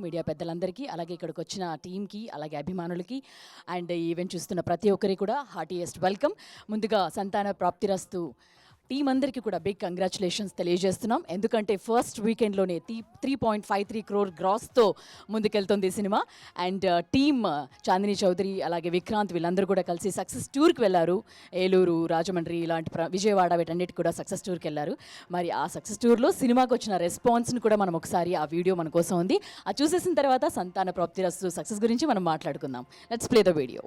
Media పెద్దలందరికీ, అలాగే ఇక్కడికి వచ్చిన టీంకి, అలాగే అభిమానులకి అండ్ ఈ ఈవెంట్ చూస్తున్న ప్రతి ఒక్కరికి కూడా హార్టీయెస్ట్ వెల్కమ్. ముందుగా సంతాన ప్రాప్తిరస్తు టీం అందరికీ కూడా బిగ్ కంగ్రాచులేషన్స్ తెలియజేస్తున్నాం. ఎందుకంటే ఫస్ట్ వీకెండ్లోనే 3.53 crore గ్రాస్తో ముందుకెళ్తుంది ఈ సినిమా. అండ్ టీమ్ చాందిని చౌదరి అలాగే విక్రాంత్ వీళ్ళందరూ కూడా కలిసి సక్సెస్ టూర్కి వెళ్ళారు. ఏలూరు, రాజమండ్రి ఇలాంటి విజయవాడ వీటన్నిటికి కూడా సక్సెస్ టూర్కి వెళ్ళారు. మరి ఆ సక్సెస్ టూర్లో సినిమాకి వచ్చిన రెస్పాన్స్ని కూడా మనం ఒకసారి ఆ వీడియో మన కోసం ఉంది, అది చూసేసిన తర్వాత సంతాన ప్రాప్తిరస్తు సక్సెస్ గురించి మనం మాట్లాడుకుందాం. Let's play the video.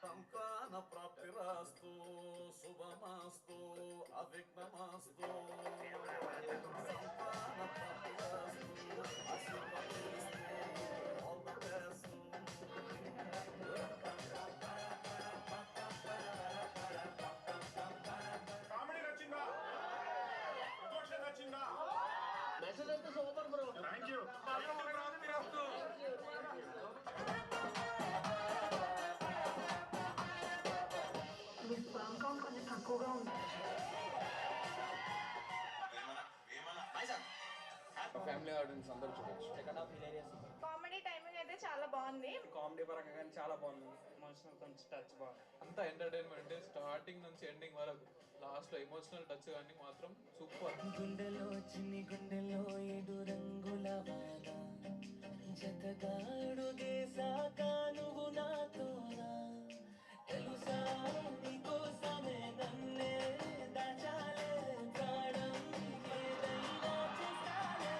సంతాన ప్రాప్తిరాస్తు, శుభమాస్తు, అవిఘ్నమాస్తు. సంతాన ప్రాప్తిరాస్తు, ఆశీర్వదిస్తూ, ఆల్ ది బెస్ట్. కామెడీ నచ్చిందా? ఎమోషన్ నచ్చిందా? మెసేజ్ అయితే సూపర్ బ్రో. థాంక్యూ. ప్రాప్తిరాస్తు. తక్కువగా ఉంది. ఫ్యామిలీ ఆడియన్స్ అందరూ చూడొచ్చు. కామెడీ టైమింగ్ అయితే చాలా బాగుంది. కామెడీ పరంగా కానీ చాలా బాగుంది. ఎమోషనల్ కొంచెం టచ్ బాగుంది. అంతా ఎంటర్టైన్మెంట్ స్టార్టింగ్ నుంచి ఎండింగ్ వరకు. లాస్ట్లో ఎమోషనల్ టచ్ కానీ మాత్రం సూపర్. గుండెలో చిన్ని గుండెలో 7 రంగుల వాన జతగా అడుగేశాక నువ్వు నాతోనా తెలుసా నీకోసమే నన్నే దాచాలే ప్రాణం ఏదైనా చేస్తాలే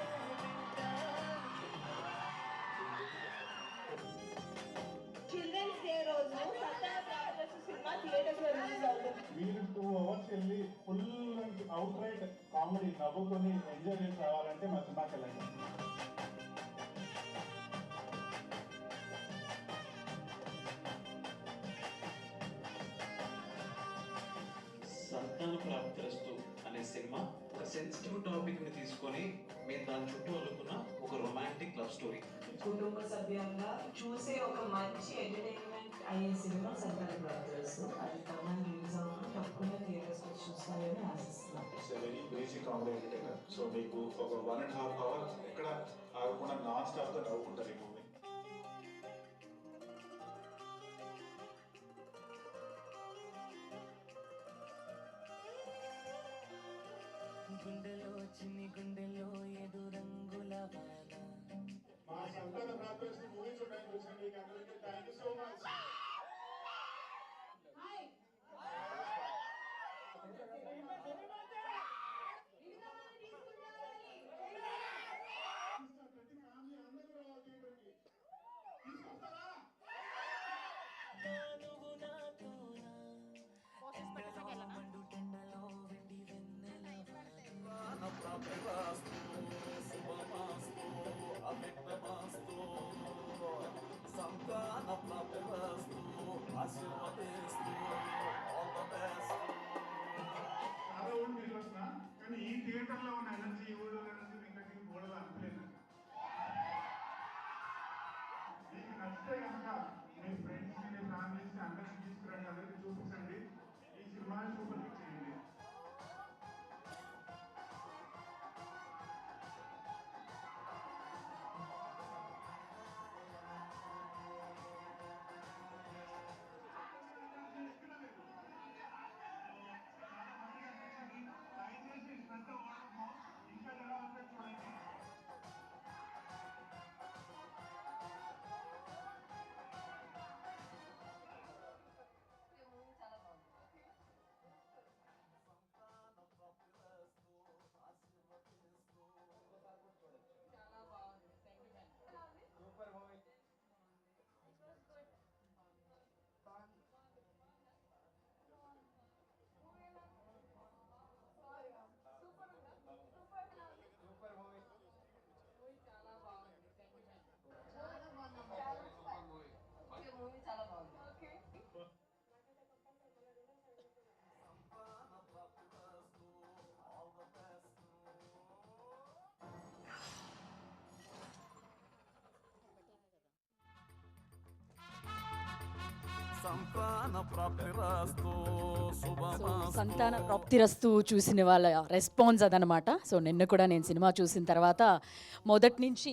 చిల్డ్రన్స్ డే రోజు సంతాన ప్రాప్తిరస్తు సినిమా థియేటర్స్ లో రిలీజ్ అవుతుంది. మీరు 2 hours వెళ్ళి ఫుల్ అవుట్ రైట్ కామెడీ నవ్వుకొని ఎంజాయ్ చేసి రావాలంటే మా సినిమాకి వెళ్ళండి. సంతాన ప్రాప్తిరస్తు అనే సినిమా ఒక సెన్సిటివ్ టాపిక్ ని తీసుకొని మేము దాని చుట్టూ అల్లుకున్న ఒక రొమాంటిక్ లవ్ స్టోరీ. కుటుంబ సభ్యంగా చూసే ఒక మంచి ఎంటర్టైన్మెంట్ అయ్యే సినిమా సంతాన ప్రాప్తిరస్తు. అది తమన్ రిలీజ్ అవుతుంది, తప్పకుండా థియేటర్స్ వచ్చి చూస్తారని ఆశిస్తున్నాం. It's very basic comedy entertainer. So మీకు ఒక 1.5 hours ఎక్కడ ఆగకుండా నాన్ స్టాప్ గా నవ్వుకుంటారు ఈ మూవీ. గుండెలో చిన్ని గుండెలో 7 రంగుల వాన. మా సంతాన ప్రాప్తిరస్తు మూవీ చూడడానికి వచ్చిన మీకు అందరికీ థాంక్యూ సో మచ్. నాను ప్రాప్తిరస్తు శుభమస్తు అవిఘ్నమస్తు సంతాన ప్రాప్తిరస్తు ఆశీర్వదిస్తు ఆల్ ద బెస్ట్. చాలా ఊళ్ళు తిరిగి వస్తున్నా కానీ ఈ థియేటర్లో ఉన్న ఎనర్జీ ఈ ఊళ్ళో ఎనర్జీ మీకు దగ్గరికి గోడలో అనిపించలేదు. మీకు నచ్చితే కనుక మీ ఫ్రెండ్స్ని మీ ఫ్యామిలీస్ని అందరికీ తీసుకురండి, అందరికీ చూపించండి. ఈ సినిమాని సూపర్ హిట్ చేయండి. సంతాన ప్రాప్తిరస్తు సో శుభమస్తు. సంతాన ప్రాప్తిరస్తు చూసిన వాళ్ళ రెస్పాన్స్ అదనమాట. సో నిన్న కూడా నేను సినిమా చూసిన తర్వాత మొదటి నుంచి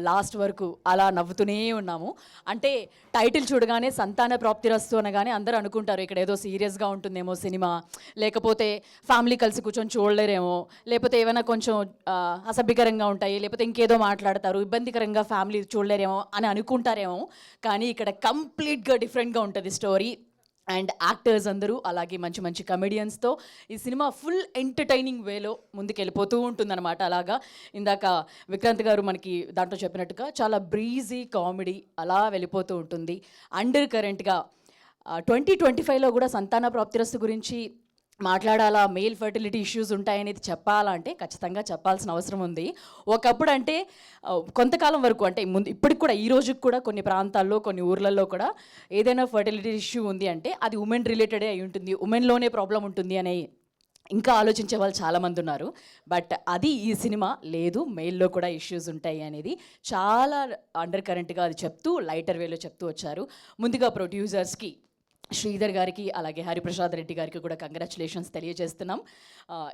లాస్ట్ వరకు అలా నవ్వుతూనే ఉన్నాము. అంటే టైటిల్ చూడగానే సంతాన ప్రాప్తిరస్తు అనగానే అందరూ అనుకుంటారు ఇక్కడ ఏదో సీరియస్గా ఉంటుందేమో సినిమా, లేకపోతే ఫ్యామిలీ కలిసి కూర్చొని చూడలేరేమో, లేకపోతే ఏమైనా కొంచెం అసభ్యకరంగా ఉంటాయి, లేకపోతే ఇంకేదో మాట్లాడతారు, ఇబ్బందికరంగా ఫ్యామిలీ చూడలేరేమో అని అనుకుంటారేమో. కానీ ఇక్కడ కంప్లీట్గా డిఫరెంట్గా ఉంటుంది స్టోరీ. అండ్ యాక్టర్స్ అందరూ అలాగే మంచి మంచి కమెడియన్స్తో ఈ సినిమా ఫుల్ ఎంటర్టైనింగ్ వేలో ముందుకు వెళ్ళిపోతూ ఉంటుందన్నమాట. అలాగా ఇందాక విక్రాంత్ గారు మనకి దాంట్లో చెప్పినట్టుగా చాలా బ్రీజీ కామెడీ అలా వెళ్ళిపోతూ ఉంటుంది. అండర్ కరెంట్గా 2025లో కూడా సంతాన ప్రాప్తిరస్తు గురించి మాట్లాడాలా, మేల్ ఫర్టిలిటీ ఇష్యూస్ ఉంటాయనేది చెప్పాలంటే ఖచ్చితంగా చెప్పాల్సిన అవసరం ఉంది. ఒకప్పుడు అంటే కొంతకాలం వరకు అంటే ముందు ఇప్పటికి కూడా ఈ రోజుకి కూడా కొన్ని ప్రాంతాల్లో కొన్ని ఊర్లలో కూడా ఏదైనా ఫర్టిలిటీ ఇష్యూ ఉంది అంటే అది ఉమెన్ రిలేటెడే అయి ఉంటుంది, ఉమెన్లోనే ప్రాబ్లం ఉంటుంది అని ఇంకా ఆలోచించే వాళ్ళు చాలామంది ఉన్నారు. బట్ అది ఈ సినిమా లేదు, మెయిల్లో కూడా ఇష్యూస్ ఉంటాయి అనేది చాలా అండర్ కరెంట్గా అది చెప్తూ లైటర్ వేలో చెప్తూ వచ్చారు. ముందుగా ప్రొడ్యూసర్స్కి శ్రీధర్ గారికి అలాగే హరిప్రసాద్ రెడ్డి గారికి కూడా కంగ్రాచులేషన్స్ తెలియజేస్తున్నాం.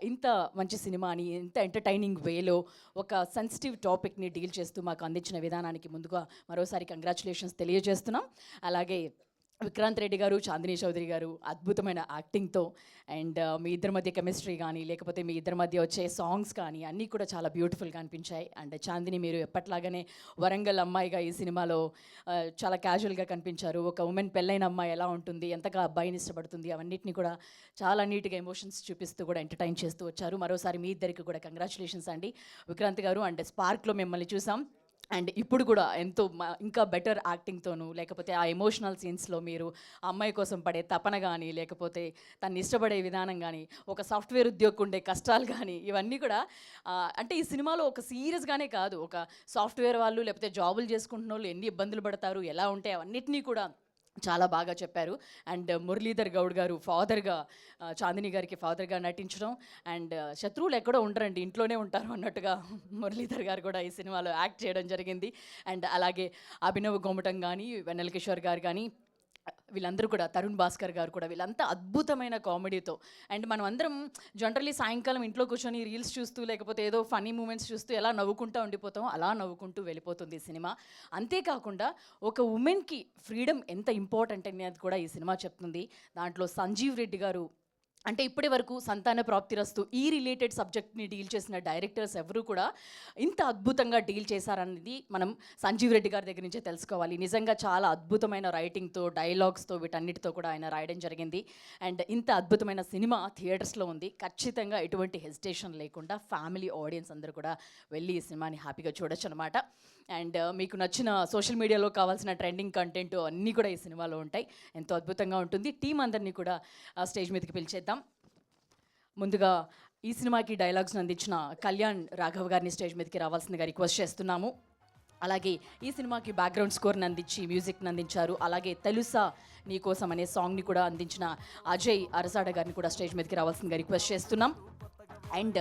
ఇంత మంచి సినిమాని ఇంత ఎంటర్టైనింగ్ వేలో ఒక సెన్సిటివ్ టాపిక్ని డీల్ చేస్తూ మాకు అందించిన విధానానికి ముందుగా మరోసారి కంగ్రాచులేషన్స్ తెలియజేస్తున్నాం. అలాగే విక్రాంత్ రెడ్డి గారు, చాందిని చౌదరి గారు అద్భుతమైన యాక్టింగ్తో అండ్ మీ ఇద్దరి మధ్య కెమిస్ట్రీ కానీ లేకపోతే మీ ఇద్దరి మధ్య వచ్చే సాంగ్స్ కానీ అన్నీ కూడా చాలా బ్యూటిఫుల్గా అనిపించాయి. అండ్ చాందిని మీరు ఎప్పట్లాగానే వరంగల్ అమ్మాయిగా ఈ సినిమాలో చాలా క్యాజువల్గా కనిపించారు. ఒక ఉమెన్ పెళ్ళైన అమ్మాయి ఎలా ఉంటుంది, ఎంతగా అబ్బాయిని ఇష్టపడుతుంది, అవన్నిటిని కూడా చాలా నీట్గా ఎమోషన్స్ చూపిస్తూ కూడా ఎంటర్టైన్ చేస్తూ వచ్చారు. మరోసారి మీ ఇద్దరికి కూడా కంగ్రాచులేషన్స్ అండి విక్రాంత్ గారు. అండ్ స్పార్క్లో మిమ్మల్ని చూసాం అండ్ ఇప్పుడు కూడా ఎంతో ఇంకా బెటర్ యాక్టింగ్తోనూ లేకపోతే ఆ ఎమోషనల్ సీన్స్లో మీరు ఆ అమ్మాయి కోసం పడే తపన కానీ లేకపోతే తను ఇష్టపడే విధానం కానీ ఒక సాఫ్ట్వేర్ ఉద్యోగం ఉండే కష్టాలు కానీ ఇవన్నీ కూడా అంటే ఈ సినిమాలో ఒక సీరియస్గానే కాదు, ఒక సాఫ్ట్వేర్ వాళ్ళు లేకపోతే జాబులు చేసుకుంటున్న వాళ్ళు ఎన్ని ఇబ్బందులు పడతారు, ఎలా ఉంటాయి అవన్నిటినీ కూడా చాలా బాగా చెప్పారు. అండ్ మురళీధర్ గౌడ్ గారు ఫాదర్గా చాందిని గారికి ఫాదర్గా నటించడం అండ్ శత్రువులు ఎక్కడో ఉండరండి ఇంట్లోనే ఉంటారు అన్నట్టుగా మురళీధర్ గారు కూడా ఈ సినిమాలో యాక్ట్ చేయడం జరిగింది. అండ్ అలాగే అభినవ్ గోమటం కానీ వెన్నెల కిషోర్ గారు కానీ వీళ్ళందరూ కూడా తరుణ్ భాస్కర్ గారు కూడా వీళ్ళంతా అద్భుతమైన కామెడీతో అండ్ మనం అందరం జనరల్లీ సాయంకాలం ఇంట్లో కూర్చొని రీల్స్ చూస్తూ లేకపోతే ఏదో ఫన్నీ మూమెంట్స్ చూస్తూ ఎలా నవ్వుకుంటూ ఉండిపోతామో అలా నవ్వుకుంటూ వెళ్ళిపోతుంది ఈ సినిమా. అంతేకాకుండా ఒక ఉమెన్కి ఫ్రీడమ్ ఎంత ఇంపార్టెంట్ అనేది కూడా ఈ సినిమా చెప్తుంది. దాంట్లో సంజీవ్ రెడ్డి గారు అంటే ఇప్పటి వరకు సంతాన ప్రాప్తిరస్తు ఈ రిలేటెడ్ సబ్జెక్ట్ని డీల్ చేసిన డైరెక్టర్స్ ఎవరు కూడా ఇంత అద్భుతంగా డీల్ చేశారనేది మనం సంజీవ్ రెడ్డి గారి దగ్గర నుంచే తెలుసుకోవాలి. నిజంగా చాలా అద్భుతమైన రైటింగ్తో డైలాగ్స్తో వీటన్నిటితో కూడా ఆయన రాయడం జరిగింది. అండ్ ఇంత అద్భుతమైన సినిమా థియేటర్స్లో ఉంది. ఖచ్చితంగా ఎటువంటి హెసిటేషన్ లేకుండా ఫ్యామిలీ ఆడియన్స్ అందరూ కూడా వెళ్ళి ఈ సినిమాని హ్యాపీగా చూడొచ్చు అనమాట. అండ్ మీకు నచ్చిన సోషల్ మీడియాలో కావాల్సిన ట్రెండింగ్ కంటెంట్ అన్నీ కూడా ఈ సినిమాలో ఉంటాయి. ఎంతో అద్భుతంగా ఉంటుంది. టీం అందరినీ కూడా స్టేజ్ మీదకి పిలిచేద్దాం. ముందుగా ఈ సినిమాకి డైలాగ్స్ అందించిన కళ్యాణ్ రాఘవ్ గారిని స్టేజ్ మీదకి రావాల్సిందిగా రిక్వెస్ట్ చేస్తున్నాము. అలాగే ఈ సినిమాకి బ్యాక్గ్రౌండ్ స్కోర్ని అందించి మ్యూజిక్ని అందించారు. అలాగే తెలుసా నీకోసం అనే సాంగ్ని కూడా అందించిన అజయ్ అరసాడ గారిని కూడా స్టేజ్ మీదకి రావాల్సిందిగా రిక్వెస్ట్ చేస్తున్నాం. అండ్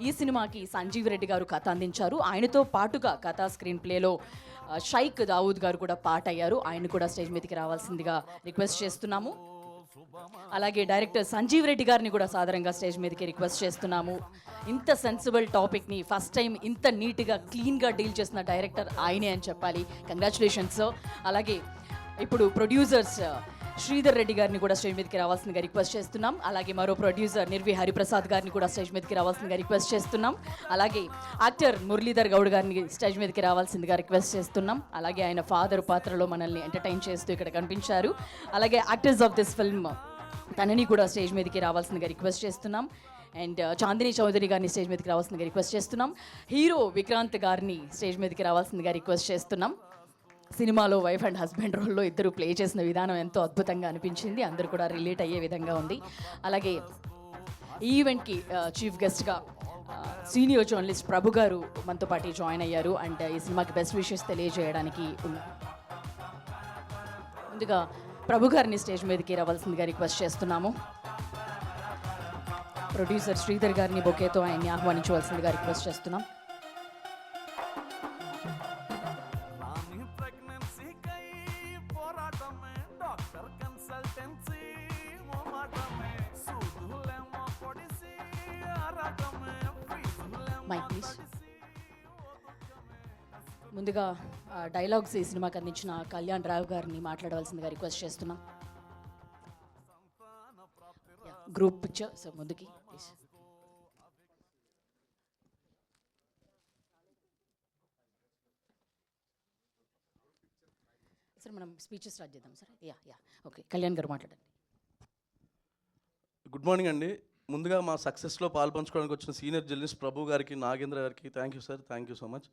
ఈ సినిమాకి సంజీవ్ రెడ్డి గారు కథ అందించారు. ఆయనతో పాటుగా కథ స్క్రీన్ ప్లేలో షైక్ దావూద్ గారు కూడా పాట అయ్యారు. ఆయన కూడా స్టేజ్ మీదకి రావాల్సిందిగా రిక్వెస్ట్ చేస్తున్నాము. అలాగే డైరెక్టర్ సంజీవ్ రెడ్డి గారిని కూడా సాధారణంగా స్టేజ్ మీదకి రిక్వెస్ట్ చేస్తున్నాము. ఇంత సెన్సిబుల్ టాపిక్ని ఫస్ట్ టైం ఇంత నీట్గా క్లీన్గా డీల్ చేసిన డైరెక్టర్ ఆయనే అని చెప్పాలి. కంగ్రాచులేషన్స్. అలాగే ఇప్పుడు ప్రొడ్యూసర్స్ శ్రీధర్ రెడ్డి గారిని కూడా స్టేజ్ మీదకి రావాల్సిందిగా రిక్వెస్ట్ చేస్తున్నాం. అలాగే మరో ప్రొడ్యూసర్ నిర్వి హరిప్రసాద్ గారిని కూడా స్టేజ్ మీదకి రావాల్సిందిగా రిక్వెస్ట్ చేస్తున్నాం. అలాగే యాక్టర్ మురళీధర్ గౌడ్ గారిని స్టేజ్ మీదకి రావాల్సిందిగా రిక్వెస్ట్ చేస్తున్నాం. అలాగే ఆయన ఫాదర్ పాత్రలో మనల్ని ఎంటర్టైన్ చేస్తూ ఇక్కడ కనిపించారు. అలాగే యాక్టర్స్ ఆఫ్ దిస్ ఫిల్మ్ తనని కూడా స్టేజ్ మీదకి రావాల్సిందిగా రిక్వెస్ట్ చేస్తున్నాం. అండ్ చాందిని చౌదరి గారిని స్టేజ్ మీదకి రావాల్సిందిగా రిక్వెస్ట్ చేస్తున్నాం. హీరో విక్రాంత్ గారిని స్టేజ్ మీదకి రావాల్సిందిగా రిక్వెస్ట్ చేస్తున్నాం. సినిమాలో వైఫ్ అండ్ హస్బెండ్ రోల్లో ఇద్దరు ప్లే చేసిన విధానం ఎంతో అద్భుతంగా అనిపించింది. అందరూ కూడా రిలేట్ అయ్యే విధంగా ఉంది. అలాగే ఈ ఈవెంట్కి చీఫ్ గెస్ట్గా సీనియర్ జర్నలిస్ట్ ప్రభు గారు మనతో పాటు జాయిన్ అయ్యారు. అండ్ ఈ సినిమాకి బెస్ట్ విషెస్ తెలియజేయడానికి ముందుగా ప్రభు గారిని స్టేజ్ మీదకి రావాల్సిందిగా రిక్వెస్ట్ చేస్తున్నాము. ప్రొడ్యూసర్ శ్రీధర్ గారిని బొకేతో ఆయన్ని ఆహ్వానించవలసిందిగా రిక్వెస్ట్ చేస్తున్నాం. రాణి ప్రెగ్నెన్సీకై పోరాటమే డాక్టర్ కన్సల్టెన్సీ మాటమే సూదులేమో పొడిసి ఆరాటమే మైక్ ప్లీజ్. ముందుగా డైలాగ్స్ ఈ సినిమాకి అందించిన కళ్యాణ్ రావు గారిని మాట్లాడవలసిందిగా రిక్వెస్ట్ చేస్తున్నాం. గ్రూప్ పిక్చర్ సార్ ముందుకి ప్లీజ్. సార్ మనం స్పీచెస్ స్టార్ట్ చేద్దాం సార్. యా ఓకే, కళ్యాణ్ గారు మాట్లాడండి. గుడ్ మార్నింగ్ అండి. ముందుగా మా సక్సెస్లో పాల్పంచుకోవడానికి వచ్చిన సీనియర్ జర్నలిస్ట్ ప్రభు గారికి, నాగేంద్ర గారికి thank you sir, thank you so much.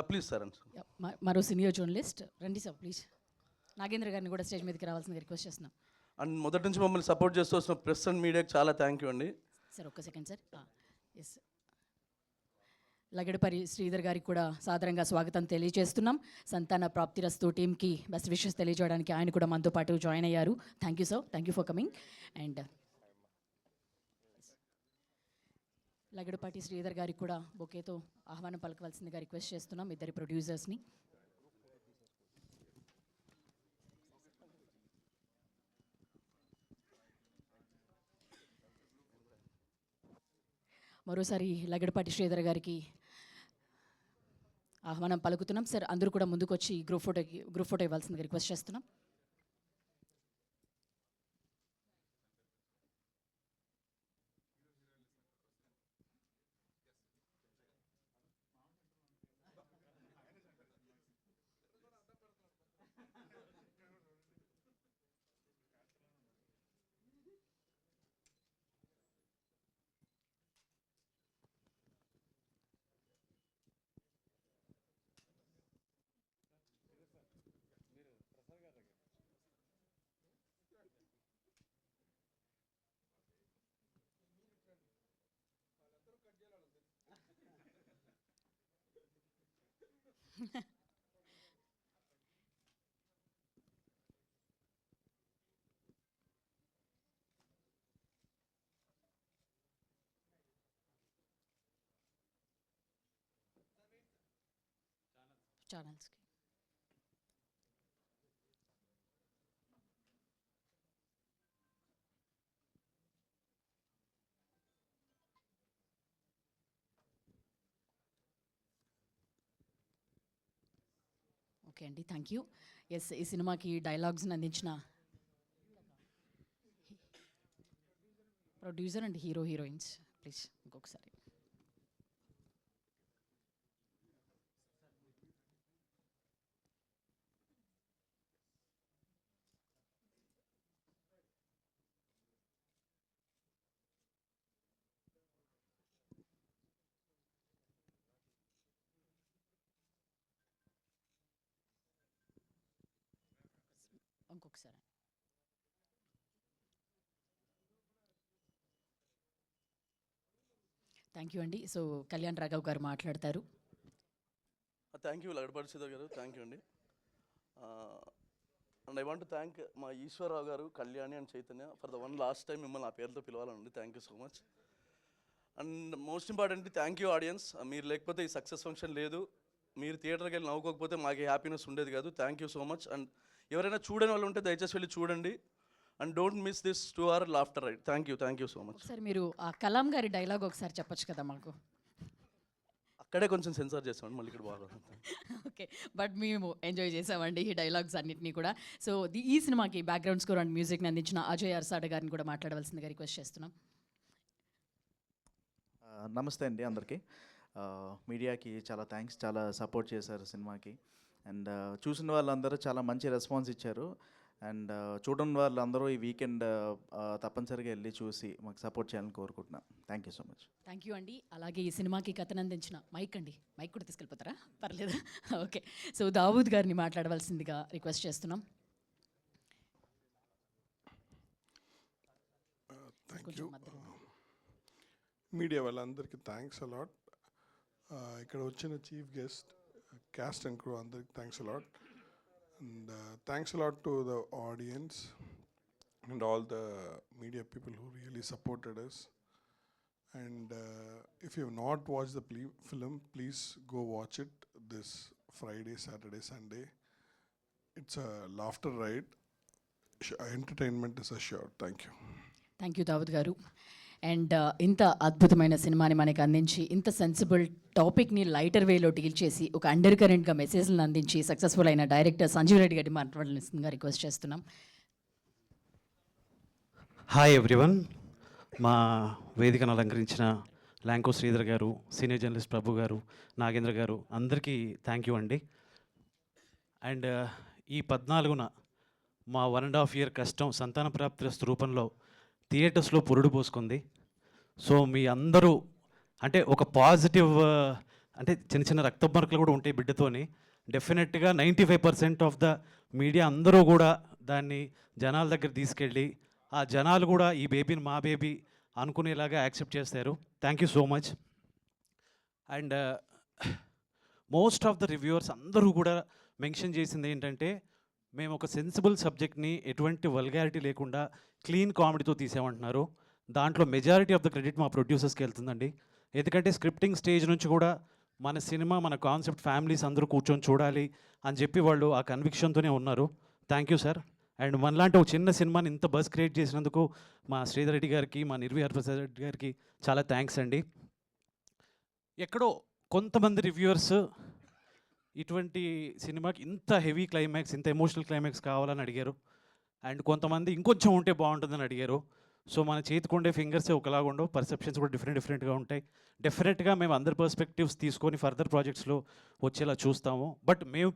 Please sir అండి. మరో సీనియర్ జర్నలిస్ట్ రండి సార్ ప్లీజ్. నాగేంద్ర గారిని కూడా స్టేజ్ మీదకి రావాల్సిందిగా రిక్వెస్ట్ చేస్తున్నాం. అండ్ మొదటి నుంచి మమ్మల్ని సపోర్ట్ చేస్తూ వస్తున్న ప్రెస్ అండ్ మీడియాకి చాలా థ్యాంక్ యూ అండి. సార్ ఒక్క సెకండ్ సార్. ఎస్, లగడపరి శ్రీధర్ గారికి కూడా సాదరంగా స్వాగతం తెలియజేస్తున్నాం. సంతాన ప్రాప్తిరస్తు టీమ్కి బెస్ట్ విషెస్ తెలియజేయడానికి ఆయన కూడా మనతో పాటు జాయిన్ అయ్యారు. Thank you sir, thank you for coming. And Lagadapati Sridhar గారికి కూడా బొకేతో ఆహ్వానం పలకవలసిందిగా రిక్వెస్ట్ చేస్తున్నాం ఇద్దరి ప్రొడ్యూసర్స్ని. మరోసారి లగడపాటి శ్రీధర్ గారికి ఆహ్వానం పలుకుతున్నాం. సార్ అందరూ కూడా ముందుకు వచ్చి గ్రూప్ ఫోటో ఇవ్వాల్సిందిగా రిక్వెస్ట్ చేస్తున్నాం. ఛానల్స్కి ఓకే అండి, థ్యాంక్ యూ. ఎస్, ఈ సినిమాకి డైలాగ్స్ని అందించిన ప్రొడ్యూసర్ అండ్ హీరోయిన్స్ ప్లీజ్ ఇంకొకసారి. ఇంకొకసారి థ్యాంక్ యూ అండి. సో కళ్యాణ్ రాఘవ్ గారు మాట్లాడతారు. Thank you Lagadapati Sridhar garu, thank you అండి. And I want to thank మా Eswararao garu, Kalyani and Chaitanya for the one last time మిమ్మల్ని ఆ పేరుతో పిలవాలండి. Thank you so much. And most important thank you audience. మీరు లేకపోతే ఈ సక్సెస్ ఫంక్షన్ లేదు, మీరు థియేటర్కి వెళ్ళి నవ్వుకోకపోతే మాకు హ్యాపీనెస్ ఉండేది కాదు. Thank you so much. And ఎవరైనా చూడని వాళ్ళు ఉంటే దయచేసి వెళ్ళి చూడండి. And don't miss this 2 hour laughter ride. Thank you so much. ఒకసారి మీరు ఆ కలాం గారి డైలాగ్ ఒకసారి చెప్పొచ్చు కదా మాకు. అక్కడే కొంచెం సెన్సార్ చేస్తామండి, మళ్ళీ ఇక్కడ బాగా. ఓకే, బట్ మేము ఎంజాయ్ చేసామండి ఈ డైలాగ్స్ అన్నింటినీ కూడా. సో ఈ సినిమాకి బ్యాక్గ్రౌండ్ స్కోర్ అండ్ మ్యూజిక్ని అందించిన అజయ్ అర్సాడ్ గారిని కూడా మాట్లాడవలసిందిగా రిక్వెస్ట్ చేస్తున్నాం. నమస్తే అండి అందరికీ. మీడియాకి చాలా థ్యాంక్స్, చాలా సపోర్ట్ చేశారు సినిమాకి. అండ్ చూసిన వాళ్ళందరూ చాలా మంచి రెస్పాన్స్ ఇచ్చారు. అండ్ చూడని వాళ్ళందరూ ఈ వీకెండ్ తప్పనిసరిగా వెళ్ళి చూసి మాకు సపోర్ట్ చేయాలని కోరుకుంటున్నాను. Thank you so much. Thank you అండి. అలాగే ఈ సినిమాకి కథను అందించిన మైక్ కూడా తీసుకెళ్ళిపోతారా? పర్లేదా? ఓకే, సో దావూద్ గారిని మాట్లాడవలసిందిగా రిక్వెస్ట్ చేస్తున్నాం. Thank you. మీడియా వాళ్ళందరికీ థ్యాంక్స్ అలాట్. ఇక్కడ వచ్చిన chief guest, cast and crew అందరికి thanks a lot. And thanks a lot to the audience and all the media people who really supported us. And if you have not watched the film, please go watch it this Friday, Saturday, Sunday. It's a laughter ride. Entertainment is assured. Thank you. Thank you Dawood గారు. And ఇంత అద్భుతమైన సినిమాని మనకి అందించి, ఇంత sensible టాపిక్ని lighter వేలో deal చేసి, ఒక అండర్ కరెంట్గా మెసేజ్లను అందించి సక్సెస్ఫుల్ అయిన డైరెక్టర్ సంజీవ్ రెడ్డి గారిని మాట్లాడాల్సిందిగా రిక్వెస్ట్ చేస్తున్నాం. Hi everyone. మా వేదికను అలంకరించిన ల్యాంకో శ్రీధర్ గారు, సీనియర్ జర్నలిస్ట్ ప్రభు గారు, నాగేంద్ర గారు అందరికీ థ్యాంక్ యూ అండి. అండ్ ఈ 14న మా 1.5 year కష్టం సంతాన ప్రాప్తి రూపంలో థియేటర్స్లో పురుడు పోసుకుంది. సో మీ అందరూ అంటే ఒక పాజిటివ్, అంటే చిన్న చిన్న రక్త మార్కులు కూడా ఉంటాయి బిడ్డతోని. డెఫినెట్గా 95% ఆఫ్ ద మీడియా అందరూ కూడా దాన్ని జనాల దగ్గర తీసుకెళ్ళి, ఆ జనాలు కూడా ఈ బేబీని మా బేబీ అనుకునేలాగా యాక్సెప్ట్ చేస్తారు. Thank you so much. And most of the reviewers అందరూ కూడా మెన్షన్ చేసింది ఏంటంటే, మేము ఒక సెన్సిబుల్ సబ్జెక్ట్ని ఎటువంటి వల్గారిటీ లేకుండా క్లీన్ కామెడీతో తీసామంటున్నారు. దాంట్లో మెజారిటీ ఆఫ్ ద క్రెడిట్ మా ప్రొడ్యూసర్స్కి వెళ్తుందండి. ఎందుకంటే స్క్రిప్టింగ్ స్టేజ్ నుంచి కూడా మన సినిమా, మన కాన్సెప్ట్ ఫ్యామిలీస్ అందరూ కూర్చొని చూడాలి అని చెప్పి వాళ్ళు ఆ కన్విక్షన్తోనే ఉన్నారు. Thank you sir. అండ్ మనలాంటి ఒక చిన్న సినిమాని ఇంత బజ్ క్రియేట్ చేసినందుకు మా శ్రీధర్ రెడ్డి గారికి, మా నిర్వి హరిప్రసాద్ రెడ్డి గారికి చాలా థ్యాంక్స్ అండి. ఎక్కడో కొంతమంది రివ్యూవర్స్ ఇటువంటి సినిమాకి ఇంత హెవీ క్లైమాక్స్, ఇంత ఎమోషనల్ క్లైమాక్స్ కావాలని అడిగారు. అండ్ కొంతమంది ఇంకొంచెం ఉంటే బాగుంటుందని అడిగారు. సో మన చేతికుండే ఫింగర్సే ఒకలాగా ఉండవు, పర్సెప్షన్స్ కూడా డిఫరెంట్గా ఉంటాయి. డెఫినెట్గా మేము అందరి పర్స్పెక్టివ్స్ తీసుకొని ఫర్దర్ ప్రాజెక్ట్స్లో వచ్చేలా చూస్తాము. బట్ మేము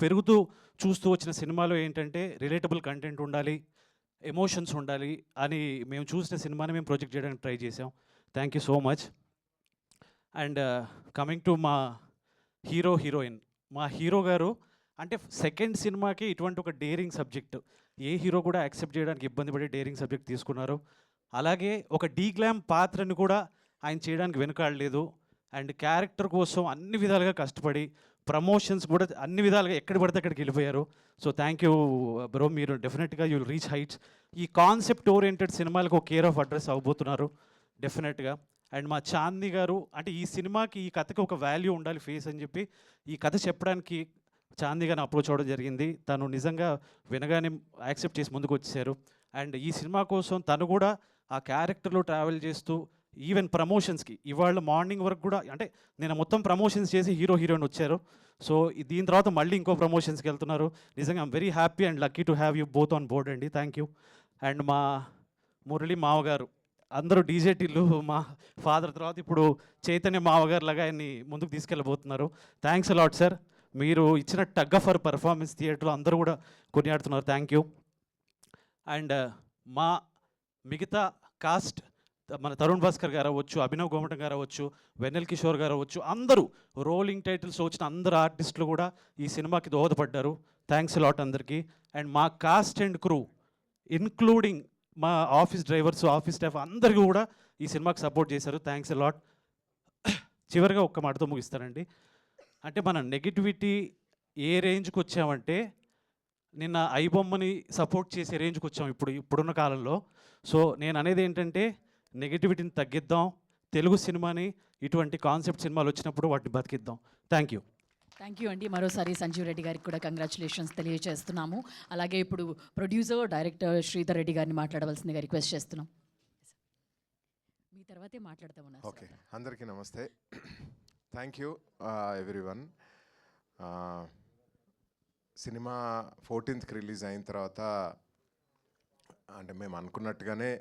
చూస్తూ వచ్చిన సినిమాలో ఏంటంటే రిలేటబుల్ కంటెంట్ ఉండాలి, ఎమోషన్స్ ఉండాలి అని మేము చూసిన సినిమాని మేము ప్రొజెక్ట్ చేయడానికి ట్రై చేసాం. Thank you so much. And coming to మా హీరోయిన్, మా హీరో గారు అంటే సెకండ్ సినిమాకి ఇటువంటి ఒక డేరింగ్ సబ్జెక్ట్ ఏ హీరో కూడా యాక్సెప్ట్ చేయడానికి ఇబ్బంది పడే డేరింగ్ సబ్జెక్ట్ తీసుకున్నారు. అలాగే ఒక డీగ్లామ్ పాత్రని కూడా ఆయన చేయడానికి వెనుకాడలేదు. అండ్ క్యారెక్టర్ కోసం అన్ని విధాలుగా కష్టపడి, ప్రమోషన్స్ కూడా అన్ని విధాలుగా ఎక్కడ పడితే అక్కడికి వెళ్ళిపోయారు. సో థ్యాంక్ యూ బ్రో, మీరు డెఫినెట్గా యూ విల్ రీచ్ హైట్స్. ఈ కాన్సెప్ట్ ఓరియంటెడ్ సినిమాలకు ఒక కేర్ ఆఫ్ అడ్రస్ అవ్వబోతున్నారు డెఫినెట్గా. అండ్ మా చాందీ గారు అంటే ఈ సినిమాకి, ఈ కథకి ఒక వాల్యూ ఉండాలి ఫేస్ అని చెప్పి ఈ కథ చెప్పడానికి చాందీ గారిని అప్రోచ్ అవ్వడం జరిగింది. తను నిజంగా వినగానే యాక్సెప్ట్ చేసి ముందుకు వచ్చేసారు. అండ్ ఈ సినిమా కోసం తను కూడా ఆ క్యారెక్టర్లో ట్రావెల్ చేస్తూ ఈవెన్ ప్రమోషన్స్కి ఇవాళ మార్నింగ్ వరకు కూడా, అంటే నేను మొత్తం ప్రమోషన్స్ చేసి హీరోయిన్ వచ్చారు. సో దీని తర్వాత మళ్ళీ ఇంకో ప్రమోషన్స్కి వెళ్తున్నారు. నిజంగా I'm very happy and lucky to have you both on board అండి. Thank you. అండ్ మా మురళి మావగారు, అందరూ డీజేటీలు, మా ఫాదర్ తర్వాత ఇప్పుడు చైతన్య మావగారు లాగా ఆయన్ని ముందుకు తీసుకెళ్ళబోతున్నారు. Thanks a lot sir. మీరు ఇచ్చిన టగ్ ఫర్ పర్ఫార్మెన్స్ థియేటర్లో అందరూ కూడా కొనియాడుతున్నారు. Thank you. అండ్ మా మిగతా కాస్ట్, మన తరుణ్ భాస్కర్ గారు అవ్వచ్చు, అభినవ్ గోమటం గారు అవ్వచ్చు, వెన్నెల్ కిషోర్ గారు అవ్వచ్చు, అందరూ రోలింగ్ టైటిల్స్ వచ్చిన అందరు ఆర్టిస్టులు కూడా ఈ సినిమాకి దోహదపడ్డారు. థ్యాంక్స్ అలాట్ అందరికీ. అండ్ మా కాస్ట్ అండ్ క్రూ ఇన్క్లూడింగ్ మా ఆఫీస్ డ్రైవర్స్, ఆఫీస్ స్టాఫ్ అందరికీ కూడా ఈ సినిమాకి సపోర్ట్ చేశారు. Thanks a lot. చివరిగా ఒక్క మాటతో ముగిస్తానండి. అంటే మన నెగిటివిటీ ఏ రేంజ్కి వచ్చామంటే నిన్న ఐబొమ్మని సపోర్ట్ చేసే రేంజ్కి వచ్చాం ఇప్పుడున్న కాలంలో. సో నేను అనేది ఏంటంటే నెగిటివిటీని తగ్గిద్దాం, తెలుగు సినిమాని ఇటువంటి కాన్సెప్ట్ సినిమాలు వచ్చినప్పుడు వాటిని బతికిద్దాం. Thank you. థ్యాంక్ యూ అండి. మరోసారి సంజీవ్ రెడ్డి గారికి కూడా కంగ్రాచులేషన్స్ తెలియజేస్తున్నాము. అలాగే ఇప్పుడు ప్రొడ్యూసర్ డైరెక్టర్ శ్రీధర్ రెడ్డి గారిని మాట్లాడవలసిందిగా రిక్వెస్ట్ చేస్తున్నాం. మీ తర్వాతే మాట్లాడతా ఉన్నారు. ఓకే, అందరికీ నమస్తే. Thank you everyone. Cinema 14th release అయిన తర్వాత అంటే మేము అనుకున్నట్టుగానే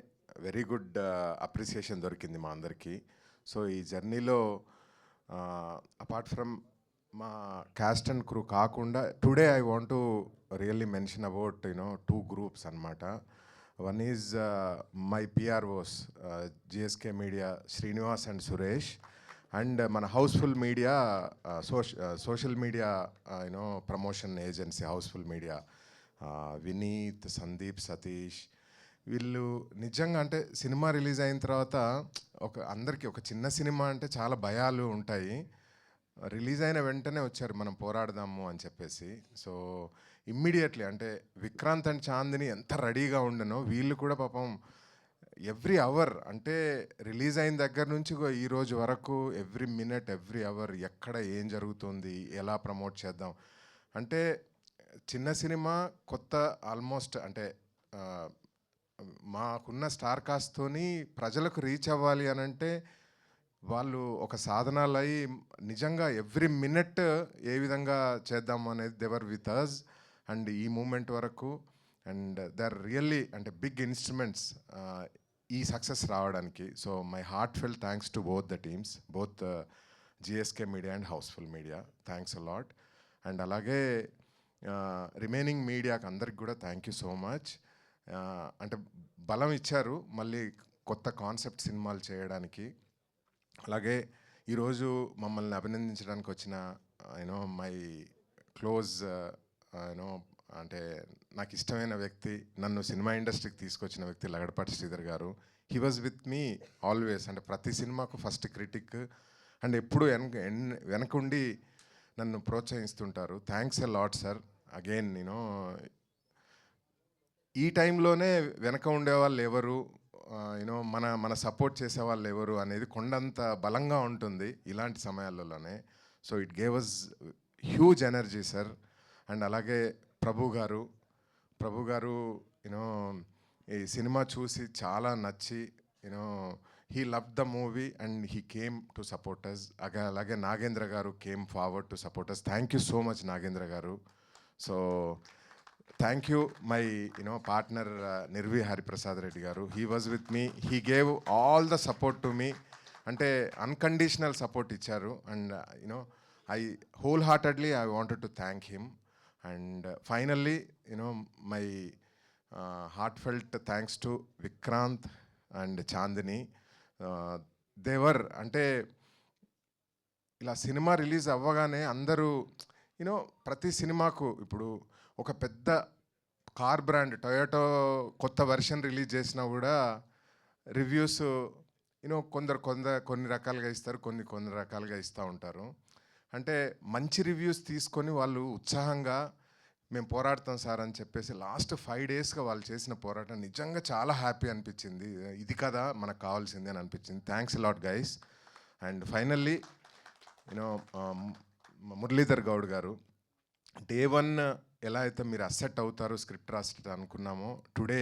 వెరీ గుడ్ అప్రిసియేషన్ దొరికింది మా అందరికీ. సో ఈ జర్నీలో అపార్ట్ ఫ్రమ్ మా క్యాస్ట్ అండ్ క్రూ కాకుండా today I want to really mention about 2 groups అనమాట. One is my PROs GSK media Srinivas and Suresh, and మన housefull media social media promotion agency housefull media Vineeth, Sandeep, Satish. వీళ్ళు నిజంగా అంటే సినిమా రిలీజ్ అయిన తర్వాత అందరికీ ఒక చిన్న సినిమా అంటే చాలా భయాలు ఉంటాయి. రిలీజ్ అయిన వెంటనే వచ్చారు మనం పోరాడదాము అని చెప్పేసి. సో ఇమ్మీడియట్లీ అంటే విక్రాంత్ అండ్ చాందిని ఎంత రెడీగా ఉండనో వీళ్ళు కూడా పాపం ఎవ్రీ అవర్ అంటే రిలీజ్ అయిన దగ్గర నుంచి ఈ రోజు వరకు ఎవ్రీ మినిట్ ఎవ్రీ అవర్ ఎక్కడ ఏం జరుగుతుంది, ఎలా ప్రమోట్ చేద్దాం అంటే చిన్న సినిమా కొత్త ఆల్మోస్ట్ అంటే మాకున్న స్టార్ కాస్ట్తోని ప్రజలకు రీచ్ అవ్వాలి అని అంటే వాళ్ళు ఒక సాధనాలు అయ్యి నిజంగా ఎవ్రీ మినిట్ ఏ విధంగా చేద్దాము అనేది దేవర్ విత్ అస్ అండ్ ఈ మూమెంట్ వరకు. అండ్ దే ఆర్ రియల్లీ అంటే బిగ్ ఇన్స్ట్రుమెంట్స్ ఈ సక్సెస్ రావడానికి. So my heartfelt thanks to both the teams, both GSK media and Housefull media. Thanks a lot. And అలాగే remaining మీడియాకి అందరికి కూడా thank you so much. అంటే బలం ఇచ్చారు మళ్ళీ కొత్త కాన్సెప్ట్ సినిమాలు చేయడానికి. అలాగే ఈరోజు మమ్మల్ని అభినందించడానికి వచ్చిన మై క్లోజ్ అంటే నాకు ఇష్టమైన వ్యక్తి, నన్ను సినిమా ఇండస్ట్రీకి తీసుకొచ్చిన వ్యక్తి Lagadapati Sridhar garu. He was with me always. అంటే ప్రతి సినిమాకు ఫస్ట్ క్రిటిక్ అండ్ ఎప్పుడు వెనకుండి నన్ను ప్రోత్సహిస్తుంటారు. Thanks a lot sir. Again ఈ టైంలోనే వెనక ఉండేవాళ్ళు ఎవరు, మన సపోర్ట్ చేసేవాళ్ళు ఎవరు అనేది కొండంత బలంగా ఉంటుంది ఇలాంటి సమయాలలోనే. So it gave us huge energy sir. And అలాగే ప్రభు గారు ఈ సినిమా చూసి చాలా నచ్చి he love the movie and he came to support us. అలాగే Nagendra garu came forward to support us. Thank you so much Nagendra garu. So thank you my partner Nirvi Hariprasad Reddy garu. He was with me, he gave all the support to me. అంటే unconditional support ఇచ్చారు. And I wholeheartedly I wanted to thank him. And finally my heartfelt thanks to Vikranth and Chandini. దేవర్ అంటే ఇలా cinema release అవ్వగానే అందరూ ప్రతి సినిమాకు ఇప్పుడు ఒక పెద్ద కార్ బ్రాండ్ టొయోటో కొత్త వెర్షన్ రిలీజ్ చేసినా కూడా రివ్యూస్ కొన్ని రకాలుగా ఇస్తారు, కొన్ని రకాలుగా ఇస్తూ ఉంటారు. అంటే మంచి రివ్యూస్ తీసుకొని వాళ్ళు ఉత్సాహంగా మేము పోరాడతాం సార్ అని చెప్పేసి లాస్ట్ 5 daysగా వాళ్ళు చేసిన పోరాటం నిజంగా చాలా హ్యాపీ అనిపించింది. ఇది కదా మనకు కావాల్సింది అని అనిపించింది. Thanks lot guys. And finally Muralidhar Goud గారు, డే 1 ఎలా అయితే మీరు అసెట్ అవుతారు స్క్రిప్ట్ రాస్తే అనుకున్నామో today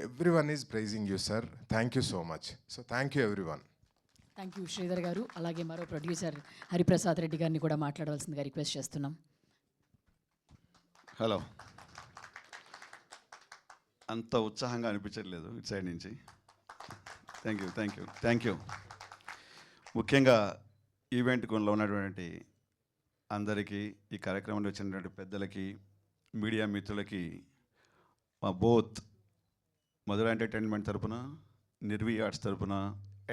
everyone is praising you sir. Thank you so much. So thank you everyone. Thank you Sridhar garu. అలాగే మరో ప్రొడ్యూసర్ హరిప్రసాద్ రెడ్డి గారిని కూడా మాట్లాడవలసిందిగా రిక్వెస్ట్ చేస్తున్నాం. హలో. అంత ఉత్సాహంగా అనిపించట్లేదు ఇటు సైడ్ నుంచి. Thank you. ముఖ్యంగా ఈవెంట్ కొనలో ఉన్నటువంటి అందరికీ, ఈ కార్యక్రమంలో వచ్చినటువంటి పెద్దలకి, మీడియా మిత్రులకి, మా బోత్ మధుర ఎంటర్టైన్మెంట్ తరపున, నిర్వి ఆర్ట్స్ తరపున,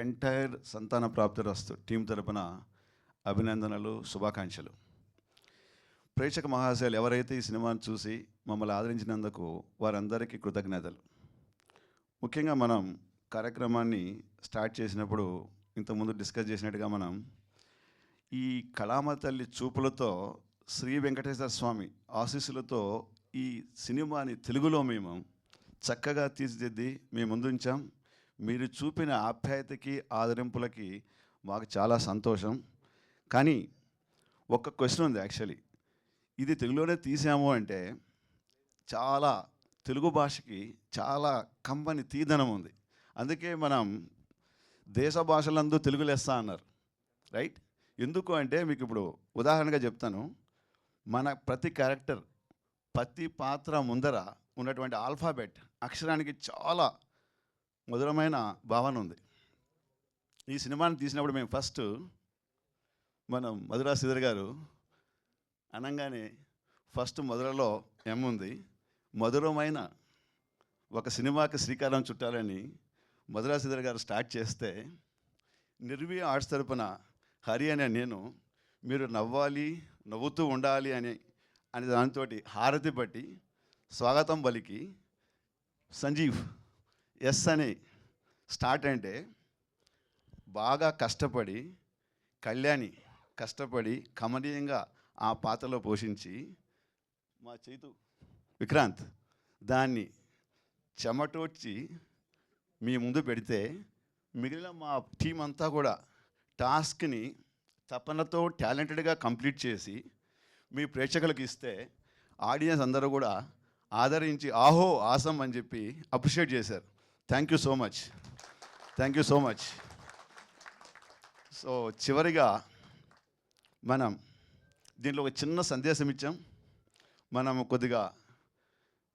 ఎంటైర్ సంతాన ప్రాప్తిరస్తు టీం తరపున అభినందనలు, శుభాకాంక్షలు. ప్రేక్షక మహాశయులు ఎవరైతే ఈ సినిమాను చూసి మమ్మల్ని ఆదరించినందుకు వారందరికీ కృతజ్ఞతలు. ముఖ్యంగా మనం కార్యక్రమాన్ని స్టార్ట్ చేసినప్పుడు ఇంతకుముందు డిస్కస్ చేసినట్టుగా మనం ఈ కళామ తల్లి చూపులతో శ్రీ వెంకటేశ్వర స్వామి ఆశీస్సులతో ఈ సినిమాని తెలుగులో మేము చక్కగా తీర్చిదిద్ది మేము ముందుంచాం. మీరు చూపిన ఆప్యాయతకి ఆదరింపులకి మాకు చాలా సంతోషం. కానీ ఒక క్వశ్చన్ ఉంది. యాక్చువల్లీ ఇది తెలుగులోనే తీసాము అంటే చాలా తెలుగు భాషకి చాలా కంపని తీదనం ఉంది. అందుకే మనం దేశ భాషలందు తెలుగు లెస్స అన్నారు, రైట్? ఎందుకు అంటే మీకు ఇప్పుడు ఉదాహరణగా చెప్తాను. మన ప్రతి క్యారెక్టర్ ప్రతి పాత్ర ముందర ఉన్నటువంటి ఆల్ఫాబెట్ అక్షరానికి చాలా మధురమైన భావన ఉంది. ఈ సినిమాని తీసినప్పుడు మేము ఫస్ట్ మనం మధురా శ్రీధర్ గారు అనగానే ఫస్ట్ మొదలలో ఎం ఉంది. మధురమైన ఒక సినిమాకి శ్రీకారం చుట్టాలని మధురా శ్రీధర్ గారు స్టార్ట్ చేస్తే నిర్వీ ఆర్ట్స్ తరపున హరి అనే నేను మీరు నవ్వాలి నవ్వుతూ ఉండాలి అని దాంతో హారతి పట్టి స్వాగతం పలికి సంజీవ్ ఎస్ అని స్టార్ట్ అంటే బాగా కష్టపడి కళ్యాణి కష్టపడి కమనీయంగా ఆ పాత్రలో పోషించి మా చైతు విక్రాంత్ దాన్ని చెమటోడ్చి మీ ముందు పెడితే మిగిలిన మా టీం అంతా కూడా టాస్క్ని తపనతో టాలెంటెడ్గా కంప్లీట్ చేసి మీ ప్రేక్షకులకు ఇస్తే ఆడియన్స్ అందరూ కూడా ఆదరించి ఆహో ఆసం అని చెప్పి అప్రిషియేట్ చేశారు. Thank you so much, thank you so much. So చివరిగా మనం దీంట్లో ఒక చిన్న సందేశం ఇచ్చాం. మనం కొద్దిగా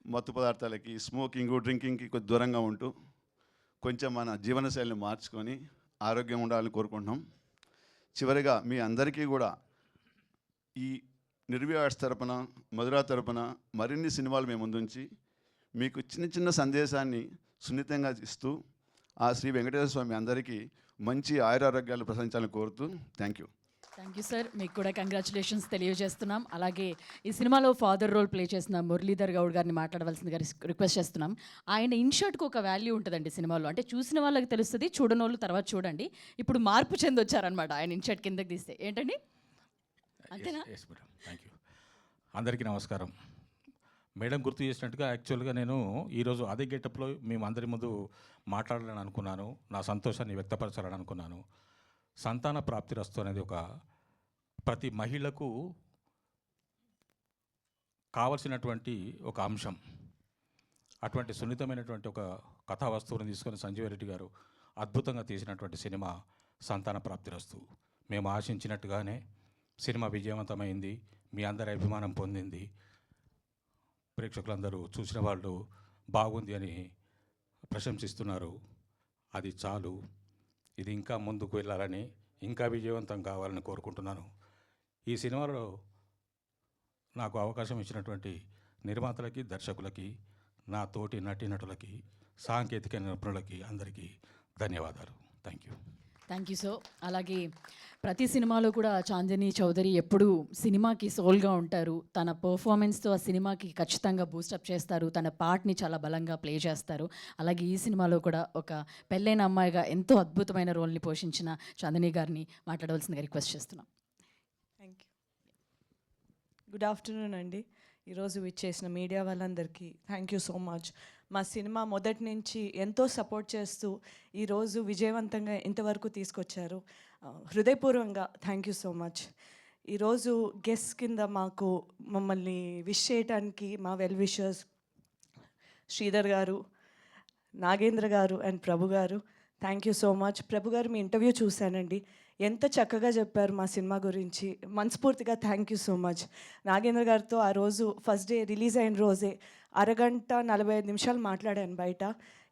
మత్తు పదార్థాలకి స్మోకింగ్ డ్రింకింగ్కి కొద్ది దూరంగా ఉంటూ కొంచెం మన జీవనశైలిని మార్చుకొని ఆరోగ్యం ఉండాలని కోరుకుంటున్నాం. చివరిగా మీ అందరికీ కూడా ఈ నిర్వీ ఆర్ట్స్ తరపున మధురా తరపున మరిన్ని సినిమాలు మేము ముందుంచి మీకు చిన్న చిన్న సందేశాన్ని సున్నితంగా ఇస్తూ ఆ శ్రీ వెంకటేశ్వర స్వామి అందరికీ మంచి ఆయురారోగ్యాలు ప్రసాదించాలని కోరుతూ thank you. Thank you sir. మీకు కూడా కంగ్రాచులేషన్స్ తెలియజేస్తున్నాం. అలాగే ఈ సినిమాలో ఫాదర్ రోల్ ప్లే చేసిన మురళీధర్ గౌడ్ గారిని మాట్లాడవలసిందిగా రిక్వెస్ట్ చేస్తున్నాం. ఆయన ఇన్షర్ట్కి ఒక వాల్యూ ఉంటుందండి సినిమాలో. అంటే చూసిన వాళ్ళకి తెలుస్తుంది, చూడని వాళ్ళు తర్వాత చూడండి. ఇప్పుడు మార్పు చెందొచ్చారనమాట ఆయన ఇన్షర్ట్ కిందకి తీస్తే. ఏంటండి అంతేనా? Thank you. అందరికీ నమస్కారం. మేడం గుర్తు చేసినట్టుగా యాక్చువల్గా నేను ఈరోజు అదే గెటప్లో మేము అందరి ముందు మాట్లాడాలని అనుకున్నాను. నా సంతోషాన్ని వ్యక్తపరచాలని అనుకున్నాను. సంతాన ప్రాప్తిరస్తు అనేది ఒక ప్రతి మహిళకు కావలసినటువంటి ఒక అంశం. అటువంటి సున్నితమైనటువంటి ఒక కథా వస్తువుని తీసుకొని సంజీవ్ రెడ్డి గారు అద్భుతంగా తీసినటువంటి సినిమా సంతాన ప్రాప్తిరస్తు. మేము ఆశించినట్టుగానే సినిమా విజయవంతమైంది, మీ అందరి అభిమానం పొందింది. ప్రేక్షకులందరూ చూసిన వాళ్ళు బాగుంది అని ప్రశంసిస్తున్నారు. అది చాలు. ఇది ఇంకా ముందుకు వెళ్ళాలని, ఇంకా విజయవంతం కావాలని కోరుకుంటున్నాను. ఈ సినిమాలో నాకు అవకాశం ఇచ్చినటువంటి నిర్మాతలకి, దర్శకులకి, నా తోటి నటీనటులకి, సాంకేతిక నిపుణులకి అందరికీ ధన్యవాదాలు. Thank you. Thank you so. అలాగే ప్రతి సినిమాలో కూడా చాందిని చౌదరి ఎప్పుడూ సినిమాకి సోల్గా ఉంటారు. తన పర్ఫార్మెన్స్తో ఆ సినిమాకి ఖచ్చితంగా బూస్టప్ చేస్తారు. తన పార్ట్ని చాలా బలంగా ప్లే చేస్తారు. అలాగే ఈ సినిమాలో కూడా ఒక పెళ్ళైన అమ్మాయిగా ఎంతో అద్భుతమైన రోల్ని పోషించిన చాందిని గారిని మాట్లాడవలసిందిగా రిక్వెస్ట్ చేస్తున్నాం. Thank you. గుడ్ ఆఫ్టర్నూన్ అండి. ఈరోజు విచ్చేసిన మీడియా వాళ్ళందరికీ థ్యాంక్ యూ సో మచ్. మా సినిమా మొదటి నుంచి ఎంతో సపోర్ట్ చేస్తూ ఈరోజు విజయవంతంగా ఇంతవరకు తీసుకొచ్చారు. హృదయపూర్వకంగా థ్యాంక్ యూ సో మచ్. ఈరోజు గెస్ట్ కింద మమ్మల్ని విష్ చేయడానికి మా వెల్ విషర్స్ శ్రీధర్ గారు, నాగేంద్ర గారు అండ్ ప్రభు గారు, థ్యాంక్ యూ సో మచ్. ప్రభు గారు మీ ఇంటర్వ్యూ చూశానండి, ఎంత చక్కగా చెప్పారు మా సినిమా గురించి. మనస్ఫూర్తిగా thank you so much. Nagendra గారితో ఆ రోజు ఫస్ట్ డే రిలీజ్ అయిన రోజే 1:45 మాట్లాడాను బయట.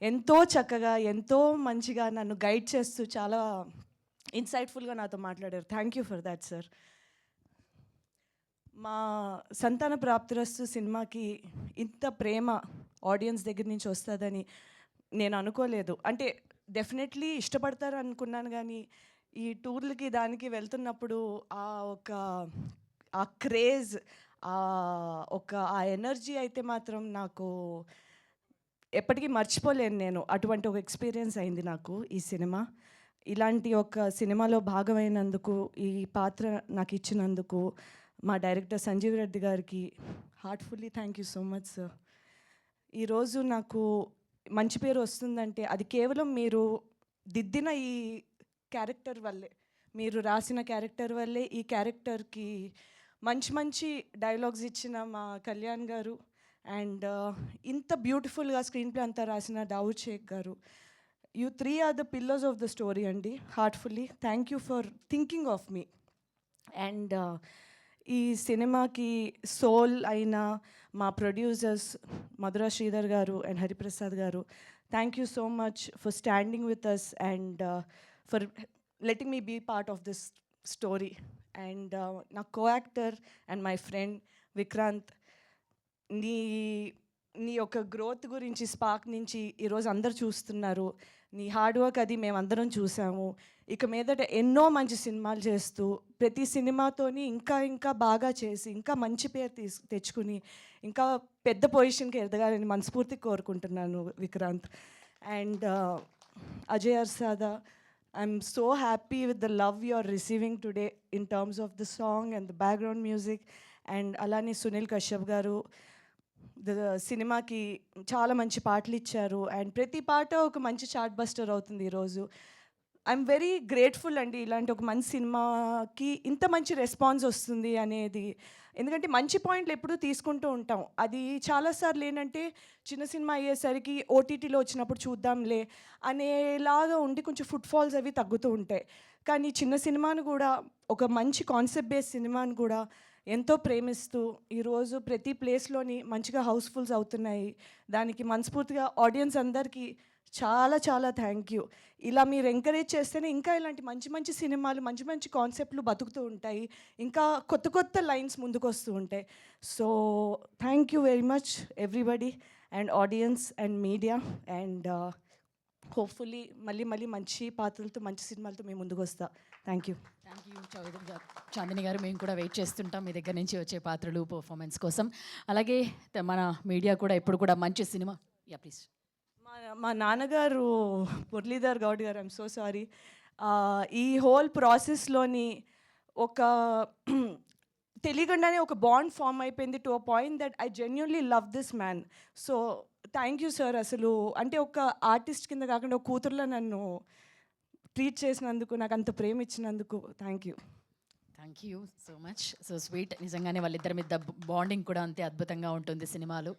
ఎంతో చక్కగా, ఎంతో మంచిగా నన్ను గైడ్ చేస్తూ చాలా ఇన్సైట్ఫుల్గా నాతో మాట్లాడారు. Thank you for that sir. మా సంతాన ప్రాప్తిరస్తు సినిమాకి ఇంత ప్రేమ ఆడియన్స్ దగ్గర నుంచి వస్తుందని నేను అనుకోలేదు. అంటే డెఫినెట్లీ ఇష్టపడతారు అనుకున్నాను, కానీ ఈ టూర్లకి దానికి వెళ్తున్నప్పుడు ఆ క్రేజ్, ఆ ఎనర్జీ అయితే మాత్రం నాకు ఎప్పటికీ మర్చిపోలేను. నేను అటువంటి ఒక ఎక్స్పీరియన్స్ అయింది నాకు ఈ సినిమా. ఇలాంటి ఒక సినిమాలో భాగమైనందుకు, ఈ పాత్ర నాకు ఇచ్చినందుకు మా డైరెక్టర్ సంజీవ్ రెడ్డి గారికి heartfully thank you so much sir. ఈరోజు నాకు మంచి పేరు వస్తుందంటే అది కేవలం మీరు దిద్దిన ఈ క్యారెక్టర్ వల్లే, మీరు రాసిన క్యారెక్టర్ వల్లే ఈ క్యారెక్టర్కి మంచి మంచి డైలాగ్స్ ఇచ్చిన మా కళ్యాణ్ గారు అండ్ ఇంత బ్యూటిఫుల్గా స్క్రీన్ ప్లే అంతా రాసిన Dawood Shaikh garu. You 3 are the pillars of the story అండి. Heartfully thank you for thinking of me. And ఈ సినిమాకి సోల్ అయిన మా ప్రొడ్యూసర్స్ మధురా శ్రీధర్ గారు and Hariprasad garu, thank you so much for standing with us and for letting me be part of this story. And నా co actor and my friend Vikranth, నీ యొక్క growth గురించి spark నుంచి ఈరోజు అందరు చూస్తున్నారు. నీ హార్డ్ వర్క్ అది మేమందరం చూసాము. ఇక మీదట ఎన్నో మంచి సినిమాలు చేస్తూ ప్రతి సినిమాతోని ఇంకా ఇంకా బాగా చేసి ఇంకా మంచి పేరు తెచ్చుకుని ఇంకా పెద్ద పొజిషన్కి ఎదగాలని మనస్ఫూర్తిగా కోరుకుంటున్నాను Vikranth. And Ajay Arsada, I'm so happy with the love you are receiving today in terms of the song and the background music. And alani Sunil Kashyap garu సినిమాకి చాలా మంచి పాటలు ఇచ్చారు అండ్ ప్రతి పాట ఒక మంచి చార్ట్ బస్టర్ అవుతుంది ఈరోజు. ఐఎమ్ వెరీ గ్రేట్ఫుల్ అండి ఇలాంటి ఒక మంచి సినిమాకి ఇంత మంచి రెస్పాన్స్ వస్తుంది అనేది. ఎందుకంటే మంచి పాయింట్లు ఎప్పుడూ తీసుకుంటూ ఉంటాం. అది చాలాసార్లు ఏంటంటే చిన్న సినిమా అయ్యేసరికి ఓటీటీలో వచ్చినప్పుడు చూద్దాంలే అనేలాగా ఉండి కొంచెం ఫుట్ఫాల్స్ అవి తగ్గుతూ ఉంటాయి. కానీ చిన్న సినిమాను కూడా, ఒక మంచి కాన్సెప్ట్ బేస్డ్ సినిమాను కూడా ఎంతో ప్రేమిస్తూ ఈరోజు ప్రతి ప్లేస్లోని మంచిగా హౌస్ఫుల్స్ అవుతున్నాయి. దానికి మనస్ఫూర్తిగా ఆడియన్స్ అందరికీ చాలా చాలా థ్యాంక్ యూ. ఇలా మీరు ఎంకరేజ్ చేస్తేనే ఇంకా ఇలాంటి మంచి మంచి సినిమాలు, మంచి మంచి కాన్సెప్ట్లు బతుకుతూ ఉంటాయి, ఇంకా కొత్త కొత్త లైన్స్ ముందుకు వస్తూ ఉంటాయి. So thank you very much everybody and audience and media. And hopefully మళ్ళీ మళ్ళీ మంచి పాత్రలతో మంచి సినిమాలతో మేము ముందుకు వస్తాం. Thank you. Thank you Chowdary గారు. చాందిని గారు, మేము కూడా వెయిట్ చేస్తుంటాం మీ దగ్గర నుంచి వచ్చే పాత్రలు, పర్ఫార్మెన్స్ కోసం. అలాగే మన మీడియా కూడా ఎప్పుడు కూడా మంచి సినిమా. Yeah please. మా నాన్నగారు మురళీధర్ గౌడ్ గారు, ఐఎమ్ సో సారీ, ఈ హోల్ ప్రాసెస్లోని ఒక తెలియకుండానే ఒక బాండ్ ఫామ్ అయిపోయింది to a point that I genuinely love this man. So thank you sir. అసలు అంటే ఒక ఆర్టిస్ట్ కింద కాకుండా ఒక కూతురులో నన్ను ట్రీట్ చేసినందుకు, నాకు అంత ప్రేమ ఇచ్చినందుకు thank you. Thank you so much. So sweet. నిజంగానే వాళ్ళిద్దరి మీద బాండింగ్ కూడా అంతే అద్భుతంగా ఉంటుంది సినిమాలు.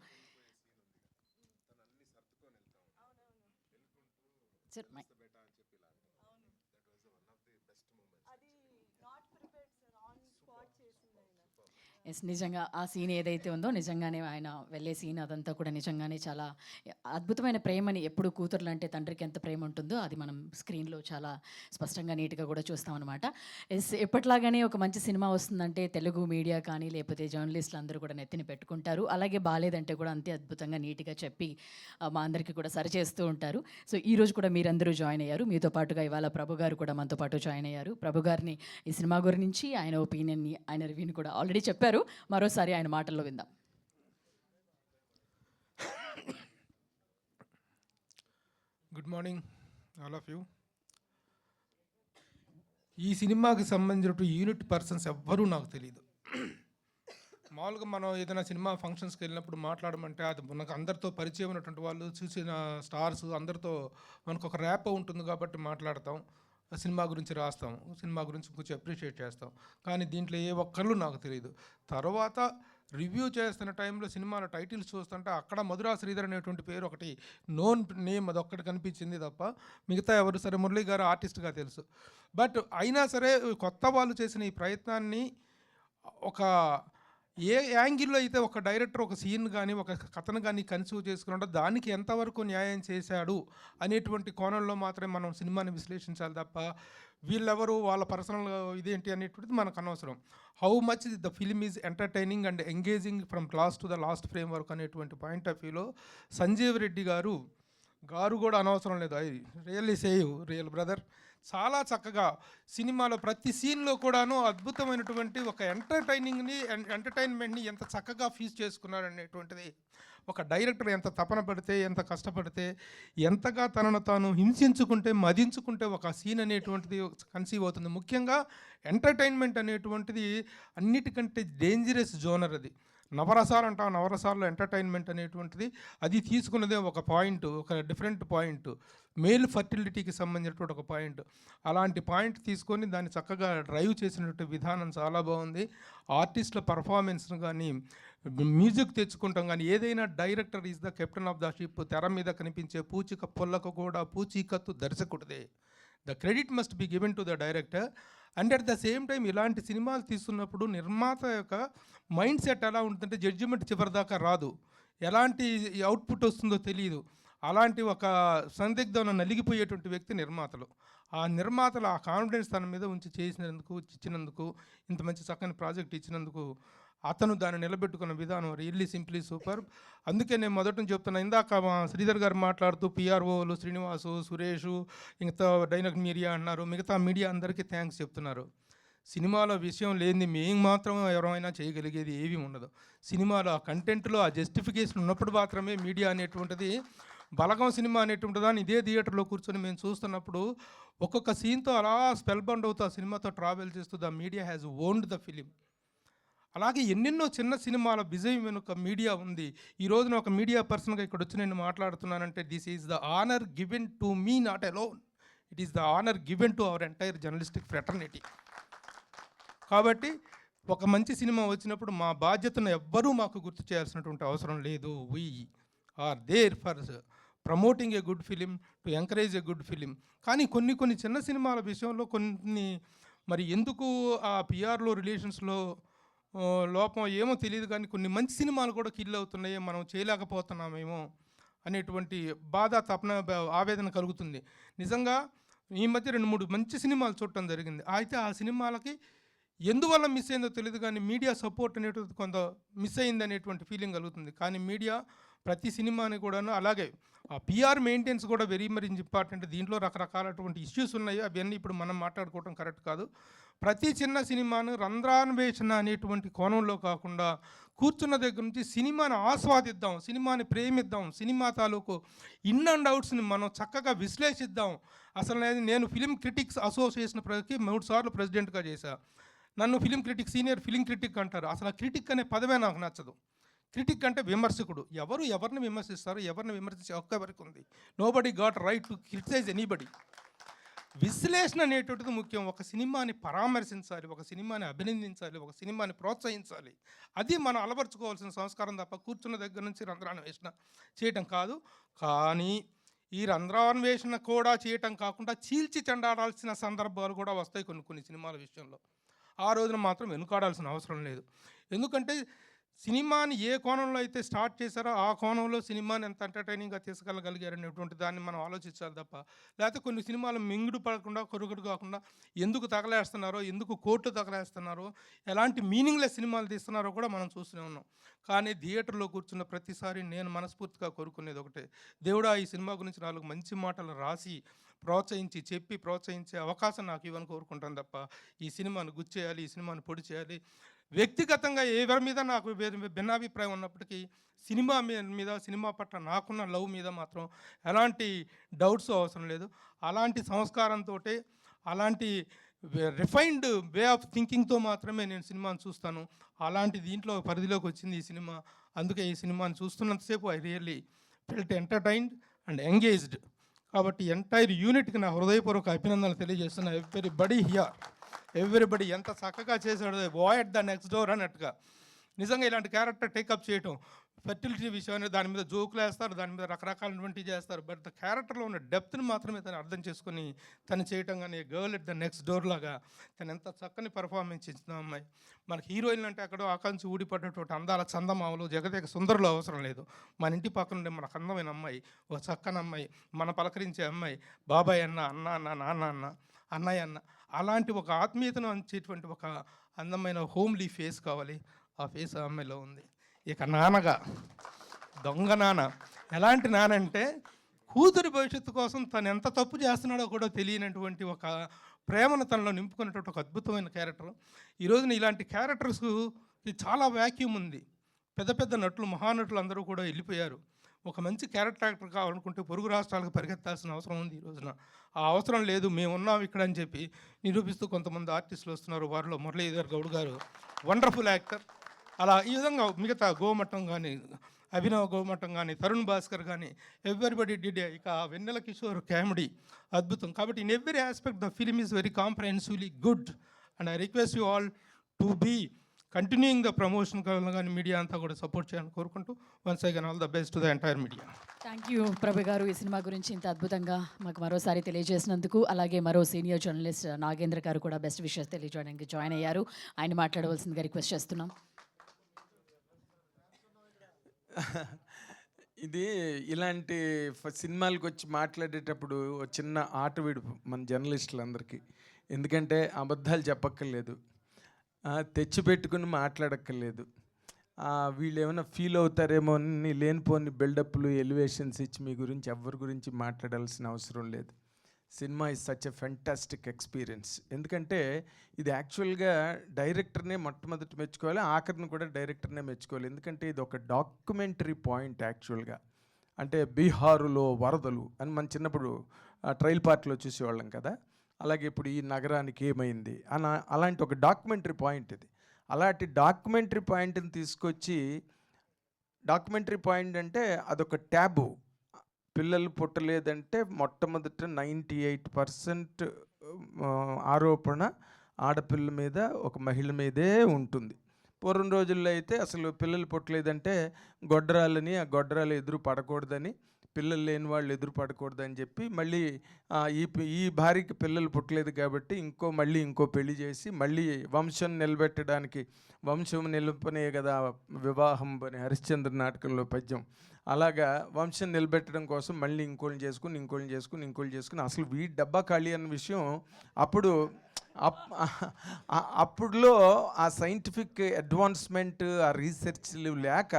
ఎస్, నిజంగా ఆ సీన్ ఏదైతే ఉందో నిజంగానే ఆయన వెళ్ళే సీన్ అదంతా కూడా నిజంగానే చాలా అద్భుతమైన ప్రేమని, ఎప్పుడు కూతుర్లు అంటే తండ్రికి ఎంత ప్రేమ ఉంటుందో అది మనం స్క్రీన్లో చాలా స్పష్టంగా నీట్గా కూడా చూస్తాం అనమాట. ఎస్, ఎప్పట్లాగానే ఒక మంచి సినిమా వస్తుందంటే తెలుగు మీడియా కానీ లేకపోతే జర్నలిస్టులు అందరూ కూడా నెత్తిని పెట్టుకుంటారు. అలాగే బాలేదంటే కూడా అంతే అద్భుతంగా నీట్గా చెప్పి మా అందరికీ కూడా సరిచేస్తూ ఉంటారు. సో ఈరోజు కూడా మీరందరూ జాయిన్ అయ్యారు. మీతో పాటుగా ఇవాళ ప్రభు గారు కూడా మనతో పాటు జాయిన్ అయ్యారు. ప్రభు గారిని ఈ సినిమా గురించి, ఆయన ఒపీనియన్ని, ఆయన రివ్యూని కూడా ఆల్రెడీ చెప్పారు. మరోసారి ఆయన మాటల్లో విందాం. Good morning all of you. ఈ సినిమాకి సంబంధించిన యూనిట్ పర్సన్స్ ఎవ్వరూ నాకు తెలియదు. మామూలుగా మనం ఏదైనా సినిమా ఫంక్షన్స్కి వెళ్ళినప్పుడు మాట్లాడమంటే అది మనకు అందరితో పరిచయం ఉన్నటువంటి వాళ్ళు, చూసిన స్టార్స్ అందరితో మనకు ఒక ర్యాప్ ఉంటుంది కాబట్టి మాట్లాడతాం, సినిమా గురించి రాస్తాం, సినిమా గురించి కొంచెం అప్రిషియేట్ చేస్తాం. కానీ దీంట్లో ఏ ఒక్కళ్ళు నాకు తెలియదు. తర్వాత రివ్యూ చేస్తున్న టైంలో సినిమాల టైటిల్స్ చూస్తుంటే అక్కడ మధురా శ్రీధర్ అనేటువంటి పేరు ఒకటి నోన్ నేమ్, అది ఒక్కటి కనిపించింది తప్ప మిగతా ఎవరు, సరే మురళీ గారు ఆర్టిస్ట్గా తెలుసు, బట్ అయినా సరే కొత్త వాళ్ళు చేసిన ఈ ప్రయత్నాన్ని ఒక ఏ యాంగిల్లో అయితే ఒక డైరెక్టర్ ఒక సీన్ కానీ ఒక కథను కానీ కన్సీవ్ చేసుకున్నాడో దానికి ఎంతవరకు న్యాయం చేశాడు అనేటువంటి కోణంలో మాత్రమే మనం సినిమాని విశ్లేషించాలి తప్ప వీళ్ళెవరు, వాళ్ళ పర్సనల్ ఇదేంటి అనేటువంటిది మనకు అనవసరం. How much the film is entertaining and engaging from class to the last frame work అనేటువంటి పాయింట్ ఆఫ్ వ్యూలో సంజీవ్ రెడ్డి గారు కూడా అనవసరం లేదు. I really save real brother. చాలా చక్కగా సినిమాలో ప్రతి సీన్లో కూడాను అద్భుతమైనటువంటి ఒక ఎంటర్టైన్మెంట్ని ఎంత చక్కగా ఫీజ్ చేసుకున్నారు అనేటువంటిది ఒక డైరెక్టర్ ఎంత తపన పడితే, ఎంత కష్టపడితే, ఎంతగా తనను తాను హింసించుకుంటే, మదించుకుంటే ఒక సీన్ అనేటువంటిది కన్సీవ్ అవుతుంది. ముఖ్యంగా ఎంటర్టైన్మెంట్ అనేటువంటిది అన్నిటికంటే డేంజరస్ జోనర్ అది. నవరసాలు అంటాం, నవరసాల్లో ఎంటర్టైన్మెంట్ అనేటువంటిది అది తీసుకున్నదే ఒక పాయింట్, ఒక డిఫరెంట్ పాయింట్, మేల్ ఫర్టిలిటీకి సంబంధించినటువంటి ఒక పాయింట్. అలాంటి పాయింట్ తీసుకొని దాన్ని చక్కగా డ్రైవ్ చేసినటువంటి విధానం చాలా బాగుంది. ఆర్టిస్టుల పర్ఫార్మెన్స్ను కానీ, మ్యూజిక్ తెచ్చుకుంటాం కానీ, ఏదైనా director is the captain of the ship. తెర మీద కనిపించే పూచిక పొల్లకు కూడా పూచీకత్తు దర్శకుడిదే. The credit must be given to the director. And at the same time ఇలాంటి సినిమాలు తీస్తున్నప్పుడు నిర్మాత యొక్క మైండ్ సెట్ ఎలా ఉంటుందంటే జడ్జిమెంట్ చివరిదాకా రాదు, ఎలాంటి అవుట్పుట్ వస్తుందో తెలియదు. అలాంటి ఒక సందిగ్ధంలో నలిగిపోయేటువంటి వ్యక్తి నిర్మాతలు. ఆ నిర్మాతలు ఆ కాన్ఫిడెన్స్ తన మీద ఉంచి చేసినందుకు, ఇచ్చినందుకు, ఇంత మంచి చక్కని ప్రాజెక్ట్ ఇచ్చినందుకు అతను దాన్ని నిలబెట్టుకున్న విధానం రియల్లీ సింప్లీ సూపర్. అందుకే నేను మొదటి నుంచి చెప్తున్నా. ఇందాక మా శ్రీధర్ గారు మాట్లాడుతూ పిఆర్ఓలు శ్రీనివాసు, సురేషు, మిగతా డైనక్ మీడియా అన్నారు, మిగతా మీడియా అందరికీ థ్యాంక్స్ చెప్తున్నారు. సినిమాలో విషయం లేనిది మేము మాత్రం ఎవరైనా చేయగలిగేది ఏమీ ఉండదు. సినిమాలో ఆ కంటెంట్లో ఆ జస్టిఫికేషన్ ఉన్నప్పుడు మాత్రమే మీడియా అనేటువంటిది. బలగం సినిమా అనేటువంటి దాన్ని ఇదే థియేటర్లో కూర్చొని మేము చూస్తున్నప్పుడు ఒక్కొక్క సీన్తో అలా స్పెల్ బౌండ్ అవుతూ ఆ సినిమాతో ట్రావెల్ చేస్తూ the media has owned the film. అలాగే ఎన్నెన్నో చిన్న సినిమాల విజయం వెనుక మీడియా ఉంది. ఈ రోజున ఒక మీడియా పర్సన్గా ఇక్కడ వచ్చి నేను మాట్లాడుతున్నానంటే this is the honour given to me, not alone. It is the honour given to our entire journalistic fraternity. కాబట్టి ఒక మంచి సినిమా వచ్చినప్పుడు మా బాధ్యతను ఎవ్వరూ మాకు గుర్తు చేయాల్సినటువంటి అవసరం లేదు. We are there for promoting a good film, to encourage a good film. కానీ కొన్ని చిన్న సినిమాల విషయంలో కొన్ని మరి ఎందుకు ఆ పిఆర్లో రిలేషన్స్లో లోపం ఏమో తెలియదు, కానీ కొన్ని మంచి సినిమాలు కూడా కిల్ అవుతున్నాయి, మనం చేయలేకపోతున్నామేమో అనేటువంటి బాధ, తపన, ఆవేదన కలుగుతుంది. నిజంగా ఈ మధ్య 2-3 మంచి సినిమాలు చూడటం జరిగింది. అయితే ఆ సినిమాలకి ఎందువల్ల మిస్ అయిందో తెలియదు, కానీ మీడియా సపోర్ట్ అనేటువంటి కొంత మిస్ అయింది అనేటువంటి ఫీలింగ్ కలుగుతుంది. కానీ మీడియా ప్రతి సినిమాని కూడాను, అలాగే ఆ పిఆర్ మెయింటెన్స్ కూడా వెరీ మరీ ఇంపార్టెంట్. దీంట్లో రకరకాలటువంటి ఇష్యూస్ ఉన్నాయి, అవన్నీ ఇప్పుడు మనం మాట్లాడుకోవడం కరెక్ట్ కాదు. ప్రతి చిన్న సినిమాను రంధ్రాన్వేషణ అనేటువంటి కోణంలో కాకుండా కూర్చున్న దగ్గర నుంచి సినిమాని ఆస్వాదిద్దాం, సినిమాని ప్రేమిద్దాం, సినిమా తాలూకు ఇన్ అండ్ అవుట్స్ని మనం చక్కగా విశ్లేషిద్దాం. అసలు నేను ఫిలిం క్రిటిక్స్ అసోసియేషన్ 3 సార్లు ప్రెసిడెంట్గా చేశా. నన్ను film critic, senior film critic అంటారు. అసలు ఆ క్రిటిక్ అనే పదమే నాకు నచ్చదు. క్రిటిక్ అంటే విమర్శకుడు. ఎవరిని విమర్శిస్తారు, ఎవరిని విమర్శించే హక్కు ఎవరికి ఉంది? Nobody got right to criticise anybody. విశ్లేషణ అనేటువంటిది ముఖ్యం. ఒక సినిమాని పరామర్శించాలి, ఒక సినిమాని అభినందించాలి, ఒక సినిమాని ప్రోత్సహించాలి. అది మనం అలవర్చుకోవాల్సిన సంస్కారం తప్ప కూర్చున్న దగ్గర నుంచి రంధ్రాన్వేషణ చేయటం కాదు. కానీ ఈ రంధ్రాన్వేషణ కూడా చేయటం కాకుండా చీల్చి చెండాడాల్సిన సందర్భాలు కూడా వస్తాయి కొన్ని సినిమాల విషయంలో. ఆ రోజున మాత్రం వెనుకాడాల్సిన అవసరం లేదు. ఎందుకంటే సినిమాని ఏ కోణంలో అయితే స్టార్ట్ చేశారో ఆ కోణంలో సినిమాని ఎంత ఎంటర్టైనింగ్గా తీసుకెళ్ళగలిగారనేటువంటి దాన్ని మనం ఆలోచించాలి తప్ప, లేకపోతే కొన్ని సినిమాలు మింగుడు పడకుండా, కొరుగుడు కాకుండా ఎందుకు తగలేస్తున్నారో, ఎందుకు కోర్టు తగలేస్తున్నారో, ఎలాంటి మీనింగ్లెస్ సినిమాలు తీస్తున్నారో కూడా మనం చూస్తూనే ఉన్నాం. కానీ థియేటర్లో కూర్చున్న ప్రతిసారి నేను మనస్ఫూర్తిగా కోరుకునేది ఒకటే, దేవుడా ఈ సినిమా గురించి 4 మంచి మాటలు రాసి ప్రోత్సహించే అవకాశం నాకు ఇవ్వని కోరుకుంటాను తప్ప ఈ సినిమాను గుచ్చేయాలి, ఈ సినిమాను పొడి చేయాలి. వ్యక్తిగతంగా ఎవరి మీద నాకు భిన్నాభిప్రాయం ఉన్నప్పటికీ సినిమా మీద, సినిమా పట్ల నాకున్న లవ్ మీద మాత్రం ఎలాంటి డౌట్స్ అవసరం లేదు. అలాంటి సంస్కారంతో, అలాంటి రిఫైన్డ్ వే ఆఫ్ థింకింగ్తో మాత్రమే నేను సినిమాను చూస్తాను. అలాంటి దీంట్లో పరిధిలోకి వచ్చింది ఈ సినిమా. అందుకే ఈ సినిమాని చూస్తున్నంతసేపు I really felt entertained and engaged. కాబట్టి ఎంటైర్ యూనిట్కి నా హృదయపూర్వక అభినందనలు తెలియజేస్తున్నా. ఎవ్రీబడి ఎంత చక్కగా చేశాడు, boy at the next door అన్నట్టుగా. నిజంగా ఇలాంటి క్యారెక్టర్ టేకప్ చేయటం, ఫెర్టిలిటీ విషయాన్ని దాని మీద జోకులు వేస్తారు, దాని మీద రకరకాలటువంటివి చేస్తారు. బట్ ద క్యారెక్టర్లో ఉన్న డెప్త్ని మాత్రమే తను అర్థం చేసుకుని తను చేయటం. కానీ girl at the next door లాగా తను ఎంత చక్కని పర్ఫార్మెన్స్ ఇచ్చిన అమ్మాయి. మనకి హీరోయిన్ అంటే ఎక్కడో ఆకాంక్ష ఊడిపడ్డటువంటి అందాల చందమామలు, జగదేక సుందరులు అవసరం లేదు. మన ఇంటి పక్కన ఉండే మనకు అందమైన అమ్మాయి, ఒక చక్కని అమ్మాయి, మన పలకరించే అమ్మాయి, బాబాయ్ అన్న, అన్న అన్న, నాన్న అన్న, అన్నయ్య అన్న, అలాంటి ఒక ఆత్మీయతను అంచేటువంటి ఒక అందమైన హోమ్లీ ఫేస్ కావాలి. ఆ ఫేస్ ఆ అమ్మాయిలో ఉంది. ఇక నాన్నగా దొంగ నాన్న. ఎలాంటి నాన్న అంటే కూతురి భవిష్యత్తు కోసం తను ఎంత తప్పు చేస్తున్నాడో కూడా తెలియనటువంటి ఒక ప్రేమను తనలో నింపుకున్నటువంటి ఒక అద్భుతమైన క్యారెక్టర్. ఈరోజున ఇలాంటి క్యారెక్టర్స్కి చాలా వ్యాక్యూమ్ ఉంది. పెద్ద పెద్ద నటులు, మహానటులు అందరూ కూడా వెళ్ళిపోయారు. ఒక మంచి క్యారెక్టర్ యాక్టర్ కావాలనుకుంటే పొరుగు రాష్ట్రాలకు పరిగెత్తాల్సిన అవసరం ఉంది ఈ రోజున. ఆ అవసరం లేదు, మేము ఉన్నాం ఇక్కడ అని చెప్పి నిరూపిస్తూ కొంతమంది ఆర్టిస్టులు వస్తున్నారు. వారిలో మురళీధర్ గౌడ్ గారు వండర్ఫుల్ యాక్టర్. అలా ఈ విధంగా మిగతా గోమఠం కానీ, అభినవ్ గోమఠం కానీ, తరుణ్ భాస్కర్ కానీ, ఎవ్రీబడి డిడ్. ఇక వెన్నెల కిషోర్ కామెడీ అద్భుతం. కాబట్టి in every aspect the film is very comprehensively good and I request you all to be continuing the promotion కానీ మీడియా అంతా కూడా సపోర్ట్ చేయాలని కోరుకుంటూ once again all the best to the entire media. Thank you Prabhu garu, ఈ cinema గురించి ఇంత అద్భుతంగా మాకు మరోసారి తెలియజేసినందుకు. అలాగే మరో సీనియర్ జర్నలిస్ట్ నాగేంద్ర గారు కూడా బెస్ట్ విషెస్ తెలియజేయడానికి జాయిన్ అయ్యారు. ఆయన మాట్లాడవలసిందిగా రిక్వెస్ట్ చేస్తున్నాం. ఇది ఇలాంటి సినిమాలకు వచ్చి మాట్లాడేటప్పుడు ఒక చిన్న ఆట విడుపు మన జర్నలిస్టులందరికీ. ఎందుకంటే అబద్ధాలు చెప్పక్కర్లేదు, తెచ్చిపెట్టుకుని మాట్లాడక్కర్లేదు. వీళ్ళు ఏమైనా ఫీల్ అవుతారేమో అని లేనిపోని బిల్డప్లు, ఎలివేషన్స్ ఇచ్చి మీ గురించి ఎవరి గురించి మాట్లాడాల్సిన అవసరం లేదు. Cinema is such a fantastic experience. ఎందుకంటే ఇది యాక్చువల్గా డైరెక్టర్నే మొట్టమొదటి మెచ్చుకోవాలి, ఆఖరిని కూడా డైరెక్టర్నే మెచ్చుకోవాలి. ఎందుకంటే ఇది ఒక డాక్యుమెంటరీ పాయింట్ యాక్చువల్గా. అంటే బీహారులో వరదలు అని మన చిన్నప్పుడు ట్రైల్ పార్టీలో చూసేవాళ్ళం కదా, అలాగే ఇప్పుడు ఈ నగరానికి ఏమైంది అలాంటి ఒక డాక్యుమెంటరీ పాయింట్ ఇది. అలాంటి డాక్యుమెంటరీ పాయింట్ని తీసుకొచ్చి, డాక్యుమెంటరీ పాయింట్ అంటే అదొక ట్యాబు. పిల్లలు పుట్టలేదంటే మొట్టమొదట 98% ఆరోపణ ఆడపిల్ల మీద, ఒక మహిళ మీదే ఉంటుంది. పూర్వం రోజుల్లో అయితే అసలు పిల్లలు పుట్టలేదంటే గొడ్రాలని, ఆ గొడ్రాలు ఎదురు పడకూడదని, పిల్లలు లేని వాళ్ళు ఎదురు పడకూడదని చెప్పి మళ్ళీ ఈ భార్యకి పిల్లలు పుట్టలేదు కాబట్టి మళ్ళీ ఇంకో పెళ్లి చేసి మళ్ళీ వంశం నిలబెట్టడానికి, వంశం నిలపనే కదా వివాహం అని హరిశ్చంద్ర నాటకంలో పద్యం. అలాగా వంశం నిలబెట్టడం కోసం మళ్ళీ ఇంకోళ్ళని చేసుకుని అసలు వీడి డబ్బా ఖాళీ అన్న విషయం అప్పుడులో ఆ సైంటిఫిక్ అడ్వాన్స్మెంట్, ఆ రీసెర్చ్లు లేక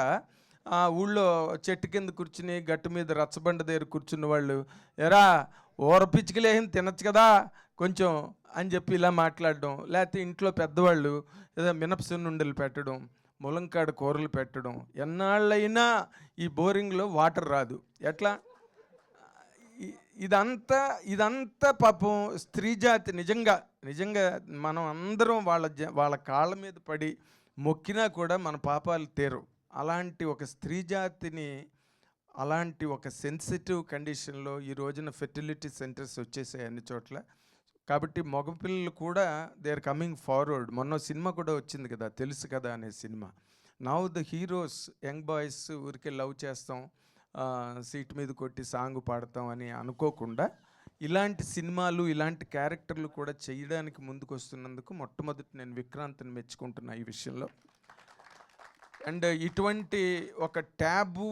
ఊళ్ళో చెట్టు కింద కూర్చుని గట్టు మీద రచ్చబండ దగ్గర కూర్చున్న వాళ్ళు, ఎరా పిచ్చికలేని తినచ్చు కదా కొంచెం అని చెప్పి ఇలా మాట్లాడడం. లేకపోతే ఇంట్లో పెద్దవాళ్ళు ఏదో మినపసున్నుండలు పెట్టడం, ములంకాడ కూరలు పెట్టడం. ఎన్నాళ్ళైనా ఈ బోరింగ్లో వాటర్ రాదు, ఎట్లా? ఇదంతా పాపం స్త్రీ జాతి నిజంగా మనం అందరం వాళ్ళ కాళ్ళ మీద పడి మొక్కినా కూడా మన పాపాలు తీరవు. అలాంటి ఒక స్త్రీ జాతిని, అలాంటి ఒక సెన్సిటివ్ కండిషన్లో ఈ రోజున ఫెర్టిలిటీ సెంటర్స్ వచ్చేసాయి అన్ని చోట్ల. కాబట్టి మగపిల్లలు కూడా దే ఆర్ కమింగ్ ఫార్వర్డ్. మొన్న సినిమా కూడా వచ్చింది కదా, తెలుసు కదా అనే cinema. Now the heroes, young boys ఊరికే లవ్ చేస్తాం, సీట్ మీద కొట్టి సాంగ్ పాడతాం అని అనుకోకుండా ఇలాంటి సినిమాలు, ఇలాంటి క్యారెక్టర్లు కూడా చేయడానికి ముందుకు వస్తున్నందుకు మొట్టమొదటి నేను విక్రాంత్ని మెచ్చుకుంటున్నా ఈ విషయంలో. అండ్ ఇటువంటి ఒక ట్యాబు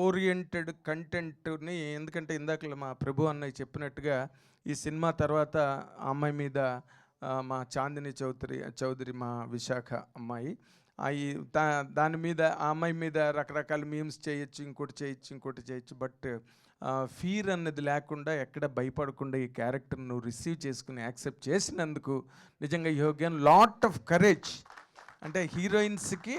ఓరియంటెడ్ కంటెంట్ని, ఎందుకంటే ఇందాక మా ప్రభు అన్నయ్య చెప్పినట్టుగా ఈ సినిమా తర్వాత ఆ అమ్మాయి మీద, మా చాందిని చౌదరి మా విశాఖ అమ్మాయి, దాని మీద, ఆ అమ్మాయి మీద రకరకాల మీమ్స్ చేయొచ్చు, ఇంకోటి చేయొచ్చు. బట్ ఫీర్ అన్నది లేకుండా, ఎక్కడ భయపడకుండా ఈ క్యారెక్టర్ నువ్వు రిసీవ్ చేసుకుని యాక్సెప్ట్ చేసినందుకు నిజంగా you have given lot of courage. అంటే హీరోయిన్స్కి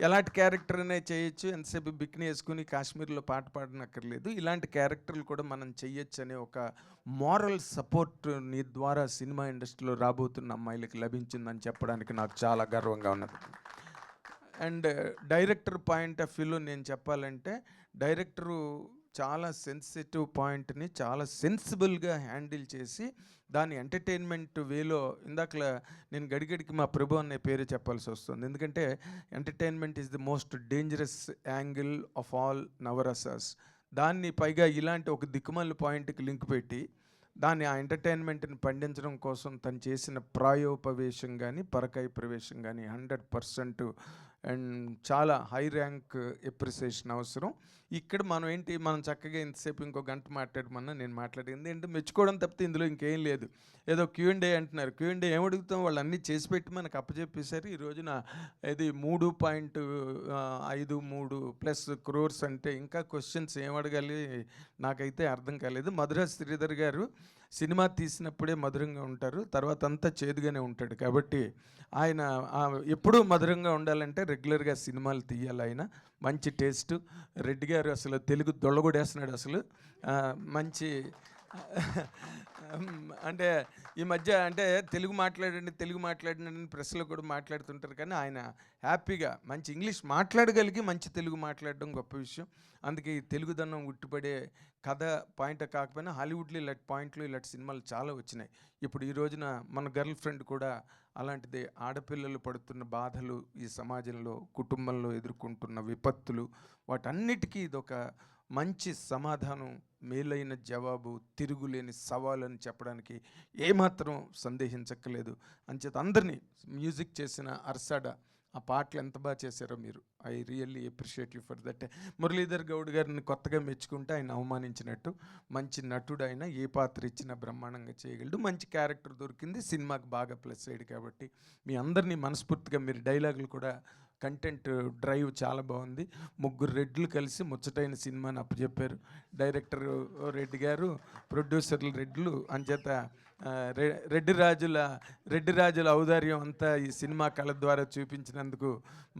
ఎలాంటి క్యారెక్టర్ అనే చేయొచ్చు, ఎంతసేపు బిక్ని వేసుకుని కాశ్మీర్లో పాట పాడనక్కర్లేదు, ఇలాంటి క్యారెక్టర్లు కూడా మనం చెయ్యొచ్చు అనే ఒక మారల్ సపోర్ట్ నీ ద్వారా సినిమా ఇండస్ట్రీలో రాబోతున్న అమ్మాయిలకి లభించిందని చెప్పడానికి నాకు చాలా గర్వంగా ఉన్నది. అండ్ డైరెక్టర్ పాయింట్ ఆఫ్ వ్యూలో నేను చెప్పాలంటే, డైరెక్టరు చాలా సెన్సిటివ్ పాయింట్ని చాలా సెన్సిబుల్గా హ్యాండిల్ చేసి దాని ఎంటర్టైన్మెంట్ వేలో, ఇందాకలా నేను గడిగడికి మా ప్రభు అనే పేరు చెప్పాల్సి వస్తుంది. ఎందుకంటే entertainment is the most dangerous angle of all Navarasas. దాన్ని పైగా ఇలాంటి ఒక దిక్కుమాల పాయింట్కి లింక్ పెట్టి దాన్ని, ఆ ఎంటర్టైన్మెంట్ని పండించడం కోసం తను చేసిన ప్రాయోపవేశం కానీ, పరకాయ ప్రవేశం కానీ 100% అండ్ చాలా హై ర్యాంక్ ఎప్రిసియేషన్ అవసరం. ఇక్కడ మనం ఏంటి, మనం చక్కగా ఇంతసేపు ఇంకో గంట మాట్లాడమన్నా నేను మాట్లాడింది ఏంటి, మెచ్చుకోవడం తప్పితే ఇందులో ఇంకేం లేదు. ఏదో Q&A అంటున్నారు, Q&A ఏం అడుగుతాం, వాళ్ళు అన్నీ చేసి పెట్టి మనకు అప్పచెప్పేశారు. ఈ రోజున ఇది 3.53 crores అంటే ఇంకా క్వశ్చన్స్ ఏం అడగాలి నాకైతే అర్థం కాలేదు. మధురాజ్ శ్రీధర్ గారు సినిమా తీసినప్పుడే మధురంగా ఉంటారు, తర్వాత అంతా చేదుగానే ఉంటాడు. కాబట్టి ఆయన ఎప్పుడూ మధురంగా ఉండాలంటే రెగ్యులర్గా సినిమాలు తీయాలి. ఆయన మంచి టేస్ట్. రెడ్డి గారు అసలు తెలుగు దొల్లగొడేస్తున్నాడు అసలు. మంచి అంటే ఈ మధ్య అంటే తెలుగు మాట్లాడండి అని ప్రెస్లో కూడా మాట్లాడుతుంటారు, కానీ ఆయన హ్యాపీగా మంచి ఇంగ్లీష్ మాట్లాడగలిగి మంచి తెలుగు మాట్లాడడం గొప్ప విషయం. అందుకే ఈ తెలుగుదనం ఉట్టిపడే కథ పాయింట్ కాకపోయినా హాలీవుడ్లో ఇలాంటి పాయింట్లు ఇలాంటి సినిమాలు చాలా వచ్చినాయి. ఇప్పుడు ఈ రోజున మన గర్ల్ ఫ్రెండ్ కూడా అలాంటిదే. ఆడపిల్లలు పడుతున్న బాధలు, ఈ సమాజంలో కుటుంబంలో ఎదుర్కొంటున్న విపత్తులు, వాటన్నిటికీ ఇదొక మంచి సమాధానం, మేలైన జవాబు, తిరుగులేని సవాలు అని చెప్పడానికి ఏమాత్రం సందేహించక్కలేదు. అంచేత అందరినీ, మ్యూజిక్ చేసిన అర్సాడా, ఆ పాటలు ఎంత బాగా చేశారో మీరు. I really appreciate you for that. Muralidhar Goud గారిని కొత్తగా మెచ్చుకుంటే ఆయన అవమానించినట్టు. మంచి నటుడు ఆయన, ఏ పాత్ర ఇచ్చినా బ్రహ్మాండంగా చేయగలడు. మంచి క్యారెక్టర్ దొరికింది, సినిమాకి బాగా ప్లస్ అయ్యాడు. కాబట్టి మీ అందరినీ మనస్ఫూర్తిగా, మీరు డైలాగులు కూడా, కంటెంట్ డ్రైవ్ చాలా బాగుంది. 3 రెడ్లు కలిసి ముచ్చటైన సినిమాని అప్పచెప్పారు. డైరెక్టర్ రెడ్డి గారు, ప్రొడ్యూసర్లు రెడ్లు. అంచేత రెడ్డి రాజుల ఔదార్యం అంతా ఈ సినిమా కళ ద్వారా చూపించినందుకు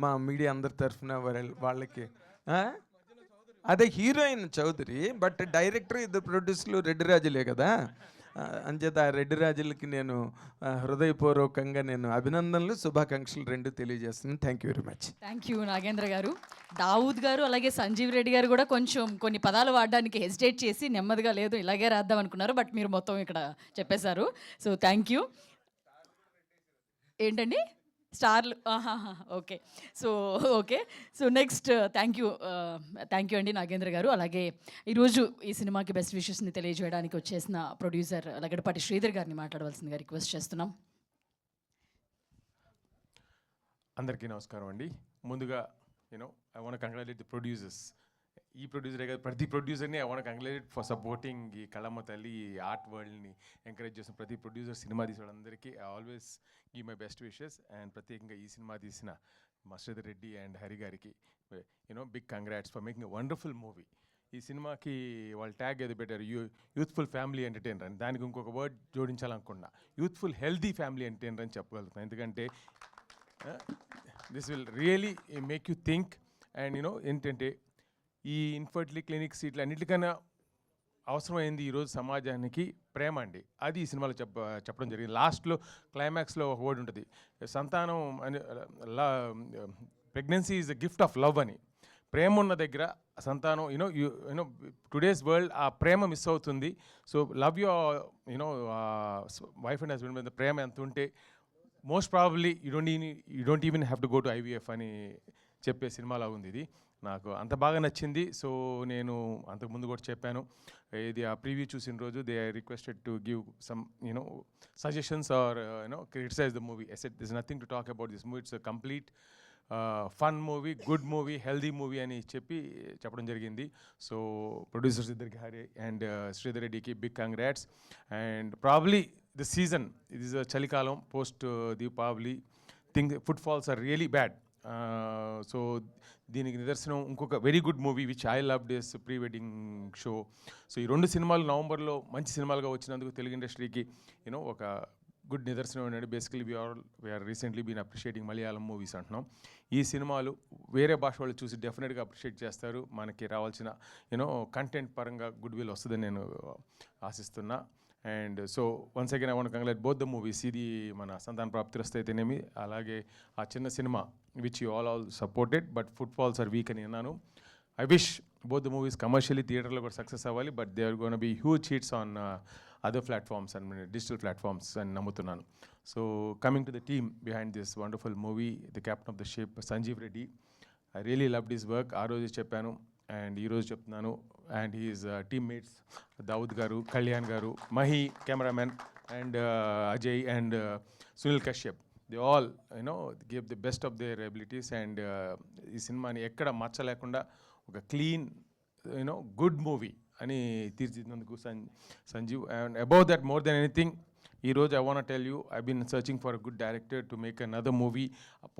మా మీడియా అందరి తరఫున వాళ్ళకి అదే హీరోయిన్ చౌదరి, బట్ డైరెక్టర్, 2 ప్రొడ్యూసర్లు రెడ్డి రాజులే కదా. అంచేత ఆ రెడ్డి రాజులకి నేను హృదయపూర్వకంగా నేను అభినందనలు, శుభాకాంక్షలు 2 తెలియజేస్తున్నాను. Thank you very much. Thank you Nagendra గారు. దావుద్ గారు అలాగే సంజీవ్ రెడ్డి గారు కూడా కొంచెం కొన్ని పదాలు వాడడానికి హెసిటేట్ చేసి నెమ్మదిగా లేదు ఇలాగే రాద్దాం అనుకున్నారు, బట్ మీరు మొత్తం ఇక్కడ చెప్పేశారు. So thank you. ఏంటండి స్టార్లు? Okay. So next thank you అండి నాగేంద్ర గారు. అలాగే ఈరోజు ఈ సినిమాకి బెస్ట్ విషెస్ని తెలియజేయడానికి వచ్చేసిన ప్రొడ్యూసర్ లగడపాటి శ్రీధర్ గారిని మాట్లాడవలసిందిగా రిక్వెస్ట్ చేస్తున్నాం. అందరికీ నమస్కారం అండి. ముందుగా I want congratulate the producers. ఈ ప్రొడ్యూసరే కాదు, ప్రతి ప్రొడ్యూసర్ని I want congratulate for supporting ఈ కళమ్మ తల్లి, ఈ ఆర్ట్ వరల్డ్ని ఎంకరేజ్ చేసిన ప్రతి ప్రొడ్యూసర్, సినిమా తీసిన వాళ్ళందరికీ I always give my best wishes. And ప్రత్యేకంగా ఈ సినిమా తీసిన శ్రీధర్ రెడ్డి అండ్ హరి గారికి big congrats for making a wonderful movie. ఈ సినిమాకి వాళ్ళు ట్యాగ్ ఏది పెట్టారు, యూత్ఫుల్ ఫ్యామిలీ ఎంటర్టైనర్ అని. దానికి ఇంకొక వర్డ్ జోడించాలనుకున్నా, యూత్ఫుల్ హెల్దీ ఫ్యామిలీ ఎంటర్టైనర్ అని చెప్పగలుగుతున్నాను. ఎందుకంటే this will really make you think. And ఏంటంటే ఈ ఇన్ఫర్టిలిటీ క్లినిక్స్ ఇట్లా అన్నిటికన్నా అవసరమైంది ఈరోజు సమాజానికి ప్రేమ అండి. అది ఈ సినిమాలో చెప్పడం జరిగింది. లాస్ట్లో క్లైమాక్స్లో ఒక వర్డ్ ఉంటుంది, సంతానం అని, pregnancy is a gift of love అని. ప్రేమ ఉన్న దగ్గర సంతానం యూనో టుడేస్ వరల్డ్ ఆ ప్రేమ మిస్ అవుతుంది. So love your wife and husband మీద ప్రేమ ఎంత ఉంటే most probably you don't even have to go to IVF అని చెప్పే సినిమాలా ఉంది ఇది. నాకు అంత బాగా నచ్చింది. సో నేను అంతకుముందు కూడా చెప్పాను, ఇది ఆ ప్రీవ్యూ చూసిన రోజు they are requested to give some suggestions or criticize the movie. I said this nothing to talk about this movie, it's a complete fun movie, good movie, healthy movie అని చెప్పడం జరిగింది. సో ప్రొడ్యూసర్స్ ఇద్దరికి, Hari and Sridhar రెడ్డికి big congrats. And probably the season, ఇది is చలికాలం, post Deepavali, foot falls are really bad. So దీనికి నిదర్శనం ఇంకొక very good movie which I love days pre wedding show. So ఈ 2 సినిమాలు నవంబర్లో మంచి సినిమాలుగా వచ్చినందుకు తెలుగు ఇండస్ట్రీకి ఒక గుడ్ నిదర్శనం అనేది. Basically we are recently been appreciating Malayalam movies అంటున్నాం. ఈ సినిమాలు వేరే భాష వాళ్ళు చూసి డెఫినెట్గా అప్రిషియేట్ చేస్తారు. మనకి రావాల్సిన కంటెంట్ పరంగా గుడ్ విల్ వస్తుందని నేను ఆశిస్తున్నా. And so once again I want congratulate both the movies. ఇది మన సంతాన ప్రాప్తిరస్తు అయితేనేమి, అలాగే ఆ చిన్న cinema which you all supported, but foot falls are weak అని అన్నాను. I wish both the movies commercially థియేటర్లో కూడా సక్సెస్ అవ్వాలి, but they are gonna be huge hits on other platforms and digital platforms అని నమ్ముతున్నాను. So coming to the team behind this wonderful movie, the captain of the ship Sanjeev Reddy. I really loved his work. ఆ రోజు చెప్పాను and ఈరోజు చెప్తున్నాను. And he's teammates Dawood గారు, కళ్యాణ్ గారు, Mahi cameraman, and Ajay and Sunil Kashyap, they all give the best of their abilities. And ఈ సినిమాని ఎక్కడ మచ్చ లేకుండా ఒక క్లీన్ గుడ్ మూవీ అని తీర్చిదిద్దినందుకు Sanjeev. And above that, more than anything, ఈరోజు I want tell you, I been searching for a good director to make another movie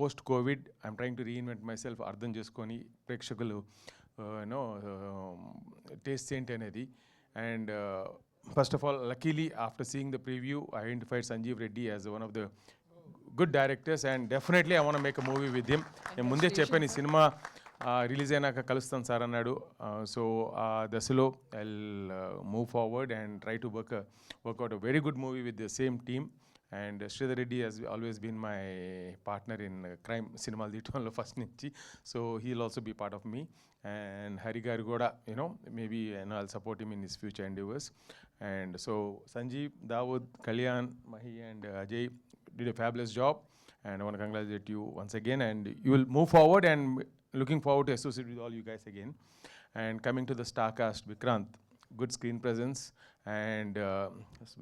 post covid. I'm trying to reinvent myself, అర్థం చేసుకొని ప్రేక్షకులు taste ఏంటి అనేది. And first of all, luckily after seeing the preview, I identified Sanjeev Reddy as one of the good directors and definitely I want make a movie with him. నేను ముందే చెప్పాను, ఈ cinema release అయినాక కలుస్తాను సార్ అన్నాడు. సో ఆ దశలో I move forward and try to work out a very good movie with the same team. And Sridhar Reddy has always been my partner in crime సినిమాలు తీయటంలో ఫస్ట్ నుంచి. So he'll also be part of me. And Hari garu kuda, maybe I'll support him in his future endeavors. And so Sanjeev, Dawood, Kalyan, Mahi and Ajay did a fabulous job. And I want to congratulate you once again. And you will move forward, and looking forward to associate with all you guys again. And coming to the star cast, Vikrant, good screen presence and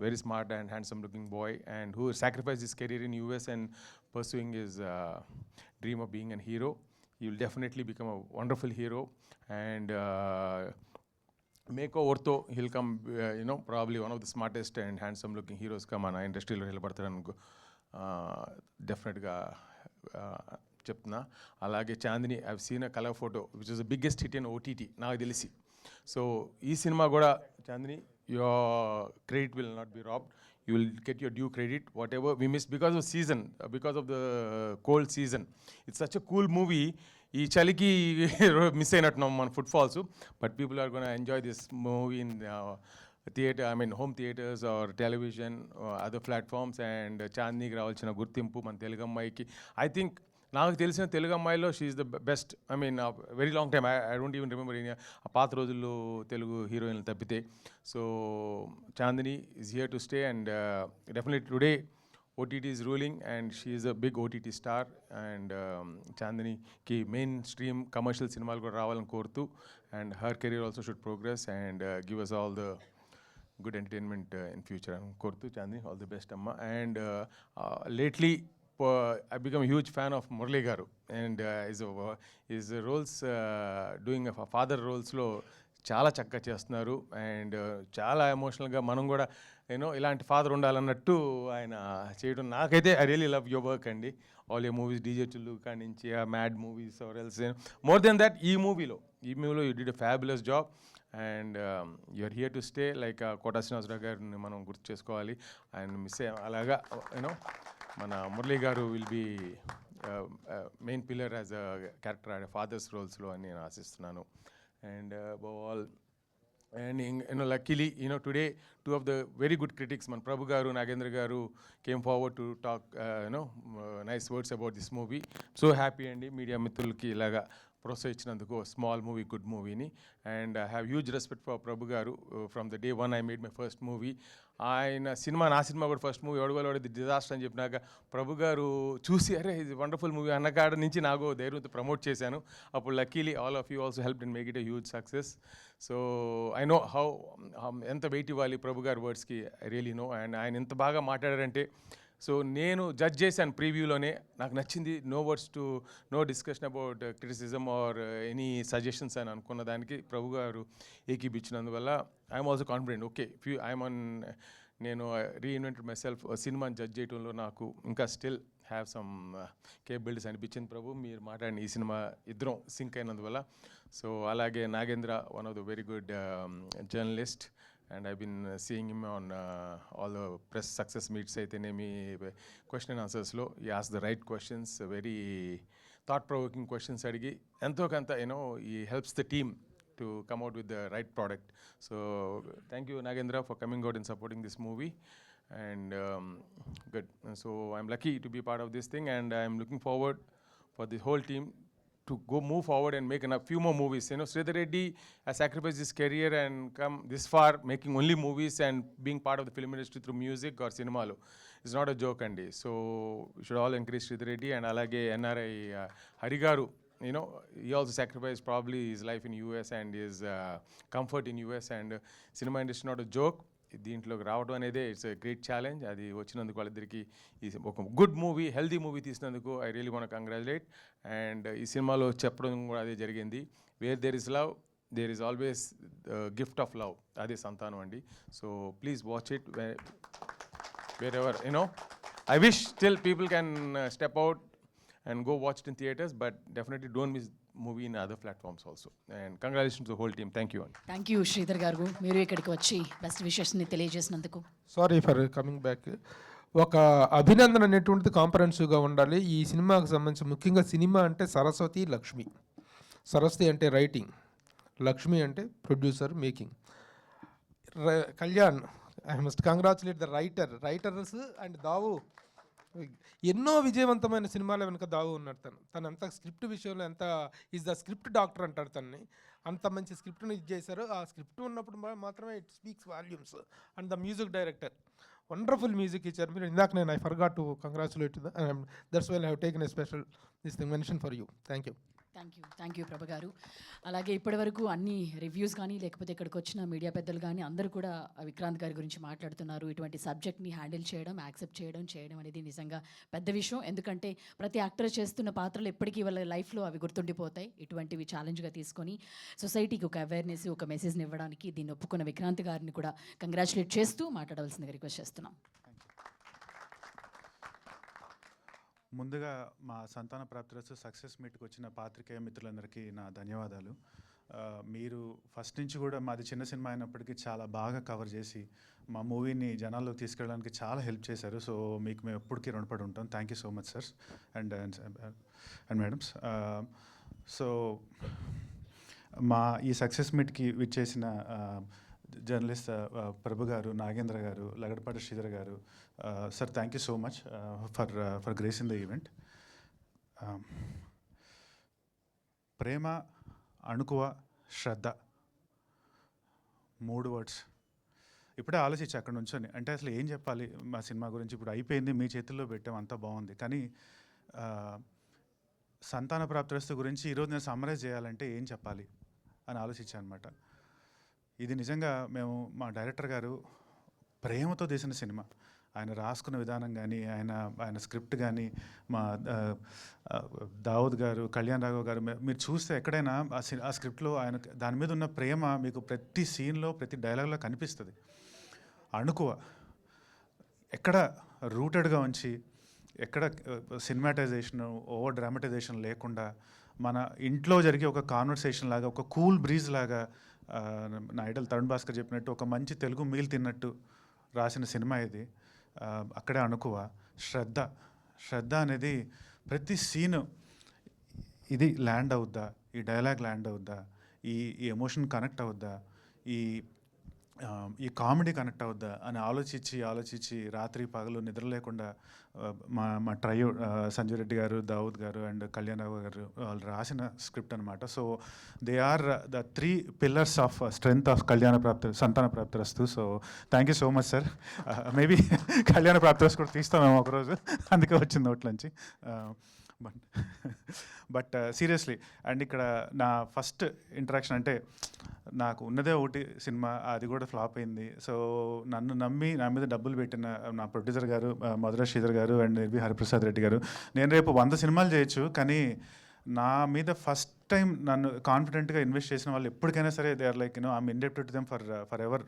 very smart and handsome looking boy, and who sacrificed his career in US and pursuing his dream of being a hero. He will definitely become a wonderful hero. And makeover, he'll come, probably one of the smartest and handsome looking heroes come on industry lo helpartanu definitely చెప్తున్నా. అలాగే Chandini, I've seen a colour photo which is the biggest hit in OTT నాకు తెలిసి. So ఈ సినిమా కూడా Chandini, your credit will not be robbed. You will get your due credit, whatever we missed because of season, because of the cold season. It's such a cool movie. ఈ చలికి miss అయినట్టున్నాం మన footfalls, but people are gonna enjoy this movie in theater, I mean home theaters or television, other platforms. And చాందినికి రావాల్సిన గుర్తింపు మన తెలుగు అమ్మాయికి, I think నాకు తెలిసిన తెలుగు అమ్మాయిలో she is the best. I mean very long time, I don't even remember ఆ పాత రోజుల్లో తెలుగు హీరోయిన్లు తప్పితే. So Chandini is here to stay and definitely today OTT is ruling and she is a big OTT star. And Chandini main stream commercial సినిమాలు కూడా రావాలని కోరుతూ, and her career also should progress and give us all the good entertainment in future అని కోరుతూ, Chandini all the best అమ్మ. And lately I become a huge fan of Murali garu, and his roles doing a father roles లో చాలా చక్కగా చేస్తున్నారు. And చాలా ఎమోషనల్గా మనం కూడా ఇలాంటి ఫాదర్ ఉండాలన్నట్టు ఆయన చేయడం, నాకైతే I really love your work అండి. ఆల్ యూ మూవీస్, డీజే చుల్లు కాడి నుంచి ఆ mad movies or else, more than that ఈ మూవీలో you did a fabulous job. And you're here to stay. Like Kota Srinivasarao గారిని మనం గుర్తు చేసుకోవాలి, ఆయన మిస్ అయ్యాం. అలాగా మన Murali garu will be main pillar as a character fathers రోల్స్లో అని నేను ఆశిస్తున్నాను. And above all, and luckily today two of the very good critics, man Prabhu garu, Nagendra garu, came forward to talk nice words about this movie. So happy and media mithulki ilaga ప్రోత్సహించినందుకు, small movie good మూవీని. And I have huge respect for Prabhu garu. From the day one I made my first movie. ఆయన సినిమా, నా సినిమా కూడా first movie ఒడగలవాడేది disaster అని చెప్పినాక ప్రభు గారు చూసి, అరే ఇది వండర్ఫుల్ మూవీ అన్నకాడ నుంచి నాకు ధైర్యంతో ప్రమోట్ చేశాను. అప్పుడు luckily all of you also help in make it a huge success. So I know how ఎంత వెయిట్ ఇవ్వాలి ప్రభు గారి వర్డ్స్కి, ఐ రియలీ నో. అండ్ ఆయన ఎంత బాగా మాట్లాడారంటే, సో నేను జడ్జ్ చేశాను ప్రీవ్యూలోనే, నాకు నచ్చింది. No words to, no discussion about criticism or any suggestions అని అనుకున్న దానికి ప్రభు గారు ఏకీపించినందువల్ల ఐఎమ్ ఆల్సో కాన్ఫిడెంట్. ఓకే, నేను రీఇన్వెంటెడ్ మై సెల్ఫ్. సినిమాని జడ్జ్ చేయడంలో నాకు ఇంకా స్టిల్ హ్యావ్ సమ్ కేపబిలిటీస్ అనిపించింది. ప్రభు మీరు మాట్లాడిన ఈ సినిమా ఇద్దరం సింక్ అయినందువల్ల. సో అలాగే Nagendra, one of the very good journalist, and I've been seeing him on all the press success meets అయితేనేమి, question and answers లో he asked the right questions, very thought provoking questions అడిగి ఎంతో కొంత he helps the team to come out with the right product. So thank you Nagendra for coming out and supporting this movie. And good, so I'm lucky to be part of this thing, and I'm looking forward for the whole team to move forward and make a few more movies. Sridhar Reddy has sacrificed his career and come this far, making only movies and being part of the film industry through music or cinema lo. It's not a joke andi. So we should all encourage Sridhar Reddy. And alage NRI Hari garu, he also sacrificed probably his life in US and his comfort in US, and cinema industry not a joke. దీంట్లోకి రావడం అనేది it's a great challenge. అది వచ్చినందుకు వాళ్ళిద్దరికి ఒక good movie, healthy movie తీసినందుకు I really want congratulate. And ఈ సినిమాలో చెప్పడం కూడా అదే జరిగింది. Where there is love there is always gift of love, అదే సంతానం అండి. So please watch it wherever, you know. I wish still people can step out and go watch it in theaters, but definitely don't miss movie in other platforms also. And congratulations to the whole team. Thank you. Thank you Sridhar garu, మీరు ఇక్కడికి వచ్చి best విషెస్ని తెలియజేసినందుకు. Sorry for coming back. ఒక అభినందన అనేటువంటిది కాంప్రహెన్సివ్గా ఉండాలి. ఈ సినిమాకి సంబంధించి ముఖ్యంగా సినిమా అంటే సరస్వతి లక్ష్మి. సరస్వతి అంటే రైటింగ్, లక్ష్మి అంటే producer making. Kalyan, I must congratulate the writers and దావు. ఎన్నో విజయవంతమైన సినిమాల వెనుక దావు ఉన్నాడు. తను అంత స్క్రిప్ట్ విషయంలో ఎంత ఈజ్ ద స్క్రిప్ట్ డాక్టర్ అంటాడు తనని. అంత మంచి స్క్రిప్ట్ని ఇది చేశారు. ఆ స్క్రిప్ట్ ఉన్నప్పుడు మాత్రమే it speaks volumes. And the music director wonderful music ఇచ్చారు. మీరు ఇందాక నేను I forgot to congratulate that's why I have taken a special this thing mention for you. Thank you. Thank you Prabha garu. అలాగే ఇప్పటివరకు అన్ని రివ్యూస్ కానీ లేకపోతే ఇక్కడికి వచ్చిన మీడియా పెద్దలు కానీ అందరూ కూడా విక్రాంత్ గారి గురించి మాట్లాడుతున్నారు. ఇటువంటి సబ్జెక్ట్ని హ్యాండిల్ చేయడం, యాక్సెప్ట్ చేయడం అనేది నిజంగా పెద్ద విషయం. ఎందుకంటే ప్రతి యాక్టర్ చేస్తున్న పాత్రలు ఎప్పటికీ వాళ్ళ లైఫ్లో అవి గుర్తుండిపోతాయి. ఇటువంటివి ఛాలెంజ్గా తీసుకొని సొసైటీకి ఒక అవేర్నెస్, ఒక మెసేజ్ని ఇవ్వడానికి దీన్ని ఒప్పుకున్న విక్రాంత్ గారిని కూడా కంగ్రాచులేట్ చేస్తూ మాట్లాడవలసిందిగా రిక్వెస్ట్ చేస్తున్నాం. ముందుగా మా సంతాన ప్రాప్తిరస్తు సక్సెస్ మీట్కి వచ్చిన పాత్రికేయ మిత్రులందరికీ నా ధన్యవాదాలు. మీరు ఫస్ట్ నుంచి కూడా మాది చిన్న సినిమా అయినప్పటికీ చాలా బాగా కవర్ చేసి మా మూవీని జనాల్లోకి తీసుకెళ్ళడానికి చాలా హెల్ప్ చేశారు. సో మీకు మేము ఎప్పటికీ రుణపడి ఉంటాం. Thank you so much sir and madams. So మా ఈ సక్సెస్ మీట్కి విచ్చేసిన జర్నలిస్ట్ ప్రభు గారు, నాగేంద్ర గారు, Lagadapati Sridhar garu, sir thank you so much for grace in the event. ప్రేమ, అణుకువ, శ్రద్ధ, 3 వర్డ్స్. ఇప్పుడే ఆలోచించి అక్కడ నుంచొని అంటే అసలు ఏం చెప్పాలి మా సినిమా గురించి. ఇప్పుడు అయిపోయింది, మీ చేతుల్లో పెట్టాం, అంతా బాగుంది. కానీ సంతాన ప్రాప్తిరస్తు గురించి ఈరోజు నేను సమ్మరైజ్ చేయాలంటే ఏం చెప్పాలి అని ఆలోచించాను అనమాట. ఇది నిజంగా మేము మా డైరెక్టర్ గారు ప్రేమతో తీసిన సినిమా. ఆయన రాసుకున్న విధానం కానీ, ఆయన స్క్రిప్ట్ కానీ, మా దావుద్ గారు, కళ్యాణ్ రాఘవ్ గారు, మీరు చూస్తే ఎక్కడైనా ఆ స్క్రిప్ట్లో ఆయన దాని మీద ఉన్న ప్రేమ మీకు ప్రతి సీన్లో, ప్రతి డైలాగ్లో కనిపిస్తుంది. అణుకువ ఎక్కడ రూటెడ్గా ఉంచి, ఎక్కడ సినిమాటైజేషన్, ఓవర్ డ్రామటైజేషన్ లేకుండా మన ఇంట్లో జరిగే ఒక కాన్వర్సేషన్ లాగా, ఒక కూల్ బ్రీజ్ లాగా, నా ఐడల్ తరుణ్ భాస్కర్ చెప్పినట్టు ఒక మంచి తెలుగు మీల్ తిన్నట్టు రాసిన సినిమా ఇది. అక్కడే అణుకువ. శ్రద్ధ అనేది ప్రతి సీను ఇది ల్యాండ్ అవుద్దా, ఈ డైలాగ్ ల్యాండ్ అవుద్దా, ఈ ఎమోషన్ కనెక్ట్ అవుద్దా, ఈ కామెడీ కనెక్ట్ అవుద్దా అని ఆలోచించి రాత్రి పగలు నిద్ర లేకుండా మా ట్రయో సంజయ్ రెడ్డి గారు, దావుద్ గారు అండ్ కళ్యాణ్ రావు గారు వాళ్ళు రాసిన స్క్రిప్ట్ అనమాట. So they are the 3 pillars of strength of Santhana Prapthirasthu. So thank you so much sir. Maybe Kalyana Prapthirasthu కూడా తీస్తామేమో ఒకరోజు, అందుకే వచ్చింది నోట్లోంచి. బట్ సీరియస్లీ, అండ్ ఇక్కడ నా ఫస్ట్ ఇంటరాక్షన్ అంటే నాకు ఉన్నదే ఒకటి సినిమా, అది కూడా ఫ్లాప్ అయింది. సో నన్ను నమ్మి నా మీద డబ్బులు పెట్టిన నా ప్రొడ్యూసర్ గారు మధుర శ్రీధర్ గారు అండ్ నిర్వి హరిప్రసాద్ రెడ్డి గారు, నేను రేపు 100 సినిమాలు చేయొచ్చు, కానీ నా మీద ఫస్ట్ టైం నన్ను కాన్ఫిడెంట్గా ఇన్వెస్ట్ చేసిన వాళ్ళు ఎప్పటికైనా సరే they are like I'm indebted to them forever,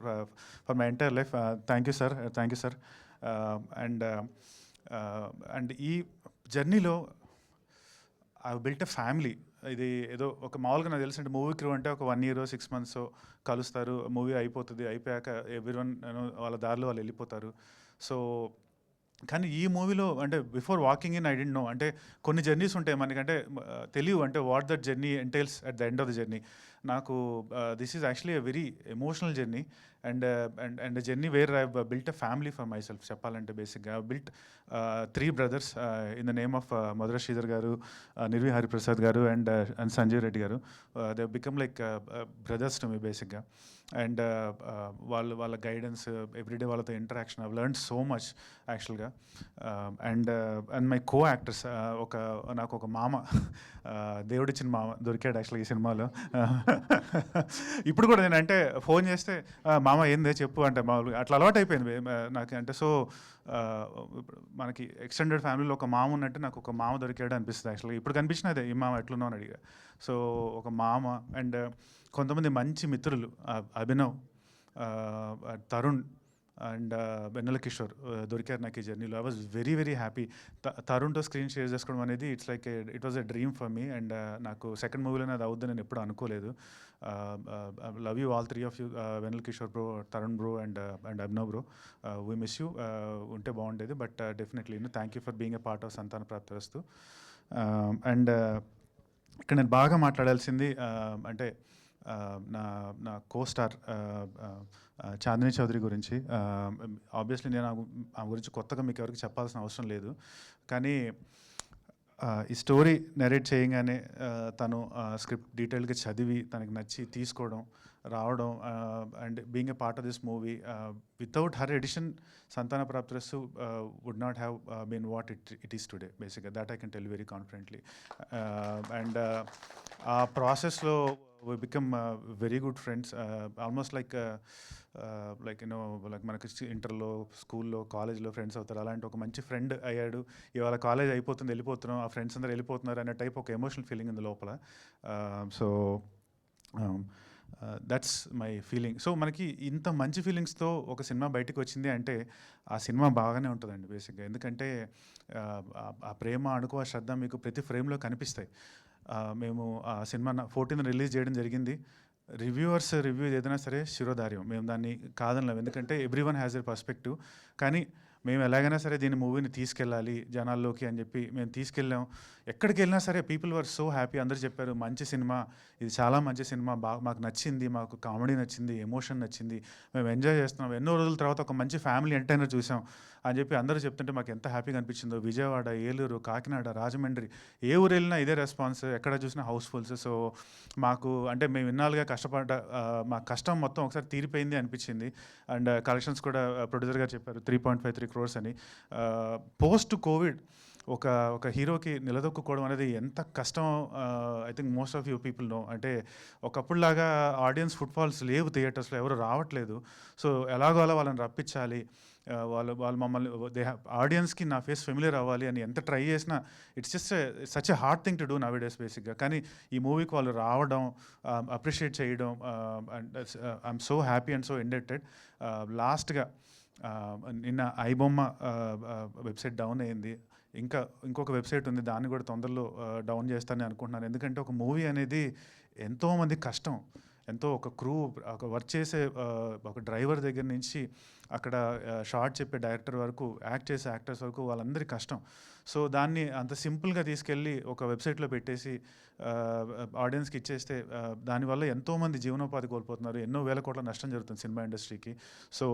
for my entire life. Thank you sir. And ఈ జర్నీలో ఐ బిల్ట్ ఎ ఫ్యామిలీ. ఇది ఏదో ఒక మామూలుగా నాకు తెలిసి అంటే మూవీ క్రూ అంటే ఒక 1 year 6 months కలుస్తారు, మూవీ అయిపోతుంది, అయిపోయాక ఎవ్రీవన్ వాళ్ళ దారిలో వాళ్ళు వెళ్ళిపోతారు. సో కానీ ఈ మూవీలో అంటే before walking in I didn't know, అంటే కొన్ని జర్నీస్ ఉంటాయి మనకంటే తెలియవు, అంటే what that journey entails at the end of the journey. నాకు this is actually a very emotional journey and journey where I built a family for myself. చెప్పాలంటే బేసిక్గా I built 3 brothers in the name of Madhura Sridhar garu, Nirvi Hariprasad garu and Sanjay Reddy garu. They become like brothers to me బేసిక్గా. And వాళ్ళ guidance, everyday వాళ్ళతో interaction, I learn so much యాక్చువల్గా. And my co actors, నాకు ఒక మామ, దేవుడిచ్చిన మామ దొరికాడు యాక్చువల్గా ఈ సినిమాలో. ఇప్పుడు కూడా నేను అంటే ఫోన్ చేస్తే మామ ఏందే చెప్పు అంటే మామూలుగా అట్లా అలవాటు అయిపోయింది నాకు. అంటే సో మనకి ఎక్స్టెండెడ్ ఫ్యామిలీలో ఒక మామ ఉన్నట్టు నాకు ఒక మామ దొరికాడు అనిపిస్తుంది యాక్చువల్గా. ఇప్పుడు కనిపించినదే ఈ మామ ఎట్లున్నావు అని అడిగా. సో ఒక మామ అండ్ కొంతమంది మంచి మిత్రులు, అభినవ్, తరుణ్ అండ్ వెన్నెల కిషోర్ దొరికారు నాకు ఈ జర్నీలో. I was very very happy. తరుణ్తో స్క్రీన్ షేర్ చేసుకోవడం అనేది it was a dream for me. And నాకు సెకండ్ మూవీలోనే అది అవుద్దని నేను ఎప్పుడు అనుకోలేదు. Love you all three of you, Vennela Kishore bro, Tarun bro and Abhinav bro. We miss you. ఉంటే బాగుండేది, but definitely thank you for being a part of Santhana Prapthirasthu. And ఇక్కడ నేను బాగా మాట్లాడాల్సింది అంటే నా కో-స్టార్ చాందిని చౌదరి గురించి. ఆబ్వియస్లీ నేను ఆ గురించి కొత్తగా మీకు ఎవరికి చెప్పాల్సిన అవసరం లేదు, కానీ ఈ స్టోరీ నెరేట్ చేయగానే తను స్క్రిప్ట్ డీటెయిల్గా చదివి తనకి నచ్చి తీసుకోవడం, రావడం and being a part of this movie. Without her addition Santhana Prapthirasthu would not have been what it is today బేసిక్గా. That I can tell very confidently. And ఆ ప్రాసెస్లో we become very good friends, almost like you know like మనకి ఇంటర్లో, స్కూల్లో, కాలేజ్లో friends అవుతారు. అలాంటి ఒక మంచి ఫ్రెండ్ అయ్యాడు. ఇవాళ కాలేజ్ అయిపోతుంది, వెళ్ళిపోతున్నాం, ఆ ఫ్రెండ్స్ అందరూ వెళ్ళిపోతున్నారు అనే టైప్ ఒక ఎమోషనల్ ఫీలింగ్ ఉంది లోపల. So that's my feeling. So మనకి ఇంత మంచి ఫీలింగ్స్తో ఒక సినిమా బయటకు వచ్చింది అంటే ఆ సినిమా బాగానే ఉంటుందండి బేసిక్గా. ఎందుకంటే ఆ ప్రేమ, అణుకు, ఆ శ్రద్ధ మీకు ప్రతి ఫ్రేమ్లో కనిపిస్తాయి. మేము ఆ సినిమా 14th రిలీజ్ చేయడం జరిగింది. రివ్యూవర్స్ రివ్యూ ఏదైనా సరే శిరోధార్యం, మేము దాన్ని కాదనలేం. ఎందుకంటే every one has a perspective. కానీ మేము ఎలాగైనా సరే దీని మూవీని తీసుకెళ్ళాలి జనాల్లోకి అని చెప్పి మేము తీసుకెళ్ళాం. ఎక్కడికి వెళ్ళినా సరే పీపుల్ వర్ సో హ్యాపీ. అందరూ చెప్పారు మంచి సినిమా, ఇది చాలా మంచి సినిమా, బాగా మాకు నచ్చింది, మాకు కామెడీ నచ్చింది, ఎమోషన్ నచ్చింది, మేము ఎంజాయ్ చేస్తున్నాం, ఎన్నో రోజుల తర్వాత ఒక మంచి ఫ్యామిలీ ఎంటర్టైనర్ చూసాం అని చెప్పి అందరూ చెప్తుంటే మాకు ఎంత హ్యాపీగా అనిపించిందో. విజయవాడ, ఏలూరు, కాకినాడ, రాజమండ్రి, ఏ ఊరు వెళ్ళినా ఇదే రెస్పాన్స్, ఎక్కడ చూసినా హౌస్ఫుల్స్. సో మాకు అంటే మేము ఇన్నాళ్ళుగా కష్టపడ్డ మా కష్టం మొత్తం ఒకసారి తీరిపోయింది అనిపించింది. అండ్ కలెక్షన్స్ కూడా ప్రొడ్యూసర్ గారు చెప్పారు 3.53 crores అని. పోస్ట్ కోవిడ్ ఒక హీరోకి నిలదొక్కుకోవడం అనేది ఎంత కష్టం I think most of you people know. అంటే ఒకప్పుడులాగా ఆడియన్స్ ఫుట్ఫాల్స్ లేవు, థియేటర్స్లో ఎవరు రావట్లేదు. సో ఎలాగో అలా వాళ్ళని రప్పించాలి, వాళ్ళు మమ్మల్ని ఆడియన్స్కి నా ఫేస్ ఫెమిలియర్ అవ్వాలి అని ఎంత ట్రై చేసినా it's just such a hard thing to do now days బేసిక్గా. కానీ ఈ మూవీకి వాళ్ళు రావడం, అప్రిషియేట్ చేయడం, and I'm so happy and so indebted. లాస్ట్గా నిన్న ఐబొమ్మ వెబ్సైట్ డౌన్ అయింది. ఇంకొక వెబ్సైట్ ఉంది, దాన్ని కూడా తొందరలో డౌన్ చేస్తానని అనుకుంటున్నాను. ఎందుకంటే ఒక మూవీ అనేది ఎంతోమంది కష్టం, ఎంతో ఒక క్రూ, ఒక వర్క్ చేసే ఒక డ్రైవర్ దగ్గర నుంచి అక్కడ షార్ట్ చెప్పే డైరెక్టర్ వరకు, యాక్ట్ చేసే యాక్టర్స్ వరకు వాళ్ళందరి కష్టం. సో దాన్ని అంత సింపుల్గా తీసుకెళ్ళి ఒక వెబ్సైట్లో పెట్టేసి ఆడియన్స్కి ఇచ్చేస్తే దానివల్ల ఎంతోమంది జీవనోపాధి కోల్పోతున్నారు, ఎన్నో వేల కోట్ల నష్టం జరుగుతుంది సినిమా ఇండస్ట్రీకి. సో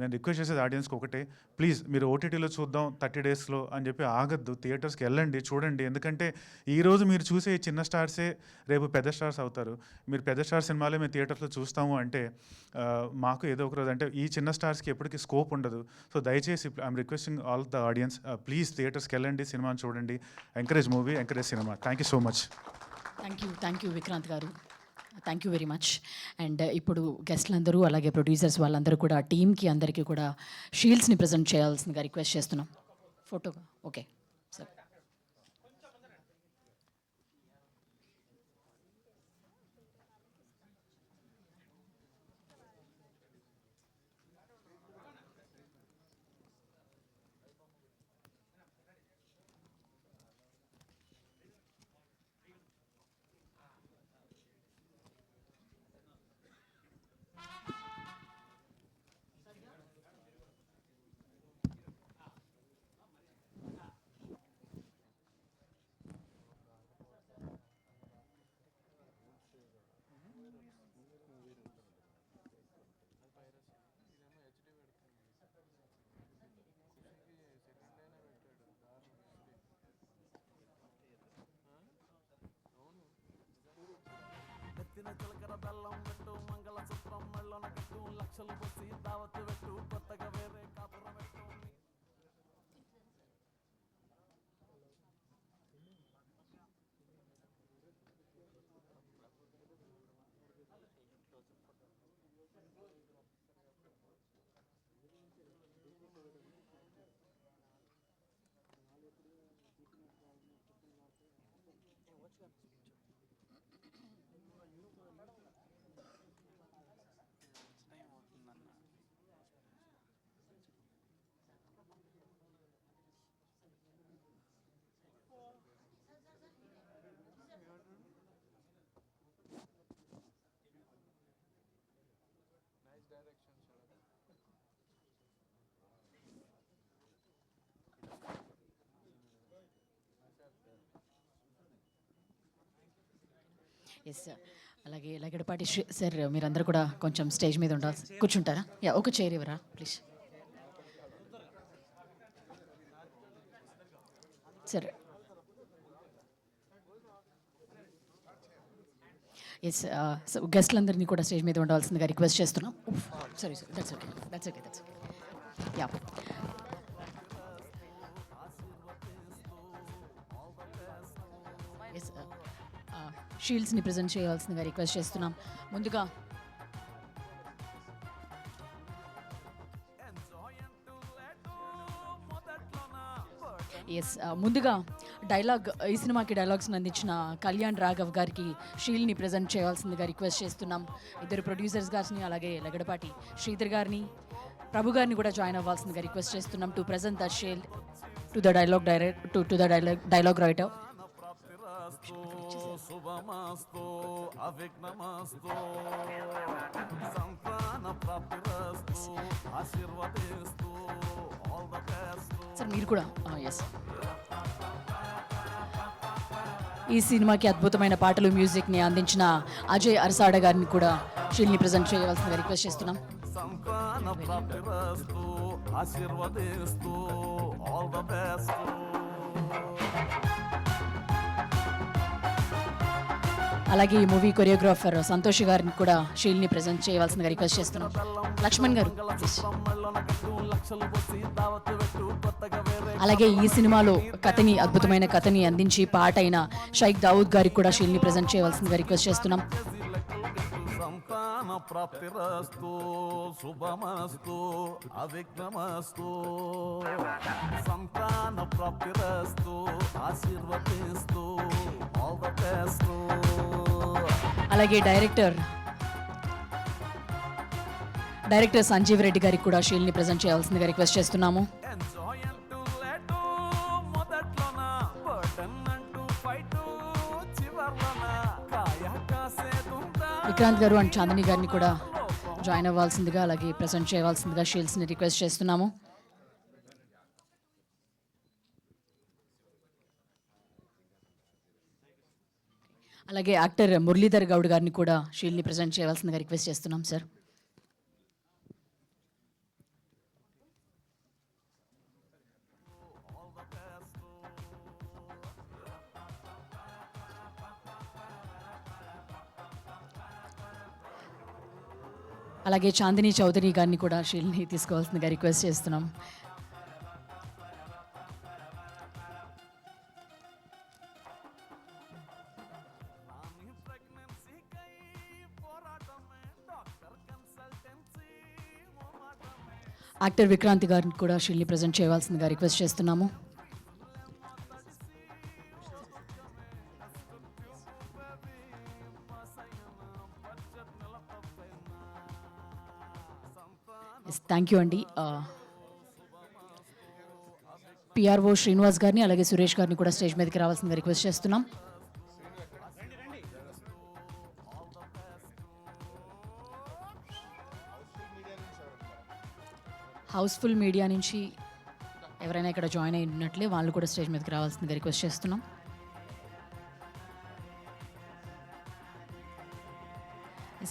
నేను రిక్వెస్ట్ చేసేది ఆడియన్స్కి ఒకటే, ప్లీజ్ మీరు ఓటీటీలో చూద్దాం 30 daysలో అని చెప్పి ఆగద్దు, థియేటర్స్కి వెళ్ళండి, చూడండి. ఎందుకంటే ఈరోజు మీరు చూసే చిన్న స్టార్సే రేపు పెద్ద స్టార్స్ అవుతారు. మీరు పెద్ద స్టార్ సినిమాలే మేము థియేటర్స్లో చూస్తాము అంటే మాకు ఏదో ఒక రోజు అంటే ఈ చిన్న స్టార్స్కి ఎప్పటికీ స్కోప్ ఉండదు. సో దయచేసి I'm requesting all the audience, please థియేటర్స్కి వెళ్ళండి, సినిమాని చూడండి, encourage movie, encourage cinema. Thank you so much. Thank you Vikrant garu, thank you very much. And ఇప్పుడు గెస్ట్లందరూ అలాగే ప్రొడ్యూసర్స్ వాళ్ళందరూ కూడా టీమ్కి అందరికీ కూడా షీల్డ్స్ని ప్రజెంట్ చేయాల్సిందిగా రిక్వెస్ట్ చేస్తున్నాం. ఫోటోగా ఓకే సార్. ఎత్తిన చిలకర బెల్లం పెట్టు, మంగళసూత్రం మెళ్ళన కట్టు, లక్షలు పోసి దావత్తు పెట్టు, కొత్తగా వేరే కాపురం పెట్టు. Yes sir. అలాగే లగడపాటి సార్, మీరందరూ కూడా కొంచెం స్టేజ్ మీద ఉండాల్సి కూర్చుంటారా? యా, ఒక చైర్ ఇవ్వరా ప్లీజ్ సార్. ఎస్, సో గెస్ట్లందరినీ కూడా స్టేజ్ మీద ఉండవలసిందిగా రిక్వెస్ట్ చేస్తున్నాం. Sorry sir, that's okay, that's okay, that's okay. Yeah, yes, షీల్డ్స్ని ప్రజెంట్ చేయాల్సిందిగా రిక్వెస్ట్ చేస్తున్నాం. ముందుగా ముందుగా డైలాగ్, ఈ సినిమాకి డైలాగ్స్ని అందించిన కళ్యాణ్ రాఘవ్ గారికి షీల్డ్ని ప్రజెంట్ చేయాల్సిందిగా రిక్వెస్ట్ చేస్తున్నాం. ఇద్దరు ప్రొడ్యూసర్స్ గారిని, అలాగే లగడపాటి శ్రీధర్ గారిని, ప్రభు గారిని కూడా జాయిన్ అవ్వాల్సిందిగా రిక్వెస్ట్ చేస్తున్నాం to present the shield to the dialogue writer. శుభమస్తు అవిఘ్నమస్తు సంతాన ప్రాప్తిరస్తు ఆశీర్వదిస్తూ ఆల్ ద బెస్ట్. సార్ మీరు కూడా ఎస్, ఈ సినిమాకి అద్భుతమైన పాటలు, మ్యూజిక్ని అందించిన అజయ్ అరసాడ గారిని కూడా షీల్డ్ని ప్రజెంట్ చేయవలసిందిగా రిక్వెస్ట్ చేస్తున్నాం. సంతాన ప్రాప్తిరస్తు ఆశీర్వదిస్తూ ఆల్ ద బెస్ట్. అలాగే ఈ మూవీ కొరియోగ్రాఫర్ సంతోష్ గారిని కూడా షీల్డ్ని ప్రజెంట్ చేయవలసిందిగా రిక్వెస్ట్ చేస్తున్నాం. లక్ష్మణ్ గారు ప్లీజ్. అలాగే ఈ సినిమాలో కథని, అద్భుతమైన కథని అందించి పాట అయిన షైక్ దావుద్ గారికి కూడా షీల్డ్ని ప్రజెంట్ చేయవలసిందిగా రిక్వెస్ట్ చేస్తున్నాం. సంతాన ప్రాప్తిరస్తు శుభమస్తు అవిఘ్నమస్తు సంతాన ప్రాప్తిరస్తు ఆశీర్వదిస్తూ ఆల్ ద బెస్ట్. అలాగే డైరెక్టర్ సంజీవ్ రెడ్డి గారికి కూడా షీల్డ్ని ప్రజెంట్ చేయాల్సిందిగా రిక్వెస్ట్ చేస్తున్నాము. విక్రాంత్ గారు అండ్ చాందిని గారిని కూడా జాయిన్ అవ్వాల్సిందిగా, అలాగే ప్రజెంట్ చేయవలసిందిగా షీల్డ్స్ని రిక్వెస్ట్ చేస్తున్నాము. అలాగే యాక్టర్ మురళీధర్ గౌడ్ గారిని కూడా షీల్డ్ని ప్రజెంట్ చేయవలసిందిగా రిక్వెస్ట్ చేస్తున్నాం సార్. అలాగే చాందిని చౌదరి గారిని కూడా షీల్డ్ని తీసుకోవాల్సిందిగా రిక్వెస్ట్ చేస్తున్నాం. యాక్టర్ విక్రాంతి గారిని కూడా షీల్డ్ని ప్రజెంట్ చేయవలసిందిగా రిక్వెస్ట్ చేస్తున్నాము. థ్యాంక్ యూ అండి. పిఆర్ఓ శ్రీనివాస్ గారిని, అలాగే సురేష్ గారిని కూడా స్టేజ్ మీదకి రావాల్సిందిగా రిక్వెస్ట్ చేస్తున్నాం. హౌస్ఫుల్ మీడియా నుంచి ఎవరైనా ఇక్కడ జాయిన్ అయి ఉన్నట్లే వాళ్ళు కూడా స్టేజ్ మీదకి రావాల్సిందిగా రిక్వెస్ట్ చేస్తున్నాం.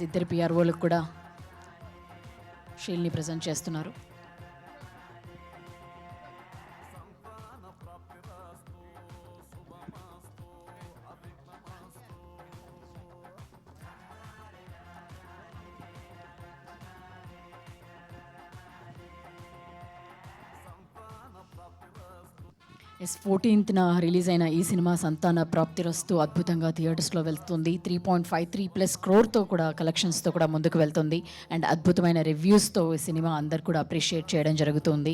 ఇద్దరు పిఆర్ఓలకు కూడా షీల్డ్ని ప్రజెంట్ చేస్తున్నారు. ఎస్, 14th రిలీజ్ అయిన ఈ సినిమా సంతాన ప్రాప్తిరస్తు అద్భుతంగా థియేటర్స్లో వెళ్తుంది. 3.53+ క్రోర్తో కూడా, కలెక్షన్స్తో కూడా ముందుకు వెళ్తుంది. అండ్ అద్భుతమైన రివ్యూస్తో ఈ సినిమా అందరు కూడా అప్రిషియేట్ చేయడం జరుగుతుంది.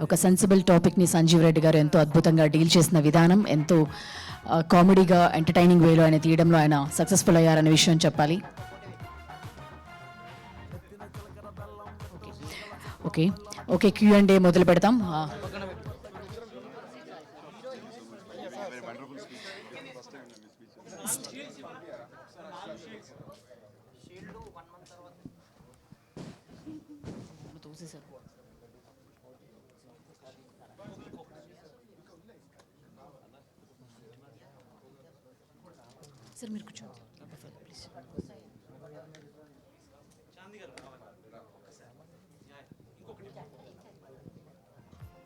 ఒక సెన్సిబుల్ టాపిక్ని సంజీవ్ రెడ్డి గారు ఎంతో అద్భుతంగా డీల్ చేసిన విధానం, ఎంతో కామెడీగా ఎంటర్టైనింగ్ వేలో ఆయన తీయడంలో ఆయన సక్సెస్ఫుల్ అయ్యారనే విషయం చెప్పాలి. ఓకే ఓకే Q&A మొదలు పెడతాం. సార్ మీరు కూర్చోండి ప్లీజ్.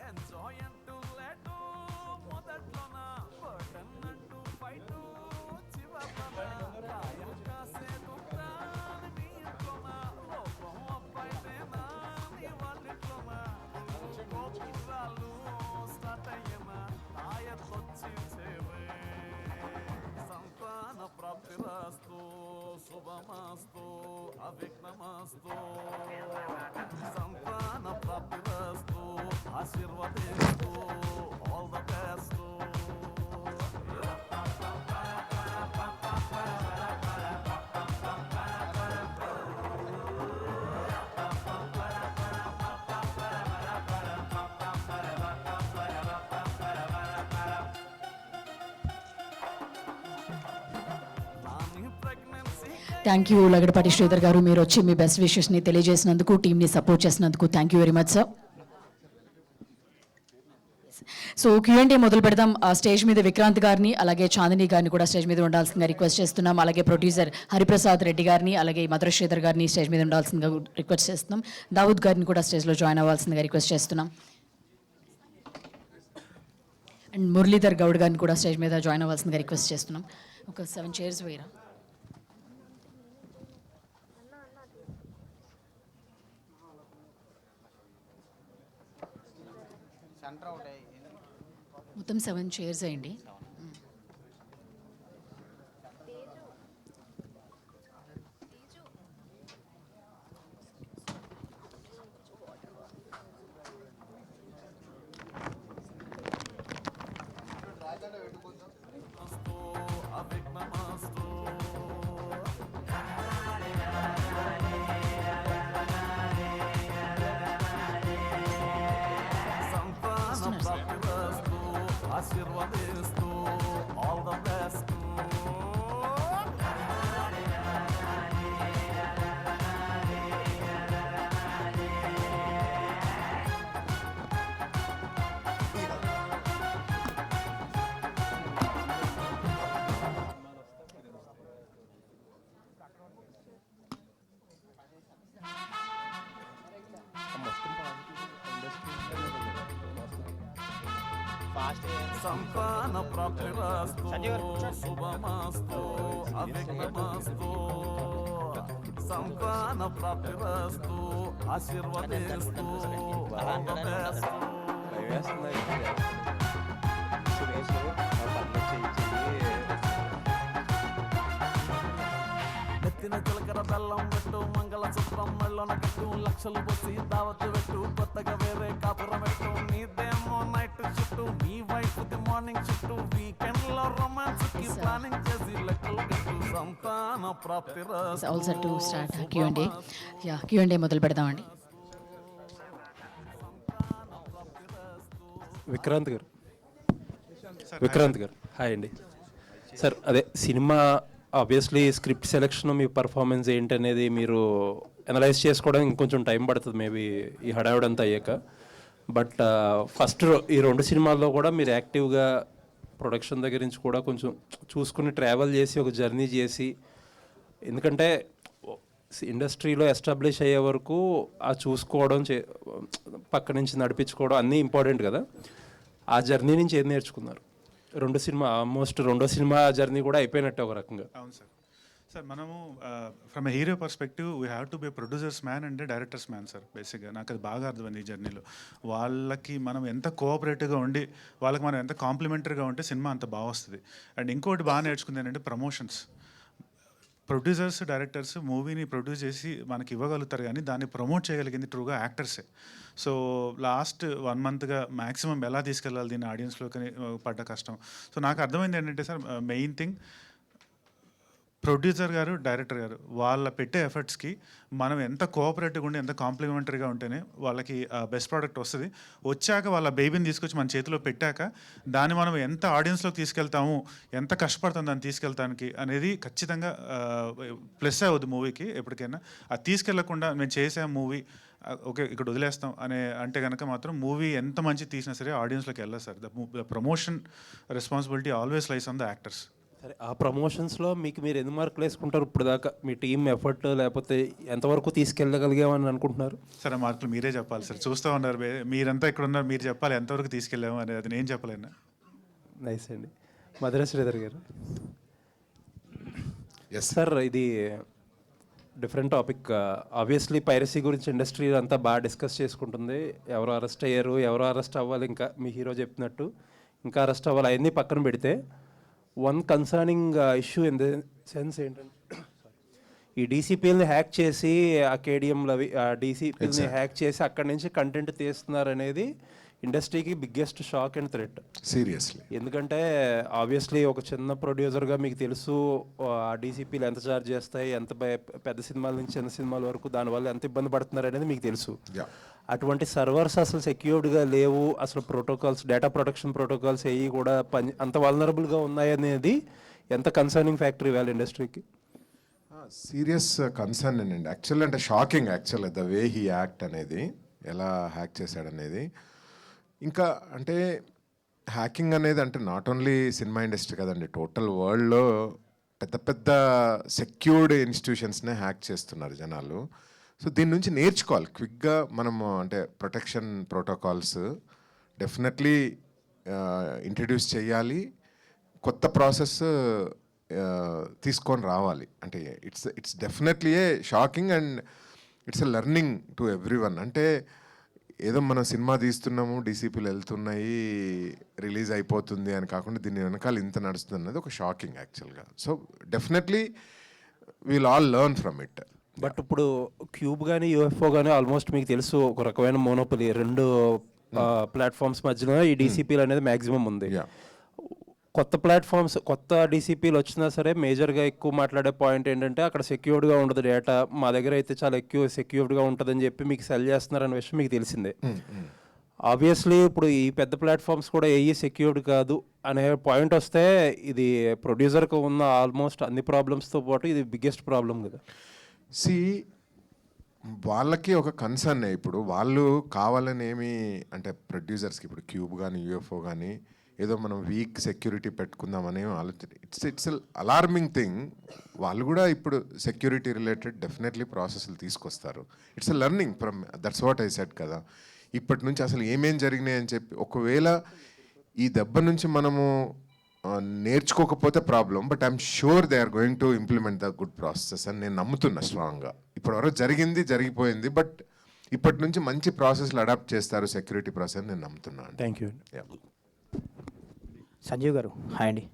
ఎంజాయ్ అంటూ లేటు మొదట్లోన బర్డన్ అంటూ ఫైటు చివరన కాయం కాసేపు ప్రాణి నీ ఇంట్లోన లోపం అబ్బాయితేనా నీ వాళ్ళింట్లోన గోపురాలు స్టార్ట్ అయ్యేనా తాయతొచ్చి చేరే సంతాన ప్రాప్తిరస్తు శుభమస్తు అవిఘ్నమస్తు సంతాన ప్రాప్తిరస్తు ఆశీర్వదిస్తూ all the best. Thank you Lagadapati Sridhar garu, మీరు వచ్చి మీ బెస్ట్ విషెస్ని తెలియజేసినందుకు, టీంని సపోర్ట్ చేసినందుకు thank you very much sir. So Q&A మొదలు పెడదాం. ఆ స్టేజ్ మీద విక్రాంత్ గారిని అలాగే చాందిని గారిని కూడా స్టేజ్ మీద ఉండాల్సిందిగా రిక్వెస్ట్ చేస్తున్నాం. అలాగే ప్రొడ్యూసర్ హరిప్రసాద్ రెడ్డి గారిని అలాగే మధుర శ్రీధర్ గారిని స్టేజ్ మీద ఉండాల్సిందిగా రిక్వెస్ట్ చేస్తున్నాం. దావుద్ గారిని కూడా స్టేజ్లో జాయిన్ అవ్వాల్సిందిగా రిక్వెస్ట్ చేస్తున్నాం. అండ్ మురళీధర్ గౌడ్ గారిని కూడా స్టేజ్ మీద జాయిన్ అవ్వాల్సిందిగా రిక్వెస్ట్ చేస్తున్నాం. ఒక 7 చైర్స్ వేయరా. మొత్తం 7 చైర్స్ అయ్యండి. ఆశీర్వదిస్తూ ఆల్ ద బెస్ట్. సంతాన ప్రాప్తిరస్తు శుభమస్తు అవిఘ్నమస్తు సంతాన ప్రాప్తిరస్తు ఆశీర్వదిస్తూ ఆల్ ద బెస్ట్. నెత్తిన చిలకర బెల్లం పెట్టు మంగళసూత్రం మెళ్ళన కట్టు లక్షలు పోసి దావత్తు పెట్టు కొత్తగా వేరే కాపురం పెట్టు నీదేమో నైట్ చుట్టూ నీ వైఫ్ ది మార్నింగ్ చుట్టూ వీకెండ్ లో రొమాన్స్ కి ప్లానింగ్ చేసి లెక్కలు కట్టు సంతాన ప్రాప్తి all set to start Q&A. Yeah Q&A మొదలు పెడదామండి. విక్రాంత్ గారు హాయ్ అండి సార్. అదే సినిమా ఆబ్వియస్లీ స్క్రిప్ట్ సెలెక్షన్ మీ పర్ఫార్మెన్స్ ఏంటి అనేది మీరు అనలైజ్ చేసుకోవడానికి ఇంకొంచెం టైం పడుతుంది మేబీ ఈ హడావిడంతా అయ్యాక. బట్ ఫస్ట్ ఈ 2 సినిమాల్లో కూడా మీరు యాక్టివ్గా ప్రొడక్షన్ దగ్గర నుంచి కూడా కొంచెం చూసుకుని ట్రావెల్ చేసి ఒక జర్నీ చేసి, ఎందుకంటే ఇండస్ట్రీలో ఎస్టాబ్లిష్ అయ్యే వరకు ఆ చూసుకోవడం పక్క నుంచి నడిపించుకోవడం అన్నీ ఇంపార్టెంట్ కదా. ఆ జర్నీ నుంచి ఏం నేర్చుకున్నారు? 2 సినిమా ఆల్మోస్ట్ 2వ సినిమా జర్నీ కూడా అయిపోయినట్టే ఒక రకంగా. అవును సార్. సార్ మనము from a hero perspective we have to be producers man and directors man sir. బేసిక్గా నాకు అది బాగా అర్థమైంది ఈ జర్నీలో. వాళ్ళకి మనం ఎంత కోఆపరేటివ్గా ఉండి వాళ్ళకి మనం ఎంత కాంప్లిమెంటరీగా ఉంటే సినిమా అంత బాగా వస్తుంది. అండ్ ఇంకోటి బాగా నేర్చుకుంది ఏంటంటే ప్రమోషన్స్. ప్రొడ్యూసర్స్ డైరెక్టర్స్ మూవీని ప్రొడ్యూస్ చేసి మనకి ఇవ్వగలుగుతారు, కానీ దాన్ని ప్రమోట్ చేయగలిగింది ట్రూగా యాక్టర్సే. సో లాస్ట్ 1 monthగా మ్యాక్సిమం ఎలా తీసుకెళ్ళాలి దీన్ని ఆడియన్స్లోకి పడ్డ కష్టం. సో నాకు అర్థమైంది ఏంటంటే సార్, మెయిన్ థింగ్ ప్రొడ్యూసర్ గారు, డైరెక్టర్ గారు వాళ్ళ పెట్టే ఎఫర్ట్స్కి మనం ఎంత కోఆపరేటివ్గా ఉండి ఎంత కాంప్లిమెంటరీగా ఉంటేనే వాళ్ళకి బెస్ట్ ప్రోడక్ట్ వస్తుంది. వచ్చాక వాళ్ళ బేబీని తీసుకొచ్చి మన చేతిలో పెట్టాక దాన్ని మనం ఎంత ఆడియన్స్లోకి తీసుకెళ్తాము, ఎంత కష్టపడతాం దాన్ని తీసుకెళ్తానికి అనేది ఖచ్చితంగా ప్లస్ అవుద్ది మూవీకి. ఎప్పటికైనా అది తీసుకెళ్లకుండా మేము చేసాం మూవీ ఓకే ఇక్కడ వదిలేస్తాం అనే అంటే కనుక మాత్రం మూవీ ఎంత మంచి తీసినా సరే ఆడియన్స్లోకి వెళ్ళదు sir. The promotion responsibility always lies on the actors. సరే, ఆ ప్రమోషన్స్లో మీకు మీరు ఎన్ని మార్కులు వేసుకుంటారు ఇప్పుడు దాకా? మీ టీం ఎఫర్ట్ లేకపోతే ఎంతవరకు తీసుకెళ్ళగలిగామని అనుకుంటున్నారు? సరే, మార్కులు మీరే చెప్పాలి సార్. చూస్తూ ఉన్నారు మీరంతా ఇక్కడ ఉన్నారు, మీరు చెప్పాలి ఎంతవరకు తీసుకెళ్ళాము అనేది. అది నేను చెప్పలేను. నైస్ అండి. మధుర శ్రీధర్ గారు. సార్, ఇది డిఫరెంట్ టాపిక్. ఆబ్వియస్లీ పైరసీ గురించి ఇండస్ట్రీ అంతా బాగా డిస్కస్ చేసుకుంటుంది. ఎవరు అరెస్ట్ అయ్యారు, ఎవరు అరెస్ట్ అవ్వాలి, ఇంకా మీ హీరో చెప్పినట్టు ఇంకా అరెస్ట్ అవ్వాలి, అవన్నీ పక్కన పెడితే one concerning issue in the sense ఏంటంటే, ఈ డీసీపీఎల్ని హ్యాక్ చేసి ఆ కేడిఎంలో డీసీపీఎల్ని హ్యాక్ చేసి అక్కడి నుంచి కంటెంట్ తీస్తున్నారు అనేది ఇండస్ట్రీకి biggest shock and threat. Seriously. ఎందుకంటే ఆబ్వియస్లీ ఒక చిన్న ప్రొడ్యూసర్గా మీకు తెలుసు ఆ డీసీపీలు ఎంత ఛార్జ్ చేస్తాయి, ఎంత పెద్ద సినిమాల నుంచి చిన్న సినిమాల వరకు దానివల్ల ఎంత ఇబ్బంది పడుతున్నారు అనేది మీకు తెలుసు. అటువంటి సర్వర్స్ అసలు సెక్యూర్డ్గా లేవు, అసలు ప్రోటోకాల్స్, డేటా ప్రొటెక్షన్ ప్రోటోకాల్స్ ఏవి కూడా అంత వల్నరబుల్గా ఉన్నాయనేది ఎంత కన్సర్నింగ్ ఫ్యాక్టరీ ఇవాళ ఇండస్ట్రీకి? సీరియస్ కన్సర్న్ అండి. యాక్చువల్ అంటే shocking actual the way he act అనేది, ఎలా హ్యాక్ చేశాడనేది. ఇంకా అంటే హ్యాకింగ్ అనేది అంటే నాట్ ఓన్లీ సినిమా ఇండస్ట్రీ కదండి, టోటల్ వరల్డ్లో పెద్ద పెద్ద సెక్యూర్డ్ ఇన్స్టిట్యూషన్స్నే హ్యాక్ చేస్తున్నారు జనాలు. సో దీని నుంచి నేర్చుకోవాలి క్విక్గా మనము. అంటే ప్రొటెక్షన్ ప్రోటోకాల్స్ డెఫినెట్లీ ఇంట్రడ్యూస్ చేయాలి, కొత్త ప్రాసెస్ తీసుకొని రావాలి. అంటే it's definitely A shocking and it's a learning to every one. అంటే ఏదో మనం సినిమా తీస్తున్నాము, డీసీపీలు వెళ్తున్నాయి, రిలీజ్ అయిపోతుంది అని కాకుండా దీని వెనకాల ఇంత నడుస్తుంది అన్నది ఒక షాకింగ్ యాక్చువల్గా. So definitely we'll all learn from it. But ఇప్పుడు క్యూబ్ కానీ యూఎఫ్ఓ కానీ ఆల్మోస్ట్ మీకు తెలుసు ఒక రకమైన మోనోపలి, రెండు ప్లాట్ఫామ్స్ మధ్యలో ఈ డీసీపీలు అనేది మ్యాక్సిమం ఉంది. కొత్త ప్లాట్ఫామ్స్, కొత్త డీసీపీలు వచ్చినా సరే మేజర్గా ఎక్కువ మాట్లాడే పాయింట్ ఏంటంటే అక్కడ సెక్యూర్డ్గా ఉండదు డేటా, మా దగ్గర అయితే చాలా ఎక్కువ సెక్యూర్డ్గా ఉంటుందని చెప్పి మీకు సెల్ చేస్తున్నారనే విషయం మీకు తెలిసిందే. ఆబ్వియస్లీ ఇప్పుడు ఈ పెద్ద ప్లాట్ఫామ్స్ కూడా ఏ సెక్యూర్డ్ కాదు అనే పాయింట్ వస్తే ఇది ప్రొడ్యూసర్కి ఉన్న ఆల్మోస్ట్ అన్ని ప్రాబ్లమ్స్తో పాటు ఇది బిగ్గెస్ట్ ప్రాబ్లం కదా. వాళ్ళకి ఒక కన్సర్న్. ఇప్పుడు వాళ్ళు కావాలని ఏమి అంటే ప్రొడ్యూసర్స్కి ఇప్పుడు క్యూబ్ కానీ యూఎఫ్ఓ కానీ ఏదో మనం వీక్ సెక్యూరిటీ పెట్టుకుందామని ఆలోచన. It's alarming thing. వాళ్ళు కూడా ఇప్పుడు సెక్యూరిటీ రిలేటెడ్ డెఫినెట్లీ ప్రాసెస్లు తీసుకొస్తారు. It's a learning from that's what I said కదా. ఇప్పటి నుంచి అసలు ఏమేం జరిగినాయి అని చెప్పి ఒకవేళ ఈ దెబ్బ నుంచి మనము నేర్చుకోకపోతే problem, but I'm sure they are going to implement the good process అని నేను నమ్ముతున్నా స్ట్రాంగ్గా. ఇప్పటివరకు జరిగిపోయింది, బట్ ఇప్పటి నుంచి మంచి ప్రాసెస్లు అడాప్ట్ చేస్తారు సెక్యూరిటీ ప్రాసెస్ అని నేను నమ్ముతున్నాను. Thank you. Sanjeev garu, hi అండి.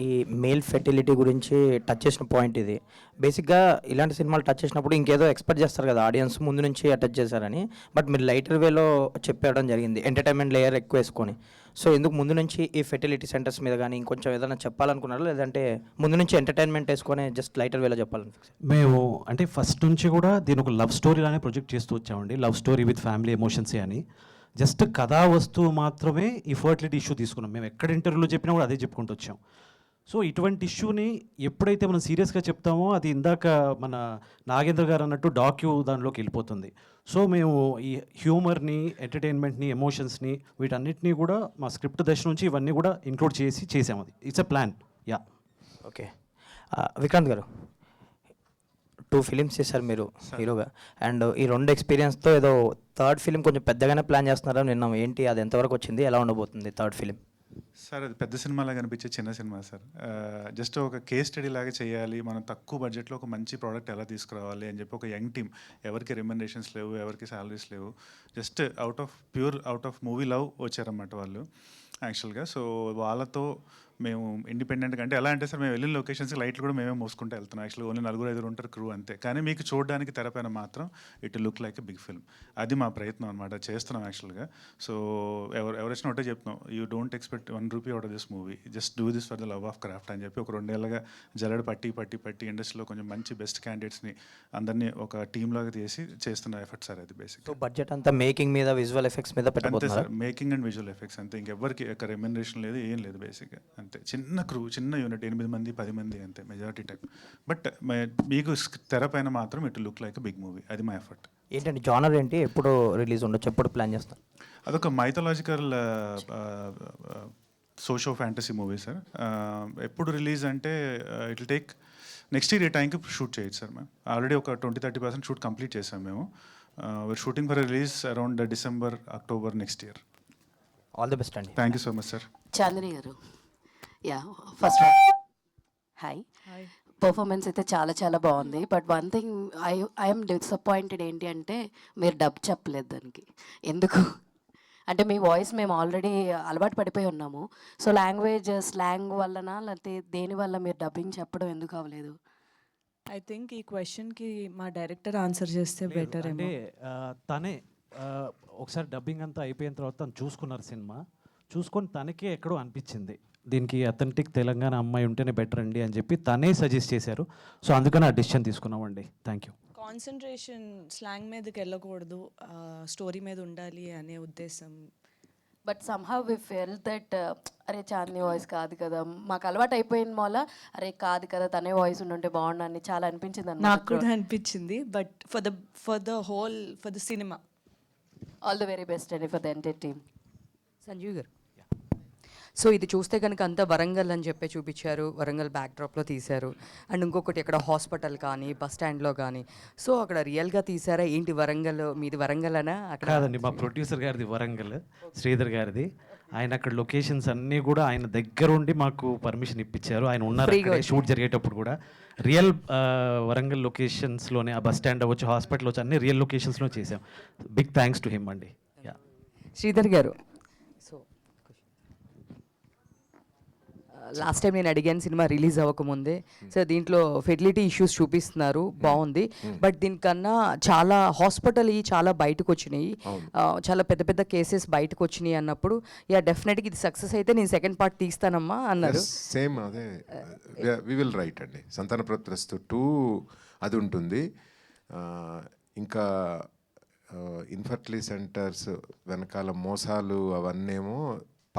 ఈ మేల్ ఫెర్టిలిటీ గురించి టచ్ చేసిన పాయింట్ ఇది. బేసిక్గా ఇలాంటి సినిమాలు టచ్ చేసినప్పుడు ఇంకేదో ఎక్స్పెక్ట్ చేస్తారు కదా ఆడియన్స్ ముందు నుంచి టచ్ చేశారని, బట్ మీరు లైటర్ వేలో చెప్పడం జరిగింది, ఎంటర్టైన్మెంట్ లేయర్ ఎక్కువ వేసుకొని. సో ఎందుకు ముందు నుంచి ఈ ఫెర్టిలిటీ సెంటర్స్ మీద కానీ ఇంకొంచెం ఏదైనా చెప్పాలనుకున్నారా, లేదంటే ముందు నుంచి ఎంటర్టైన్మెంట్ వేసుకొని జస్ట్ లైటర్ వేలో చెప్పాలని? మేము అంటే ఫస్ట్ నుంచి కూడా దీని ఒక లవ్ స్టోరీ లానే ప్రొజెక్ట్ చేస్తూ వచ్చామండి. లవ్ స్టోరీ విత్ ఫ్యామిలీ ఎమోషన్సే అని. జస్ట్ కథా వస్తువు మాత్రమే ఈ ఫర్టిలిటీ ఇష్యూ తీసుకున్నాం. మేము ఎక్కడ ఇంటర్వ్యూలో చెప్పినా కూడా అదే చెప్పుకుంటూ వచ్చాం. సో ఇటువంటి ఇష్యూని ఎప్పుడైతే మనం సీరియస్గా చెప్తామో అది ఇందాక మన నాగేంద్ర గారు అన్నట్టు డాక్యూ దానిలోకి వెళ్ళిపోతుంది. సో మేము ఈ హ్యూమర్ని, ఎంటర్టైన్మెంట్ని, ఎమోషన్స్ని వీటన్నిటినీ కూడా మా స్క్రిప్ట్ దశ నుంచి ఇవన్నీ కూడా ఇంక్లూడ్ చేసాము. అది it's a plan. Yeah, okay. Vikrant గారు, 2 ఫిలిమ్స్ చేశారు మీరు హీరోగా, అండ్ ఈ 2 ఎక్స్పీరియన్స్తో ఏదో థర్డ్ ఫిలిం కొంచెం పెద్దగానే ప్లాన్ చేస్తున్నారని విన్నాం. ఏంటి అది, ఎంతవరకు వచ్చింది, ఎలా ఉండబోతుంది థర్డ్ ఫిలిం? సార్ అది పెద్ద సినిమాలాగా అనిపించే చిన్న సినిమా సార్. జస్ట్ ఒక కేస్ స్టడీ లాగా చేయాలి, మనం తక్కువ బడ్జెట్లో ఒక మంచి ప్రోడక్ట్ ఎలా తీసుకురావాలి అని చెప్పి ఒక యంగ్ టీమ్, ఎవరికి రెమ్యునరేషన్స్ లేవు, ఎవరికి శాలరీస్ లేవు, just out of movie love వచ్చారన్నమాట వాళ్ళు యాక్చువల్గా. సో వాళ్ళతో మేము ఇండిపెండెంట్గా అంటే ఎలా అంటే సార్ మేము వెళ్ళిన లొకేషన్స్కి లైట్లు కూడా మేమే మోసుకుంటూ వెళ్తున్నాం. యాక్చువల్లీ ఓన్లీ 4-5 ఉంటారు క్రూ అంతే. కానీ మీకు చూడడానికి తెరపైన మాత్రం it look like a big film. అది మా ప్రయత్నం అనమాట, చేస్తున్నాం యాక్చువల్గా. సో ఎవరైనా ఒకటే చెప్తున్నాం, you don't expect ₹1 out of this movie, just do this for the love of craft అని చెప్పి ఒక 2 ఏళ్ళగా జల్లెడ పట్టి ఇండస్ట్రీలో కొంచెం మంచి బెస్ట్ క్యాండిడేట్స్ని అందరినీ ఒక టీమ్ లాగా చేస్తున్న ఎఫర్ట్ సార్ అది బేసిక్. సో బడ్జెట్ అంతా మేకింగ్ మీద, విజువల్ ఎఫెక్ట్స్ మీద అంతే పెట్టబోతున్నారు. Sir, making and visual effects అంతే. ఇంకెవ్వరికి ఒక రెమ్యునరేషన్ లేదు, ఏం లేదు బేసిక్గా. అంతే చిన్న క్రూ, చిన్న యూనిట్, 8 మంది 10 మంది అంతే మెజారిటీ టైం. బట్ మీకు తెర పైన మాత్రం it look like big movie. అది మా ఎఫర్ట్. ఏంటంటే జానర్ ఏంటి, ఎప్పుడు రిలీజ్ ఉండొచ్చు, ఎప్పుడు ప్లాన్ చేస్తాం? అదొక mythological socio fantasy movie sir. ఎప్పుడు రిలీజ్ అంటే it will take next year ఈ టైంకి షూట్ చేయొచ్చు సార్. మేము ఆల్రెడీ ఒక 20-30% షూట్ కంప్లీట్ చేసాం మేము. We're shooting for release around December, October next year. All the best అండి. Thank you so much sir. Chandini garu, yeah first hi. Performance అయితే చాలా చాలా బాగుంది. But one thing I'm disappointed ఏంటి అంటే మీరు డబ్ చెప్పలేదు దానికి. ఎందుకు అంటే మీ వాయిస్ మేము ఆల్రెడీ అలవాటు పడిపోయి ఉన్నాము. సో స్లాంగ్ వల్లనా లేకపోతే దేనివల్ల మీరు డబ్బింగ్ చెప్పడం ఎందుకు అవ్వలేదు? ఐ థింక్ ఈ క్వశ్చన్కి మా డైరెక్టర్ ఆన్సర్ చేస్తే బెటర్. అంటే తనే ఒకసారి డబ్బింగ్ అంతా అయిపోయిన తర్వాత తను చూసుకున్నారు సినిమా, చూసుకొని తనకే ఎక్కడో అనిపించింది దీనికి అథెంటిక్ తెలంగాణ అమ్మాయి ఉంటేనే బెటర్ అండి అని చెప్పి తనే సజెస్ట్ చేశారు. సో అందుకని ఆ డెసిషన్ తీసుకున్నామండి. Thank you. కాన్సన్ట్రేషన్ స్లాంగ్ మీదకి వెళ్ళకూడదు, స్టోరీ మీద ఉండాలి అనే ఉద్దేశం. But somehow we felt that అరే చాందిని వాయిస్ కాదు కదా, మాకు అలవాటు అయిపోయిన మూల అరే కాదు కదా తనే వాయిస్ ఉండుంటే బాగుండని చాలా అనిపించింది అన్నమాట. నాకు కూడా అనిపించింది. But for the cinema all the very best అండి for the entire team. Sanjeev garu, so ఇది చూస్తే కనుక అంతా వరంగల్ అని చెప్పి చూపించారు, వరంగల్ బ్యాక్డ్రాప్లో తీశారు. అండ్ ఇంకొకటి ఇక్కడ హాస్పిటల్ కానీ బస్ స్టాండ్లో కానీ, సో అక్కడ రియల్గా తీసారా ఏంటి? వరంగల్ మీది వరంగల్ అనా? అక్కడ కాదండి, మా ప్రొడ్యూసర్ గారిది వరంగల్, శ్రీధర్ గారిది. ఆయన అక్కడ లొకేషన్స్ అన్నీ కూడా ఆయన దగ్గర ఉండి మాకు పర్మిషన్ ఇప్పించారు. ఆయన ఉన్నారు షూట్ జరిగేటప్పుడు కూడా. రియల్ వరంగల్ లొకేషన్స్లోనే, ఆ బస్ స్టాండ్ అవ్వచ్చు, హాస్పిటల్ వచ్చి అన్ని రియల్ లొకేషన్స్లో చేసాం. బిగ్ థ్యాంక్స్ టు హిమ్ అండి. శ్రీధర్ గారు, సో లాస్ట్ టైం నేను అడిగాను సినిమా రిలీజ్ అవ్వకముందే, సో దీంట్లో ఫెర్టిలిటీ ఇష్యూస్ చూపిస్తున్నారు, బాగుంది. బట్ దీనికన్నా చాలా హాస్పిటల్ చాలా బయటకు వచ్చినాయి, చాలా పెద్ద పెద్ద కేసెస్ బయటకు వచ్చినాయి అన్నప్పుడు యా డెఫినెట్గా ఇది సక్సెస్ అయితే నేను సెకండ్ పార్ట్ తీస్తానమ్మా అన్నారు. సేమ్ అదే వి విల్ రైట్ అండి. సంతాన ప్రత్రస్తు 2 అది ఉంటుంది. ఇంకా ఇన్ఫర్టిలిటీ సెంటర్స్ వెనకాల మోసాలు అవన్నేమో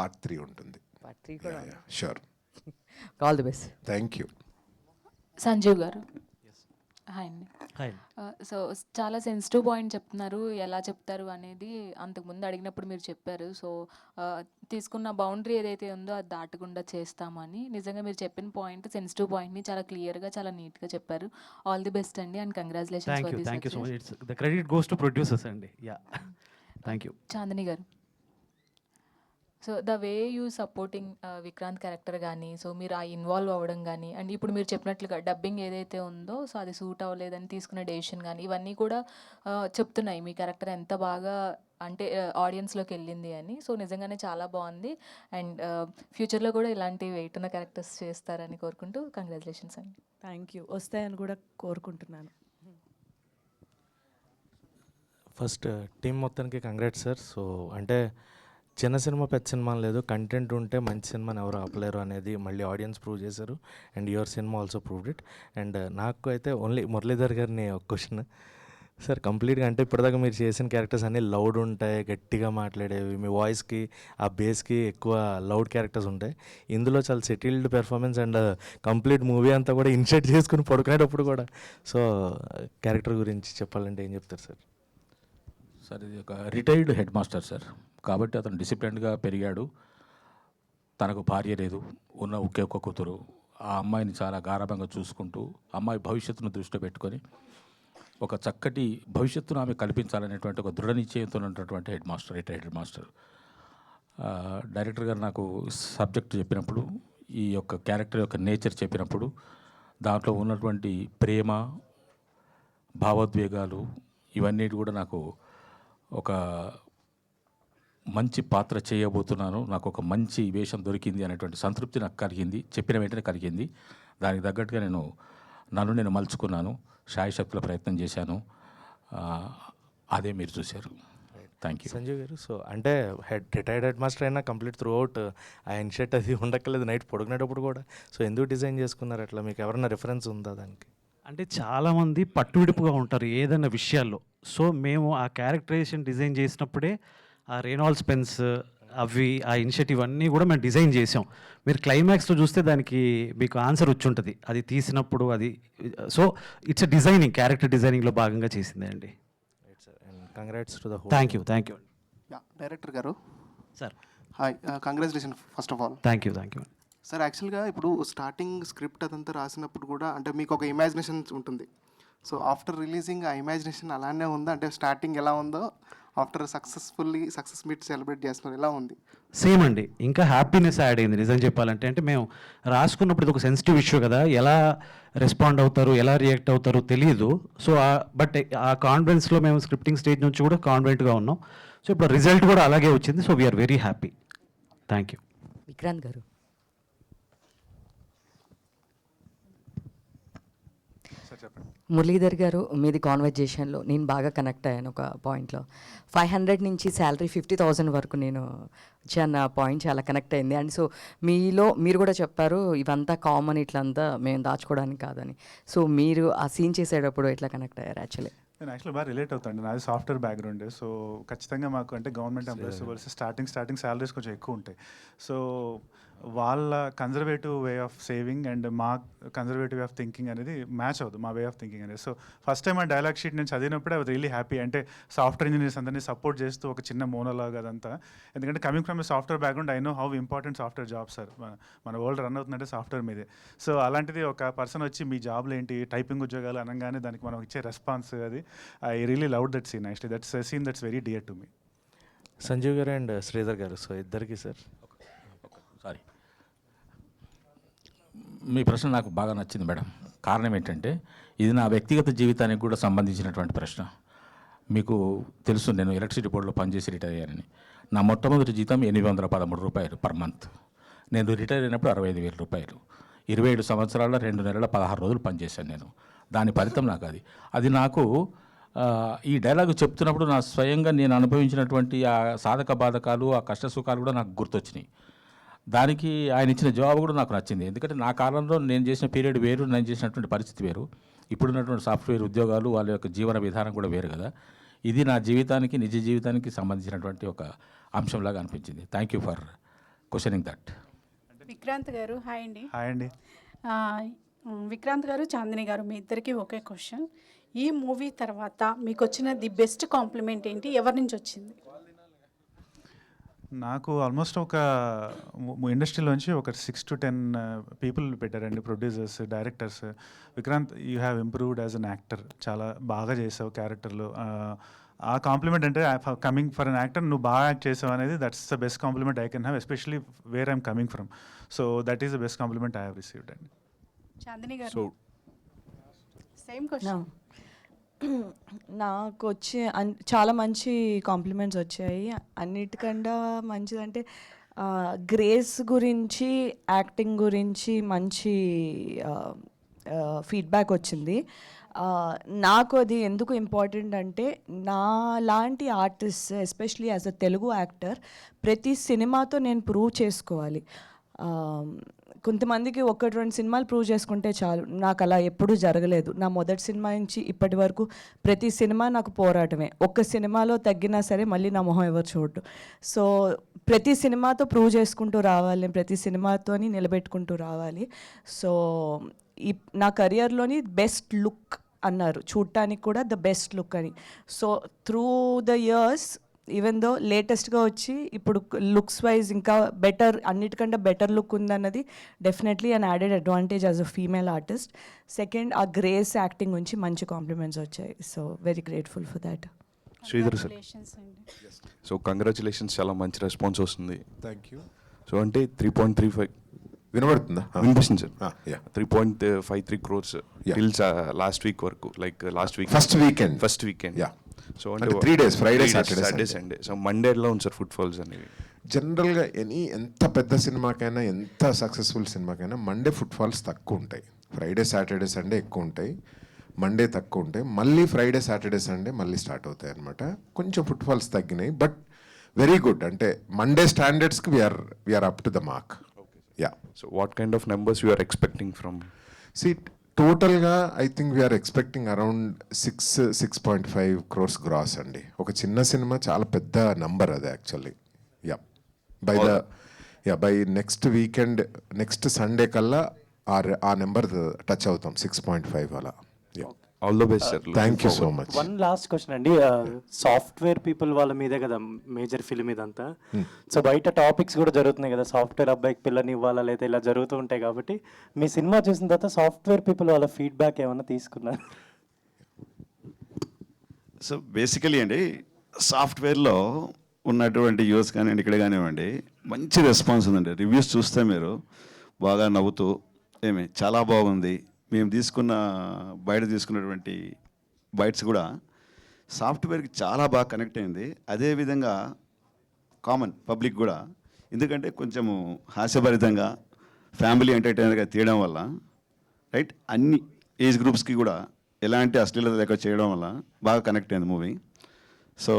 పార్ట్ 3 ఉంటుంది. పార్ట్ 3 కూడా sure. All the best. Thank you. Sanjeev garu, hi అండి. హాయ్. సో చాలా సెన్సిటివ్ పాయింట్ చెప్తున్నారు, ఎలా చెప్తారు అనేది అంతకుముందు అడిగినప్పుడు మీరు చెప్పారు. సో తీసుకున్న బౌండరీ ఏదైతే ఉందో అది దాటకుండా చేస్తామని. నిజంగా మీరు చెప్పిన పాయింట్, సెన్సిటివ్ పాయింట్ని చాలా క్లియర్గా, చాలా నీట్గా చెప్పారు. ఆల్ ది బెస్ట్ అండి and congratulations. Thank you so much. It's the credit goes to producers అండి. Yeah thank you. Chandini garu, so the way you supporting Vikranth character కానీ, సో మీరు ఆ ఇన్వాల్వ్ అవ్వడం కానీ, అండ్ ఇప్పుడు మీరు చెప్పినట్లుగా డబ్బింగ్ ఏదైతే ఉందో సో అది సూట్ అవ్వలేదని తీసుకున్న డెసిషన్ కానీ, ఇవన్నీ కూడా చెప్తున్నాయి మీ క్యారెక్టర్ ఎంత బాగా అంటే ఆడియన్స్లోకి వెళ్ళింది అని. సో నిజంగానే చాలా బాగుంది. అండ్ ఫ్యూచర్లో కూడా ఇలాంటి వెయిట్ ఉన్న క్యారెక్టర్స్ చేస్తారని కోరుకుంటూ కంగ్రాచులేషన్స్ అండి. Thank you. వస్తాయని కూడా కోరుకుంటున్నాను. ఫస్ట్ టీం మొత్తానికి కంగ్రాట్స్ సార్. సో అంటే చిన్న సినిమా పెద్ద సినిమా లేదు, కంటెంట్ ఉంటే మంచి సినిమాని ఎవరు ఆపలేరు అనేది మళ్ళీ ఆడియన్స్ ప్రూవ్ చేశారు. And your cinema also proved it. And నాకు అయితే ఓన్లీ మురళీధర్ గారిని ఒక క్వశ్చన్ సార్, కంప్లీట్గా అంటే ఇప్పటిదాకా మీరు చేసిన క్యారెక్టర్స్ అన్నీ లౌడ్ ఉంటాయి, గట్టిగా మాట్లాడేవి, మీ వాయిస్కి ఆ బేస్కి ఎక్కువ లౌడ్ క్యారెక్టర్స్ ఉంటాయి. ఇందులో చాలా settled performance and complete movie అంతా కూడా ఇన్షర్ట్ చేసుకుని పడుకునేటప్పుడు కూడా. సో క్యారెక్టర్ గురించి చెప్పాలంటే ఏం చెప్తారు సార్? సార్ ఇది ఒక రిటైర్డ్ హెడ్ మాస్టర్ సార్, కాబట్టి అతను డిసిప్లిన్డ్గా పెరిగాడు. తనకు భార్య లేదు, ఉన్న ఒకే ఒక్క కూతురు. ఆ అమ్మాయిని చాలా గారాభంగా చూసుకుంటూ అమ్మాయి భవిష్యత్తును దృష్టిలో పెట్టుకొని ఒక చక్కటి భవిష్యత్తును ఆమె కల్పించాలనేటువంటి ఒక దృఢ నిశ్చయంతో ఉన్నటువంటి head master, retired head master. Director గారు నాకు సబ్జెక్ట్ చెప్పినప్పుడు, ఈ యొక్క క్యారెక్టర్ యొక్క నేచర్ చెప్పినప్పుడు, దాంట్లో ఉన్నటువంటి ప్రేమ, భావోద్వేగాలు ఇవన్నీ కూడా నాకు ఒక మంచి పాత్ర చేయబోతున్నాను, నాకు ఒక మంచి వేషం దొరికింది అనేటువంటి సంతృప్తి నాకు కలిగింది. చెప్పిన వెంటనే కలిగింది. దానికి తగ్గట్టుగా నన్ను మలుచుకున్నాను, శాయశక్తుల ప్రయత్నం చేశాను. అదే మీరు చూశారు. Thank you. Sanjeev garu, so అంటే రిటైర్డ్ హెడ్ మాస్టర్ అయినా కంప్లీట్ త్రూ అవుట్ ఆ ఇన్షర్ట్ అది ఉండక్కర్లేదు నైట్ పడుకునేటప్పుడు కూడా. సో ఎందుకు డిజైన్ చేసుకున్నారు అట్లా? మీకు ఎవరైనా రిఫరెన్స్ ఉందా దానికి? అంటే చాలామంది పట్టువిడుపుగా ఉంటారు ఏదైనా విషయాల్లో. సో మేము ఆ క్యారెక్టరైజేషన్ డిజైన్ చేసినప్పుడే ఆ రేనాల్డ్స్ పెన్స్ అవి ఆ ఇనిషియేటివ్ అన్నీ కూడా మేము డిజైన్ చేసాం. మీరు క్లైమాక్స్లో చూస్తే దానికి మీకు ఆన్సర్ వచ్చి ఉంటుంది అది తీసినప్పుడు. అది సో ఇట్స్ డిజైనింగ్, క్యారెక్టర్ డిజైనింగ్లో భాగంగా చేసిందే అండి. Congrats to the whole. Thank you. Director garu sir, hi, congratulation first of all. Thank you. Sir, యాక్చువల్గా ఇప్పుడు స్టార్టింగ్ స్క్రిప్ట్ అదంతా రాసినప్పుడు కూడా అంటే మీకు ఒక ఇమాజినేషన్ ఉంటుంది. సో ఆఫ్టర్ రిలీజింగ్ ఆ ఇమాజినేషన్ అలానే ఉందా? అంటే స్టార్టింగ్ ఎలా ఉందో ఆఫ్టర్ సక్సెస్ మీట్ సెలబ్రేట్ చేస్తున్నారు, ఎలా ఉంది? సేమ్ అండి, ఇంకా హ్యాపీనెస్ యాడ్ అయింది నిజం చెప్పాలంటే. అంటే మేము రాసుకున్నప్పుడు ఇది ఒక సెన్సిటివ్ ఇష్యూ కదా, ఎలా రెస్పాండ్ అవుతారు, ఎలా రియాక్ట్ అవుతారో తెలియదు. సో బట్ ఆ కాన్ఫిడెన్స్లో మేము స్క్రిప్టింగ్ స్టేజ్ నుంచి కూడా కాన్ఫిడెంట్గా ఉన్నాం. సో ఇప్పుడు రిజల్ట్ కూడా అలాగే వచ్చింది. So we are very happy. Thank you. Vikrant garu, Muralidhar గారు, మీది కాన్వర్జేషన్లో నేను బాగా కనెక్ట్ అయ్యాను ఒక పాయింట్లో. 500 నుంచి శాలరీ 50,000 వరకు నేను అన్న పాయింట్ చాలా కనెక్ట్ అయింది. అండ్ సో మీరు కూడా చెప్పారు ఇవంతా కామన్, ఇట్లంతా మేము దాచుకోవడానికి కాదని. సో మీరు ఆ సీన్ చేసేటప్పుడు ఎట్లా కనెక్ట్ అయ్యారు? యాక్చువల్లీ నేను యాక్చువల్లీ బాగా రిలేట్ అవుతాను. నాది సాఫ్ట్వేర్ బ్యాక్గ్రౌండ్. సో ఖచ్చితంగా మాకు అంటే గవర్నమెంట్ ఎంప్లాయీస్ స్టార్టింగ్ శాలరీస్ కొంచెం ఎక్కువ ఉంటాయి. సో వాళ్ళ conservative way of saving and మా కన్జర్వేటివ్ వే ఆఫ్ థింకింగ్ అనేది మ్యాచ్ అవుతుంది, మా వే ఆఫ్ థింకింగ్ అనేది. సో ఫస్ట్ టైం ఆ డైలాగ్ షీట్ నేను చదివినప్పుడే ఐ వాజ్ రియలీ హ్యాపీ. అంటే సాఫ్ట్వేర్ ఇంజనీర్స్ అందరినీ సపోర్ట్ చేస్తూ ఒక చిన్న మోనోలాగ్ అదంతా. ఎందుకంటే coming from A software background I know how important software job sir. మన వరల్డ్ రన్ అవుతుందంటే సాఫ్ట్వేర్ మీదే. సో అలాంటిది ఒక పర్సన్ వచ్చి మీ జాబ్లు ఏంటి, టైపింగ్ ఉద్యోగాలు అనగానే దానికి మనం ఇచ్చే రెస్పాన్స్, అది I really love that scene. Actually that's a scene that's very dear to me. Sanjeev garu and Sridhar గారు, సో ఇద్దరికి సార్. సారీ, మీ ప్రశ్న నాకు బాగా నచ్చింది మేడం. కారణం ఏంటంటే ఇది నా వ్యక్తిగత జీవితానికి కూడా సంబంధించినటువంటి ప్రశ్న. మీకు తెలుసు, నేను ఎలక్ట్రిసిటీ బోర్డులో పనిచేసి రిటైర్ అయ్యానని. నా మొట్టమొదటి జీతం 813 రూపాయలు పర్ మంత్. నేను రిటైర్ అయినప్పుడు 65,000 రూపాయలు. 27 సంవత్సరాల 2 నెలల 16 రోజులు పనిచేశాను నేను. దాని ఫలితం నాకు అది నాకు ఈ డైలాగు చెప్తున్నప్పుడు నా స్వయంగా నేను అనుభవించినటువంటి ఆ సాధక బాధకాలు, ఆ కష్ట సుఖాలు కూడా నాకు గుర్తొచ్చినాయి. దానికి ఆయన ఇచ్చిన జవాబు కూడా నాకు నచ్చింది. ఎందుకంటే నా కాలంలో నేను చేసిన పీరియడ్ వేరు, నేను చేసినటువంటి పరిస్థితి వేరు. ఇప్పుడున్నటువంటి సాఫ్ట్వేర్ ఉద్యోగాలు, వాళ్ళ యొక్క జీవన విధానం కూడా వేరు కదా. ఇది నా జీవితానికి, నిజ జీవితానికి సంబంధించినటువంటి ఒక అంశంలాగా అనిపించింది. Thank you for questioning that. Vikrant గారు, హాయ్ అండి. హాయ్ అండి. విక్రాంత్ గారు, చాందిని గారు, మీ ఇద్దరికి ఒకే క్వశ్చన్. ఈ మూవీ తర్వాత మీకు వచ్చిన ది బెస్ట్ కాంప్లిమెంట్ ఏంటి, ఎవరి నుంచి వచ్చింది? నాకు ఆల్మోస్ట్ ఒక ఇండస్ట్రీలోంచి ఒక 6 to 10 పీపుల్ పెట్టారండి, producers, directors. Vikrant, you have improved as an actor, చాలా బాగా చేసావు క్యారెక్టర్లో. ఆ కాంప్లిమెంట్ అంటే కమింగ్ ఫర్ అన్ యాక్టర్, నువ్వు బాగా యాక్ట్ చేసావు అనేది that's the best compliment I can have, especially where I'm coming from. So that is the best compliment I have received అండి. చాందిని గారు, సేమ్ క్వశ్చన్. నాకు వచ్చే చాలా మంచి కాంప్లిమెంట్స్ వచ్చాయి. అన్నిటికన్నా మంచిదంటే గ్రేస్ గురించి, యాక్టింగ్ గురించి మంచి ఫీడ్బ్యాక్ వచ్చింది. నాకు అది ఎందుకు ఇంపార్టెంట్ అంటే, నా లాంటి artist, especially as a Telugu actor, ప్రతి సినిమాతో నేను ప్రూవ్ చేసుకోవాలి. కొంతమందికి 1-2 సినిమాలు ప్రూవ్ చేసుకుంటే చాలు. నాకు అలా ఎప్పుడూ జరగలేదు. నా మొదటి సినిమా నుంచి ఇప్పటి వరకు ప్రతి సినిమా నాకు పోరాటమే. ఒక్క సినిమాలో తగ్గినా సరే మళ్ళీ నా మొహం ఎవరు చూడరు. సో ప్రతి సినిమాతో ప్రూవ్ చేసుకుంటూ రావాలి, ప్రతి సినిమాతోని నిలబెట్టుకుంటూ రావాలి. సో నా కెరియర్లోని బెస్ట్ లుక్ అన్నారు, చూడటానికి కూడా ద బెస్ట్ లుక్ అని. So through the years, even though లేటెస్ట్గా వచ్చి ఇప్పుడు లుక్స్ వైజ్ ఇంకా బెటర్, అన్నిటికంటే బెటర్ లుక్ ఉందన్నది definitely an added advantage as a female artist. Second, ఆ గ్రేస్ యాక్టింగ్ నుంచి మంచి కాంప్లిమెంట్స్ వచ్చాయి. So very grateful for that. Sridhar sir, so congratulations, చాలా మంచి రెస్పాన్స్ వస్తుంది. Thank you. సో అంటే 3.35 వినబడుతుందా? వినిపిస్తుంది sir. 3.53 crores till last week వరకు, like last week first weekend. Yeah. So అంటే 3 days, Friday, Saturday, Saturday, Sunday. So Monday ఎలా ఉంది సార్ ఫుట్ఫాల్స్ అనేవి? జనరల్గా ఎంత పెద్ద సినిమాకైనా ఎంత సక్సెస్ఫుల్ సినిమాకైనా మండే ఫుట్ఫాల్స్ తక్కువ ఉంటాయి. ఫ్రైడే సాటర్డే సండే ఎక్కువ ఉంటాయి, మండే తక్కువ ఉంటాయి. మళ్ళీ ఫ్రైడే సాటర్డే సండే మళ్ళీ స్టార్ట్ అవుతాయి అనమాట. కొంచెం ఫుట్ఫాల్స్ తగ్గినాయి, బట్ వెరీ గుడ్. అంటే మండే స్టాండర్డ్స్కి we're up to the mark. Yeah. So what kind of numbers you are expecting from? టోటల్గా I think we're expecting around 6.5 crores gross అండి. ఒక చిన్న సినిమా చాలా పెద్ద నంబర్ అది actually. Yeah, by next weekend, next Sunday కల్లా ఆ నెంబర్ టచ్ అవుతాం, 6.5 అలా. All the best sir. Thank you so much. One last question అండి, సాఫ్ట్వేర్ పీపుల్ వాళ్ళ మీదే కదా మేజర్ ఫిల్మ్ ఇదంతా. సో బయట టాపిక్స్ కూడా జరుగుతున్నాయి కదా, సాఫ్ట్వేర్ అబ్బాయికి పిల్లని ఇవ్వాలా లేదా ఇలా జరుగుతూ ఉంటాయి. కాబట్టి మీ సినిమా చూసిన తర్వాత సాఫ్ట్వేర్ పీపుల్ వాళ్ళ ఫీడ్బ్యాక్ ఏమైనా తీసుకున్నారు? సో బేసికలీ అండి, సాఫ్ట్వేర్లో ఉన్నటువంటి యూస్ కానివ్వండి, ఇక్కడ కానివ్వండి, మంచి రెస్పాన్స్ ఉందండి. రివ్యూస్ చూస్తే మీరు బాగా నవ్వుతూ చాలా బాగుంది. మేము బయట తీసుకున్నటువంటి బైట్స్ కూడా సాఫ్ట్వేర్కి చాలా బాగా కనెక్ట్ అయింది. అదేవిధంగా కామన్ పబ్లిక్ కూడా, ఎందుకంటే కొంచెము హాస్యభరితంగా ఫ్యామిలీ ఎంటర్టైనర్గా తీయడం వల్ల, రైట్, అన్ని ఏజ్ గ్రూప్స్కి కూడా ఎలాంటి అశ్లీలత లేక చేయడం వల్ల బాగా కనెక్ట్ అయింది మూవీ. సో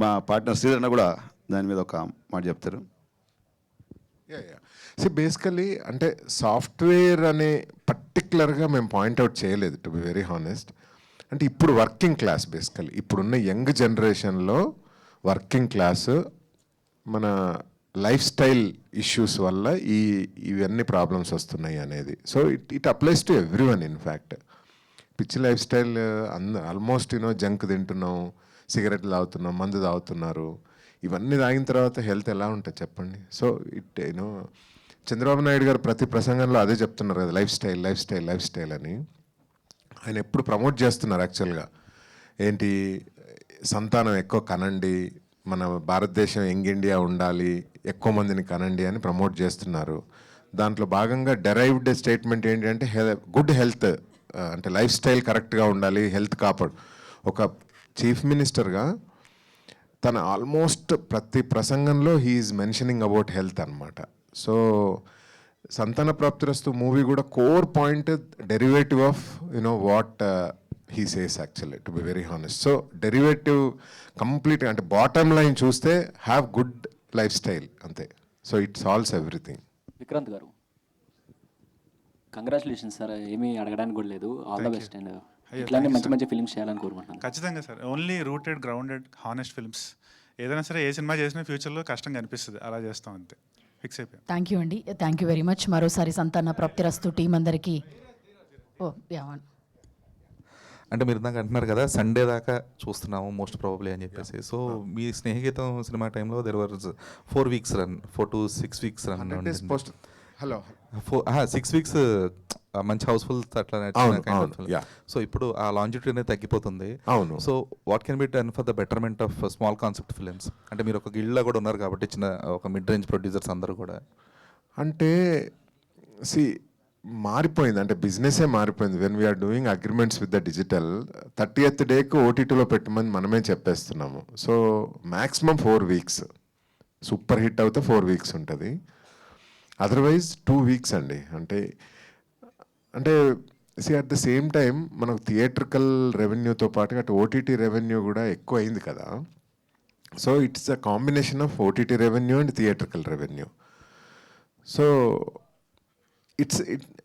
మా పార్ట్నర్ శ్రీధరణ కూడా దాని మీద ఒక మాట చెప్తారు. బేసికలీ అంటే సాఫ్ట్వేర్ అనే పర్టికులర్గా మేము పాయింట్అవుట్ చేయలేదు, టు బి వెరీ హానెస్ట్. అంటే ఇప్పుడు వర్కింగ్ క్లాస్, బేసికలీ ఇప్పుడున్న యంగ్ జనరేషన్లో వర్కింగ్ క్లాస్ మన లైఫ్ స్టైల్ ఇష్యూస్ వల్ల ఇవన్నీ ప్రాబ్లమ్స్ వస్తున్నాయి అనేది. So it applies to every one. In fact పిచ్చి లైఫ్ స్టైల్ ఆల్మోస్ట్ జంక్ తింటున్నాం, సిగరెట్లు తాగుతున్నాం, మందు తాగుతున్నారు. ఇవన్నీ తాగిన తర్వాత హెల్త్ ఎలా ఉంటుంది చెప్పండి? సో చంద్రబాబు నాయుడు గారు ప్రతి ప్రసంగంలో అదే చెప్తున్నారు కదా, లైఫ్ స్టైల్ అని. ఆయన ఎప్పుడు ప్రమోట్ చేస్తున్నారు యాక్చువల్గా. ఏంటి, సంతానం ఎక్కువ కనండి, మన భారతదేశం యంగ్ ఇండియా ఉండాలి, ఎక్కువ మందిని కనండి అని ప్రమోట్ చేస్తున్నారు. దాంట్లో భాగంగా డెరైవ్డ్ స్టేట్మెంట్ ఏంటి అంటే గుడ్ హెల్త్, అంటే లైఫ్ స్టైల్ కరెక్ట్గా ఉండాలి, హెల్త్ కాపాడు. ఒక చీఫ్ మినిస్టర్గా తన ఆల్మోస్ట్ ప్రతి ప్రసంగంలో హీఈస్ మెన్షనింగ్ అబౌట్ హెల్త్ అనమాట. సో సంతాన ప్రాప్తిరస్తు మూవీ కూడా core point derivative of what he says actually, to be very honest. So derivative కంప్లీట్గా, అంటే బాటమ్ లైన్ చూస్తే హ్యావ్ గుడ్ లైఫ్ స్టైల్ అంతే. So it solves everything. Vikrant గారు, కంగ్రాచులేషన్స్ సార్. ఏమీ అడగడానికి కూడా లేదు. All the best. అండ్ ఇట్లానే మంచి ఫిల్మ్స్ చేయాలని కోరుకుంటున్నాను. ఖచ్చితంగా sir. Only rooted, grounded, honest films. ఏదైనా సరే, ఏ సినిమా చేసినా ఫ్యూచర్లో కష్టంగా అనిపిస్తుంది, అలా చేస్తాం అంతే. ఫిక్స్ అయిపోయాం. థ్యాంక్ యూ అండి, థ్యాంక్ యూ వెరీ మచ్. మరోసారి సంతాన ప్రాప్తిరస్తు టీం అందరికీ. అంటే మీరు ఇందాక అంటున్నారు కదా, సండే దాకా చూస్తున్నాము మోస్ట్ ప్రాబబ్లీ అని చెప్పేసి. సో మీ స్నేహితం సినిమా టైంలో there was 4 weeks run, 4 to 6 weeks run. Hello 6 weeks మంచి హౌస్ఫుల్ అట్లా. సో ఇప్పుడు ఆ లాంజిట్యూడ్ అనేది తగ్గిపోతుంది. అవును. So what can be done for the betterment of small concept films? అంటే మీరు ఒక గిల్డ్లో కూడా ఉన్నారు కాబట్టి, చిన్న ఒక మిడ్ రేంజ్ ప్రొడ్యూసర్స్ అందరూ కూడా. అంటే మారిపోయింది, అంటే బిజినెసే మారిపోయింది. When we're doing agreements with the digital, 30th డేకి ఓటీటీలో పెట్టమని మనమే చెప్పేస్తున్నాము. So maximum 4 weeks, super hit అవుతే 4 weeks ఉంటుంది. అదర్వైజ్ 2 weeks అండి. అంటే అట్ ద సేమ్ టైం మనకు థియేట్రికల్ రెవెన్యూతో పాటు అటు ఓటీటీ రెవెన్యూ కూడా ఎక్కువ అయింది కదా. So it's a combination of OTT revenue and theatrical revenue. So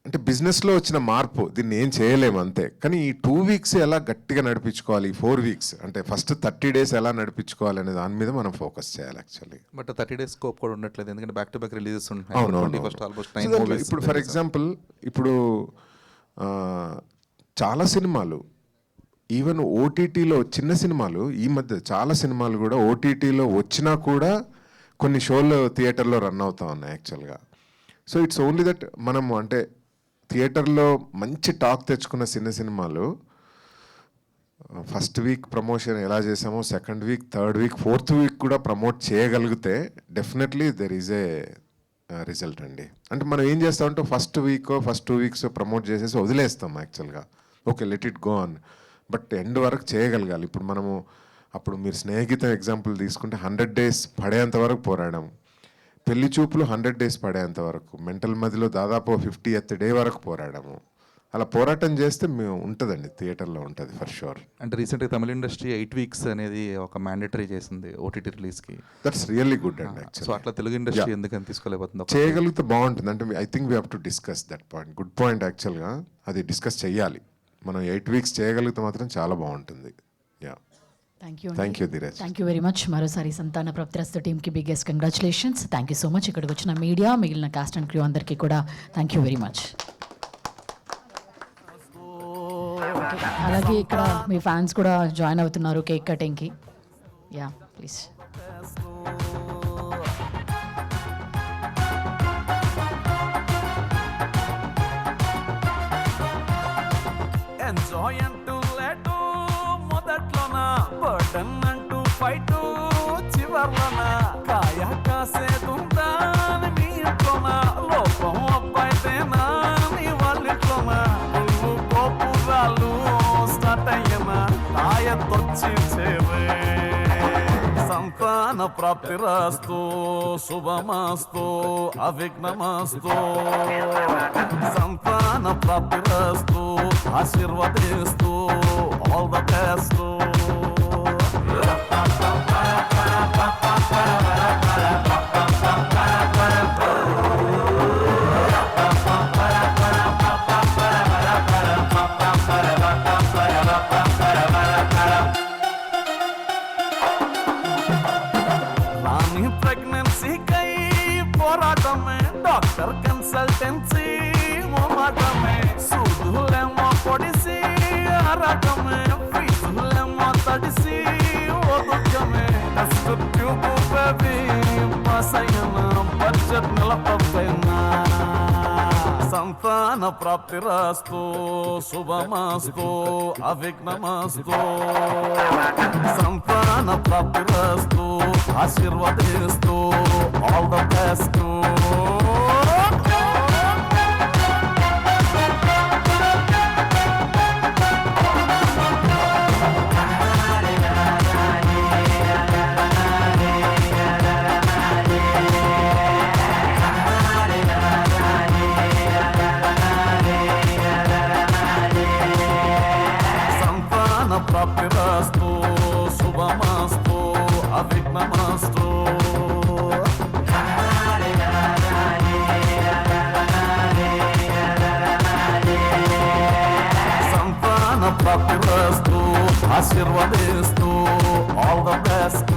అంటే బిజినెస్లో వచ్చిన మార్పు, దీన్ని ఏం చేయలేము అంతే. కానీ ఈ 2 weeks ఎలా గట్టిగా నడిపించుకోవాలి, 4 weeks అంటే ఫస్ట్ 30 days ఎలా నడిపించుకోవాలి అనే దాని మీద మనం ఫోకస్ చేయాలి యాక్చువల్లీ. బట్ 30 days స్కోప్ కూడా ఉండట్లేదు, ఎందుకంటే బ్యాక్ టు బ్యాక్ రిలీజెస్ ఉంటాయి. ఇప్పుడు ఫర్ ఎగ్జాంపుల్ ఇప్పుడు చాలా సినిమాలు, ఈవెన్ ఓటీటీలో చిన్న సినిమాలు, ఈ మధ్య చాలా సినిమాలు కూడా ఓటీటీలో వచ్చినా కూడా కొన్ని షోలు థియేటర్లో రన్ అవుతా ఉన్నాయి యాక్చువల్గా. సో ఇట్స్ ఓన్లీ దట్ మనము అంటే థియేటర్లో మంచి టాక్ తెచ్చుకున్న సినిమాలు ఫస్ట్ వీక్ ప్రమోషన్ ఎలా చేసామో, second week, third week, fourth week కూడా ప్రమోట్ చేయగలిగితే definitely there is a result అండి. అంటే మనం ఏం చేస్తామంటే ఫస్ట్ 2 weeks ప్రమోట్ చేసేసి వదిలేస్తాం యాక్చువల్గా. Okay, let it go on. But end వరకు చేయగలగాలి. ఇప్పుడు మనము అప్పుడు మీరు స్నేహితం ఎగ్జాంపుల్ తీసుకుంటే 100 days పడేంత వరకు పోరాడాము. పెళ్లి చూపులు 100 days పడేంత వరకు, మెంటల్ మధ్యలో దాదాపు 50th day వరకు పోరాడాము. అలా పోరాటం చేస్తే మేము ఉంటుందండి, థియేటర్లో ఉంటుంది ఫర్ షూర్. అంటే రీసెంట్గా తమిళ ఇండస్ట్రీ 8 weeks అనేది ఒక మ్యాండేటరీ చేసింది ఓటీటీ రిలీజ్కి. దట్స్ రియల్లీ గుడ్ అండి. సో అట్లా తెలుగు ఇండస్ట్రీ ఎందుకని తీసుకోలేకపోతుంది? చేయగలిగితే బాగుంటుంది. అంటే I think we have to discuss that point. Good point. యాక్చువల్గా అది డిస్కస్ చేయాలి. మనం 8 weeks చేయగలిగితే మాత్రం చాలా బాగుంటుంది. Yeah, thank you Dheeraj. Thank you very much. మరోసారి సంతాన ప్రాప్తిరస్తు టీమ్కి biggest congratulations. Thank you so much. ఇక్కడికి వచ్చిన మీడియా, మిగిలిన కాస్ట్ అండ్ క్రూ అందరికీ కూడా థ్యాంక్ యూ వెరీ మచ్. అలాగే ఇక్కడ మీ ఫ్యాన్స్ కూడా జాయిన్ అవుతున్నారు కేక్ కటింగ్కి. Yeah please. ఎంజాయ్ అంటూ లేటు మొదట్లోన, బర్డన్ అంటూ ఫైటు చివర్లోన, కాయ కాసేదుందా నీ ఇంట్లోన, లోపం అబ్బాయితేనా నీ వాళ్ళింట్లోన, పువ్వు కోపురాలు స్టార్ట్ అయ్యనా తాయతొచ్చి చేవే. సంతాన ప్రాప్తిరస్తు, శుభమస్తు, అవిఘ్నమస్తు. సంతాన ప్రాప్తిరస్తు, ఆశీర్వదిస్తూ ఆల్ ద బెస్ట్. రాణి ప్రెగ్నెన్సీకై పోరాటమే, డాక్టర్ కన్సల్టెన్సీ మొమాటమే, సూదులేమో పొడిసి ఆరాటమే, ఫీజులేమో తడిసి ఓదుకమే, టెస్ట్ ట్యూబ్ బేబీ పాస్ అయినా బడ్జెట్ నిలపైనా. సంతాన ప్రాప్తిరస్తు, శుభమస్తు, అవిఘ్నమస్తు. సంతాన ప్రాప్తిరస్తు, ఆశీర్వదిస్తూ ఆల్ ద బెస్ట్. సంతాన ప్రాప్తిరస్తు, శుభమస్తు, అవిఘ్నమస్తు. సంతాన ప్రాప్తిరస్తు, ఆశీర్వదిస్తూ ఆల్ ద బెస్ట్.